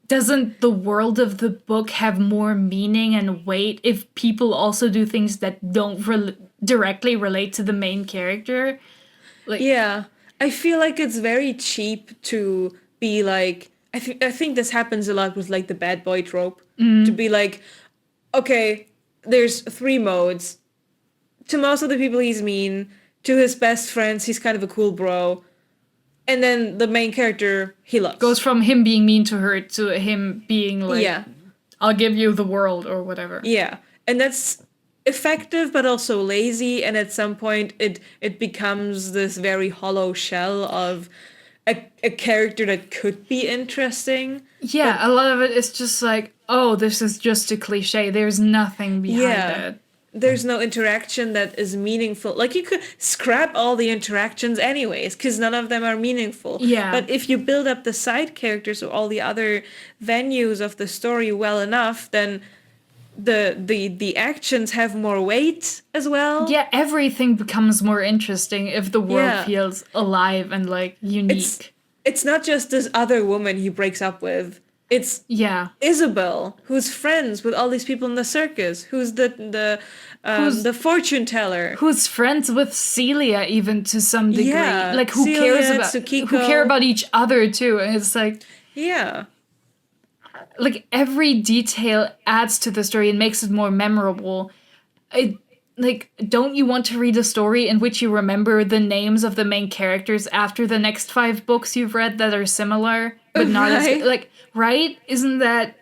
Speaker 2: Doesn't the world of the book have more meaning and weight if people also do things that don't directly relate to the main character? Like,
Speaker 1: yeah, I feel like it's very cheap to be like, I think this happens a lot with like the bad boy trope, to be like, okay, there's 3 modes. To most of the people he's mean, to his best friends he's kind of a cool bro, and then the main character he loves.
Speaker 2: Goes from him being mean to her to him being like,
Speaker 1: yeah,
Speaker 2: I'll give you the world or whatever.
Speaker 1: Yeah, and that's effective but also lazy, and at some point it becomes this very hollow shell of a character that could be interesting.
Speaker 2: Yeah, a lot of it is just like, oh, this is just a cliche. There's nothing behind it.
Speaker 1: There's no interaction that is meaningful. Like, you could scrap all the interactions anyways, because none of them are meaningful.
Speaker 2: Yeah.
Speaker 1: But if you build up the side characters or all the other venues of the story well enough, then the actions have more weight as well.
Speaker 2: Yeah, everything becomes more interesting if the world feels alive and, like, unique.
Speaker 1: It's not just this other woman he breaks up with. It's Isabel, who's friends with all these people in the circus, who's the fortune teller,
Speaker 2: who's friends with Celia even to some degree.
Speaker 1: Yeah,
Speaker 2: like, who
Speaker 1: Celia,
Speaker 2: cares about
Speaker 1: Tsukiko.
Speaker 2: who care about each other too. And it's like, like, every detail adds to the story and makes it more memorable. Like, don't you want to read a story in which you remember the names of the main characters after the next 5 books you've read that are similar but not as like, right? Isn't that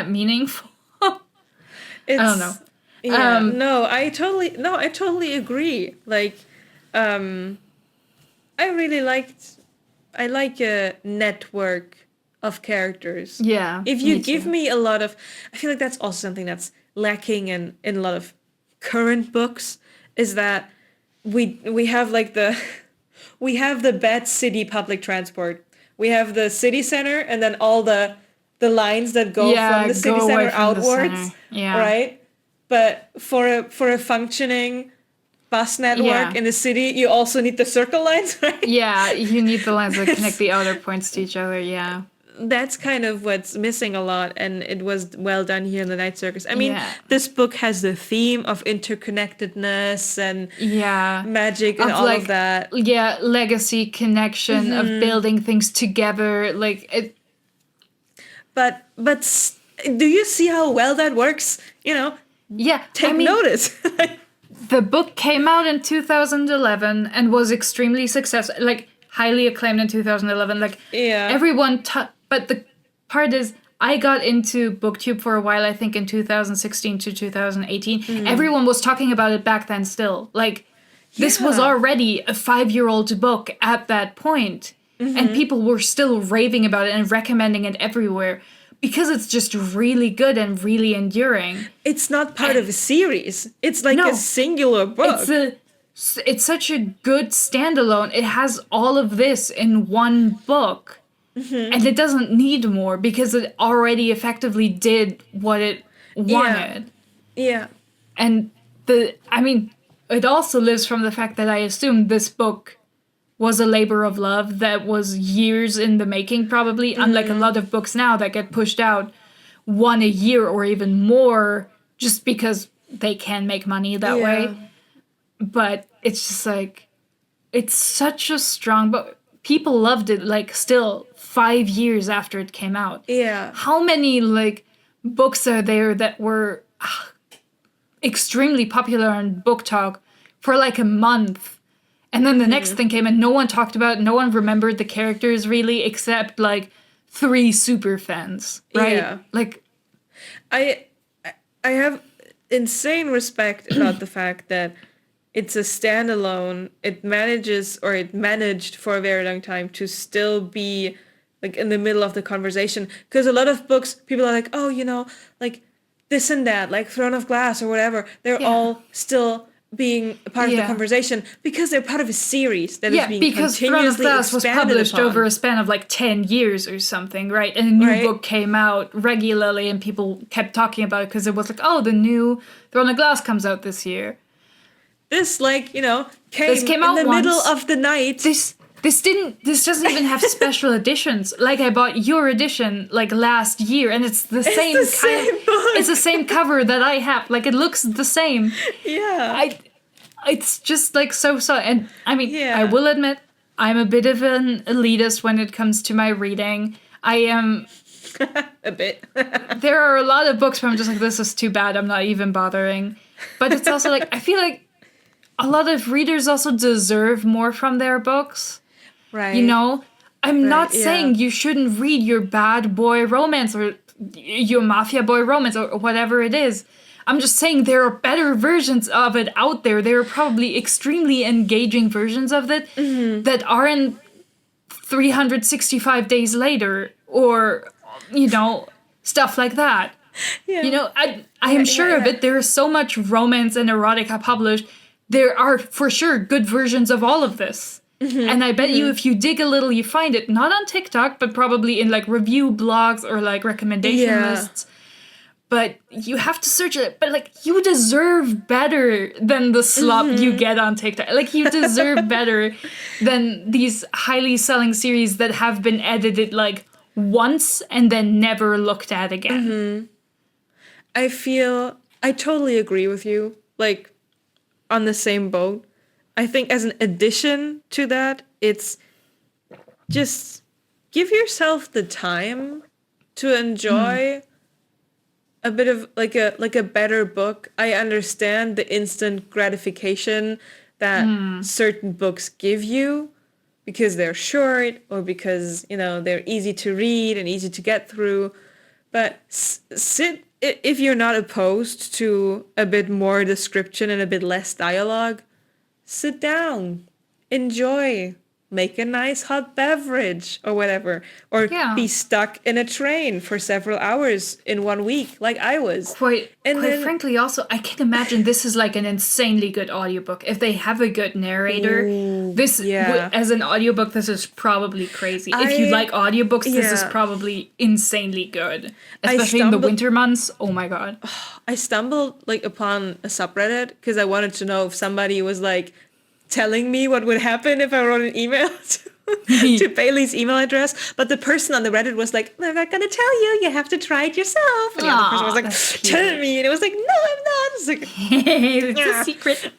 Speaker 2: meaningful? I don't know.
Speaker 1: Yeah, no, I totally agree. Like, I like a network of characters.
Speaker 2: Yeah.
Speaker 1: If you give me a lot of, I feel like that's also something that's lacking in a lot of current books, is that we have like we have the bad city public transport. We have the city center, and then all the lines that go from the city center outwards.
Speaker 2: Yeah.
Speaker 1: Right? But for a functioning bus network in the city, you also need the circle lines, right?
Speaker 2: Yeah, you need the lines that connect the outer points to each other, yeah.
Speaker 1: That's kind of what's missing a lot, and it was well done here in the Night Circus. I mean, this book has the theme of interconnectedness and magic and all of that.
Speaker 2: Yeah, legacy, connection, of building things together, like it.
Speaker 1: But do you see how well that works? You know, take notice.
Speaker 2: The book came out in 2011 and was extremely successful, like highly acclaimed in 2011. Like, everyone, but the part is, I got into BookTube for a while, I think in 2016 to 2018. Everyone was talking about it back then still. Like, this was already a 5-year-old book at that point. And people were still raving about it and recommending it everywhere. Because it's just really good and really enduring.
Speaker 1: It's not part of a series. It's like a singular book.
Speaker 2: It's such a good standalone. It has all of this in one book. And it doesn't need more because it already effectively did what it wanted.
Speaker 1: Yeah.
Speaker 2: And it also lives from the fact that I assume this book was a labor of love that was years in the making, probably, unlike a lot of books now that get pushed out 1 a year or even more just because they can make money that way. But it's just like, it's such a strong book. People loved it, like, still 5 years after it came out.
Speaker 1: Yeah.
Speaker 2: How many, like, books are there that were extremely popular on Book Talk for, like, a month? And then the next thing came and no one talked about it. No one remembered the characters, really, except, like, 3 super fans, right?
Speaker 1: Yeah.
Speaker 2: Like,
Speaker 1: I have insane respect about the fact that it's a standalone. It managed for a very long time to still be like in the middle of the conversation. Because a lot of books, people are like, oh, like this and that, like Throne of Glass or whatever. They're all still being a part of the conversation because they're part of a series that is being
Speaker 2: because Throne of
Speaker 1: continuously
Speaker 2: Glass was published
Speaker 1: upon.
Speaker 2: over a span of like 10 years or something, right? And a new book came out regularly and people kept talking about it because it was like, oh, the new Throne of Glass comes out this year.
Speaker 1: This, like, came
Speaker 2: out
Speaker 1: in the
Speaker 2: once.
Speaker 1: middle of the night.
Speaker 2: This doesn't even have special editions. Like, I bought your edition like last year and it's the same
Speaker 1: book.
Speaker 2: It's the same cover that I have. Like, it looks the same.
Speaker 1: Yeah.
Speaker 2: It's just like so and I mean, I will admit I'm a bit of an elitist when it comes to my reading. I am
Speaker 1: a bit.
Speaker 2: There are a lot of books where I'm just like, this is too bad, I'm not even bothering. But it's also like, I feel like a lot of readers also deserve more from their books.
Speaker 1: Right.
Speaker 2: I'm not saying you shouldn't read your bad boy romance or your mafia boy romance or whatever it is. I'm just saying there are better versions of it out there. There are probably extremely engaging versions of it that aren't 365 days later or, stuff like that. Yeah. I am sure of it. There is so much romance and erotica published. There are for sure good versions of all of this. And I bet you if you dig a little, you find it. Not on TikTok, but probably in like review blogs or like recommendation lists. But you have to search it. But like, you deserve better than the slop you get on TikTok. Like, you deserve better than these highly selling series that have been edited like once and then never looked at again.
Speaker 1: I totally agree with you. Like, on the same boat. I think as an addition to that, it's just give yourself the time to enjoy a bit of like a better book. I understand the instant gratification that certain books give you because they're short or because, they're easy to read and easy to get through. But sit if you're not opposed to a bit more description and a bit less dialogue, sit down, enjoy, make a nice hot beverage or whatever, or be stuck in a train for several hours in 1 week like I was.
Speaker 2: Quite frankly, also, I can imagine this is like an insanely good audiobook. If they have a good narrator, as an audiobook, this is probably crazy. If you like audiobooks, this is probably insanely good. Especially in the winter months. Oh my god.
Speaker 1: I stumbled upon a subreddit because I wanted to know if somebody was telling me what would happen if I wrote an email to Bailey's email address, but the person on the Reddit was like, I'm not gonna tell you, you have to try it yourself. And the other person was like, tell me, and it was like, no, I'm not. It's like,
Speaker 2: it's a secret.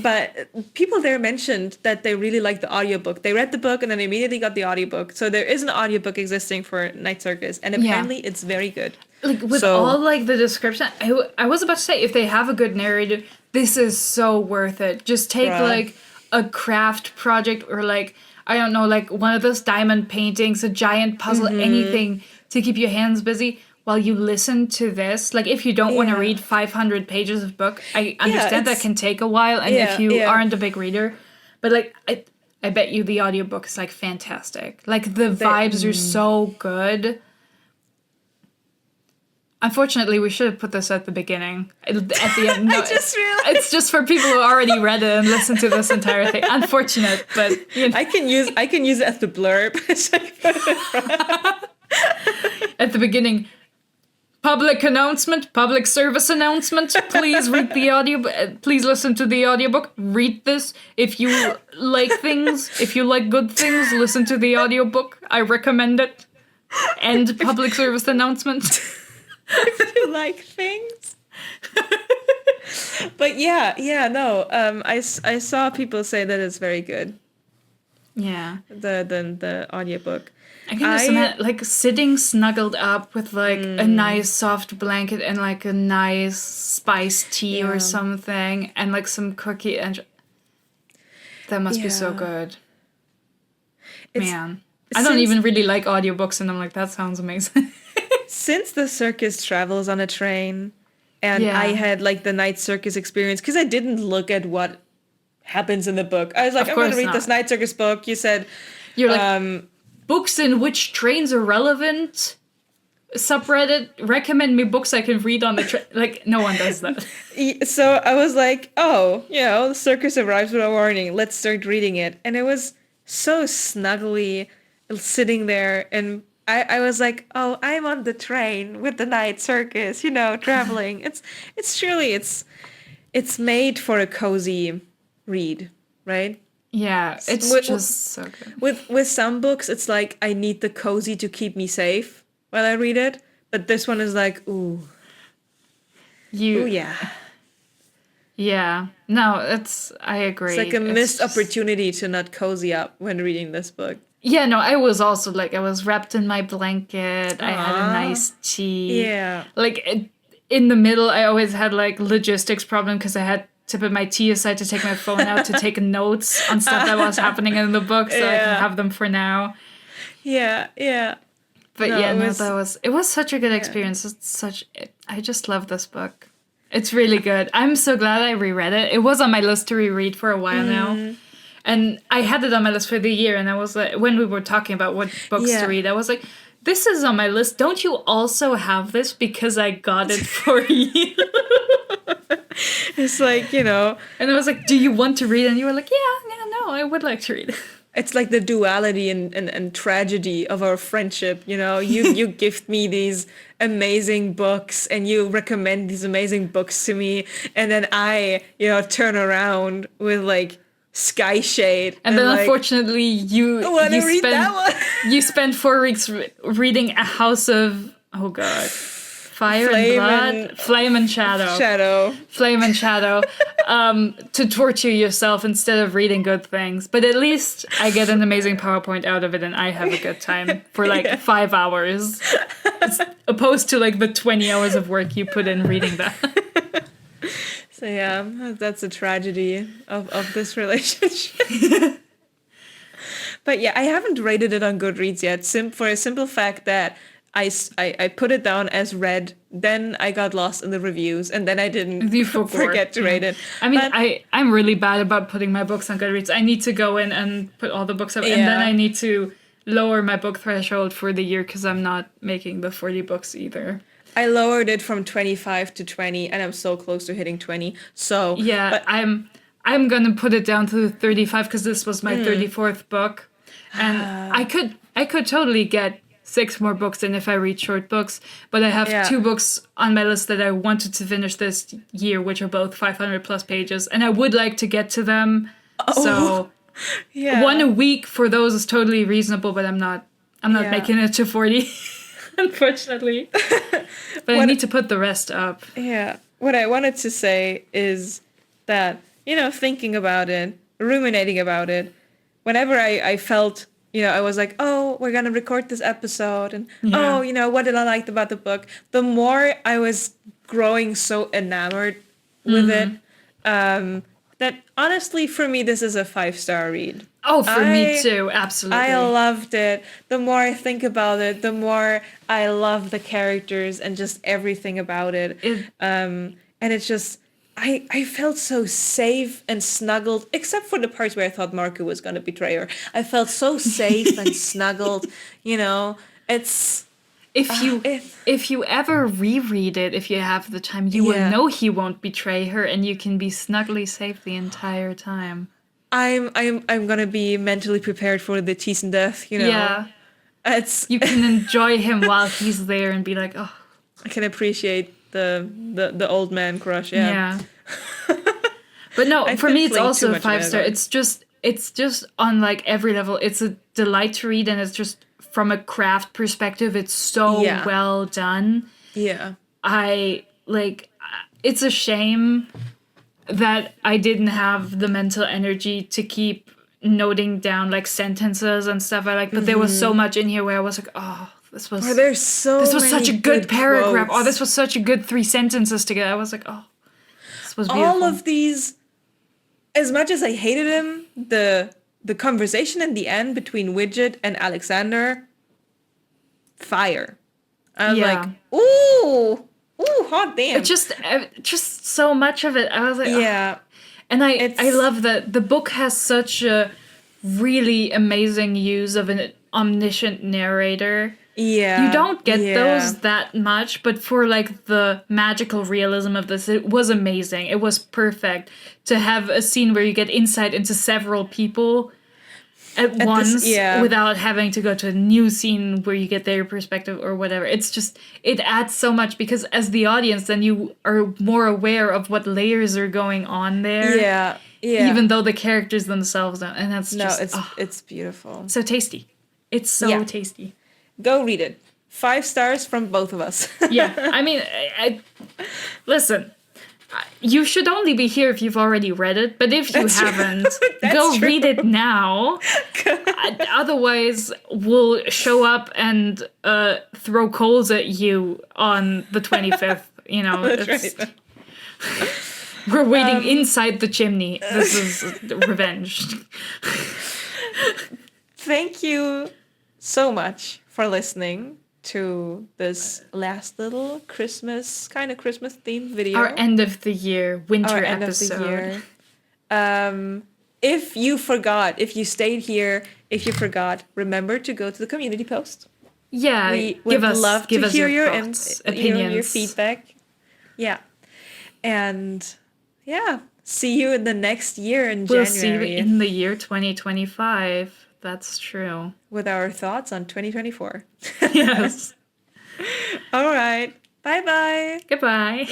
Speaker 1: But people there mentioned that they really liked the audiobook. They read the book and then immediately got the audiobook. So there is an audiobook existing for Night Circus, and apparently it's very good.
Speaker 2: Like, with all the description, I was about to say, if they have a good narrator, this is so worth it. Just take a craft project or I don't know, one of those diamond paintings, a giant puzzle, anything to keep your hands busy while you listen to this. Like, if you don't want to read 500 pages of book, I understand that can take a while, and if you aren't a big reader, but I bet you the audiobook is fantastic. Like, the vibes are so good. Unfortunately, we should have put this at the beginning. At the end, no,
Speaker 1: I just realized.
Speaker 2: It's just for people who already read it and listened to this entire thing. Unfortunate, but
Speaker 1: I can use it as the blurb.
Speaker 2: At the beginning, public announcement, public service announcement. Please read the audio. Please listen to the audiobook. Read this if you like things. If you like good things, listen to the audiobook. I recommend it. End public service announcement.
Speaker 1: If you like things. But I saw people say that it's very good.
Speaker 2: Yeah.
Speaker 1: The audiobook.
Speaker 2: I can just imagine, sitting snuggled up with a nice soft blanket and a nice spiced tea or something and some cookie and that must be so good. Man. I don't even really like audiobooks and I'm like, that sounds amazing.
Speaker 1: Since the circus travels on a train, and I had the Night Circus experience, because I didn't look at what happens in the book. I was like, I'm going to read this Night Circus book. You said...
Speaker 2: You're like, books in which trains are relevant... subreddit, recommend me books I can read on the train. Like, no one does that.
Speaker 1: So I was like, oh, the circus arrives without warning. Let's start reading it. And it was so snuggly sitting there. And I was like, oh, I'm on the train with the Night Circus, traveling. It's made for a cozy read, right?
Speaker 2: Yeah, it's just so good.
Speaker 1: With some books, it's like, I need the cozy to keep me safe while I read it, but this one is like, ooh, yeah.
Speaker 2: Yeah, no, I agree.
Speaker 1: It's like a missed opportunity to not cozy up when reading this book.
Speaker 2: Yeah, no, I was also like, I was wrapped in my blanket. I had a nice tea.
Speaker 1: Yeah.
Speaker 2: Like, in the middle, I always had like logistics problem because I had to put my tea aside to take my phone out to take notes on stuff that was happening in the book, so I can have them for now.
Speaker 1: Yeah.
Speaker 2: But it was such a good experience. I just love this book. It's really good. I'm so glad I reread it. It was on my list to reread for a while now. And I had it on my list for the year, and I was like, when we were talking about what books to read, I was like, this is on my list. Don't you also have this? Because I got it for you.
Speaker 1: It's like,
Speaker 2: And I was like, do you want to read? And you were like, no, I would like to read it.
Speaker 1: It's like the duality and tragedy of our friendship, You gift me these amazing books and you recommend these amazing books to me, and then I, turn around with like Sky Shade.
Speaker 2: And then unfortunately you spent 4 weeks reading A House of, oh god, Fire and Blood, Flame and Shadow. Flame and Shadow, to torture yourself instead of reading good things. But at least I get an amazing PowerPoint out of it and I have a good time for like 5 hours. As opposed to like the 20 hours of work you put in reading that.
Speaker 1: So yeah, that's a tragedy of this relationship. But yeah, I haven't rated it on Goodreads yet, for a simple fact that I put it down as read, then I got lost in the reviews, and then I didn't forget to rate it.
Speaker 2: I mean, I'm really bad about putting my books on Goodreads. I need to go in and put all the books up, and then I need to lower my book threshold for the year because I'm not making the 40 books either.
Speaker 1: I lowered it from 25 to 20, and I'm so close to hitting 20. So
Speaker 2: yeah, but I'm gonna put it down to 35 because this was my 34th book, and I could totally get 6 more books in if I read short books, but I have 2 books on my list that I wanted to finish this year, which are both 500 plus pages, and I would like to get to them. So 1 a week for those is totally reasonable, but I'm not making it to 40, unfortunately. But I need to put the rest up.
Speaker 1: Yeah. What I wanted to say is that, thinking about it, ruminating about it, whenever I felt, I was like, oh, we're going to record this episode. And, what did I like about the book? The more I was growing so enamored with it, that honestly, for me, this is a 5-star read.
Speaker 2: Oh, for me too. Absolutely.
Speaker 1: I loved it. The more I think about it, the more I love the characters and just everything about it. And it's just... I felt so safe and snuggled, except for the parts where I thought Marco was going to betray her. I felt so safe and snuggled, it's... If
Speaker 2: you ever reread it, if you have the time, you will know he won't betray her and you can be snugly safe the entire time.
Speaker 1: I'm going to be mentally prepared for the tease and death,
Speaker 2: Yeah. You can enjoy him while he's there and be like, oh.
Speaker 1: I can appreciate the old man crush,
Speaker 2: yeah. But no, for me it's also a 5-star. It's just on like every level. It's a delight to read, and it's just from a craft perspective, it's so well done.
Speaker 1: Yeah.
Speaker 2: It's a shame that I didn't have the mental energy to keep noting down like sentences and stuff but there was so much in here where I was like, oh, this was such a good paragraph.
Speaker 1: Quotes.
Speaker 2: Oh, this was such a good 3 sentences together. I was like, oh, this was beautiful.
Speaker 1: All of these, as much as I hated him, the conversation in the end between Widget and Alexander, fire. I was like, ooh, hot damn.
Speaker 2: It's just so much of it. I was like,
Speaker 1: yeah.
Speaker 2: Oh. And I love that the book has such a really amazing use of an omniscient narrator.
Speaker 1: Yeah.
Speaker 2: You don't get those that much, but for like the magical realism of this, it was amazing. It was perfect to have a scene where you get insight into several people at once without having to go to a new scene where you get their perspective or whatever. It's just, it adds so much because as the audience, then you are more aware of what layers are going on there.
Speaker 1: Yeah.
Speaker 2: Even though the characters themselves don't. And that's
Speaker 1: it's beautiful.
Speaker 2: So tasty. It's so tasty.
Speaker 1: Go read it. 5 stars from both of us.
Speaker 2: Yeah. I mean, listen, you should only be here if you've already read it. But if you haven't, go read it now. Otherwise, we'll show up and throw coals at you on the 25th. You know,
Speaker 1: That's right.
Speaker 2: We're waiting inside the chimney. This is revenge.
Speaker 1: Thank you so much for listening to this last little Christmas themed video.
Speaker 2: Our end of the year winter episode.
Speaker 1: If you forgot, if you stayed here, if you forgot, remember to go to the community post.
Speaker 2: Yeah,
Speaker 1: we would love to hear your thoughts, opinions, your feedback. Yeah, and see you in the next year in January.
Speaker 2: We'll see you in the year 2025. That's true.
Speaker 1: With our thoughts on 2024.
Speaker 2: Yes.
Speaker 1: All right. Bye-bye.
Speaker 2: Goodbye.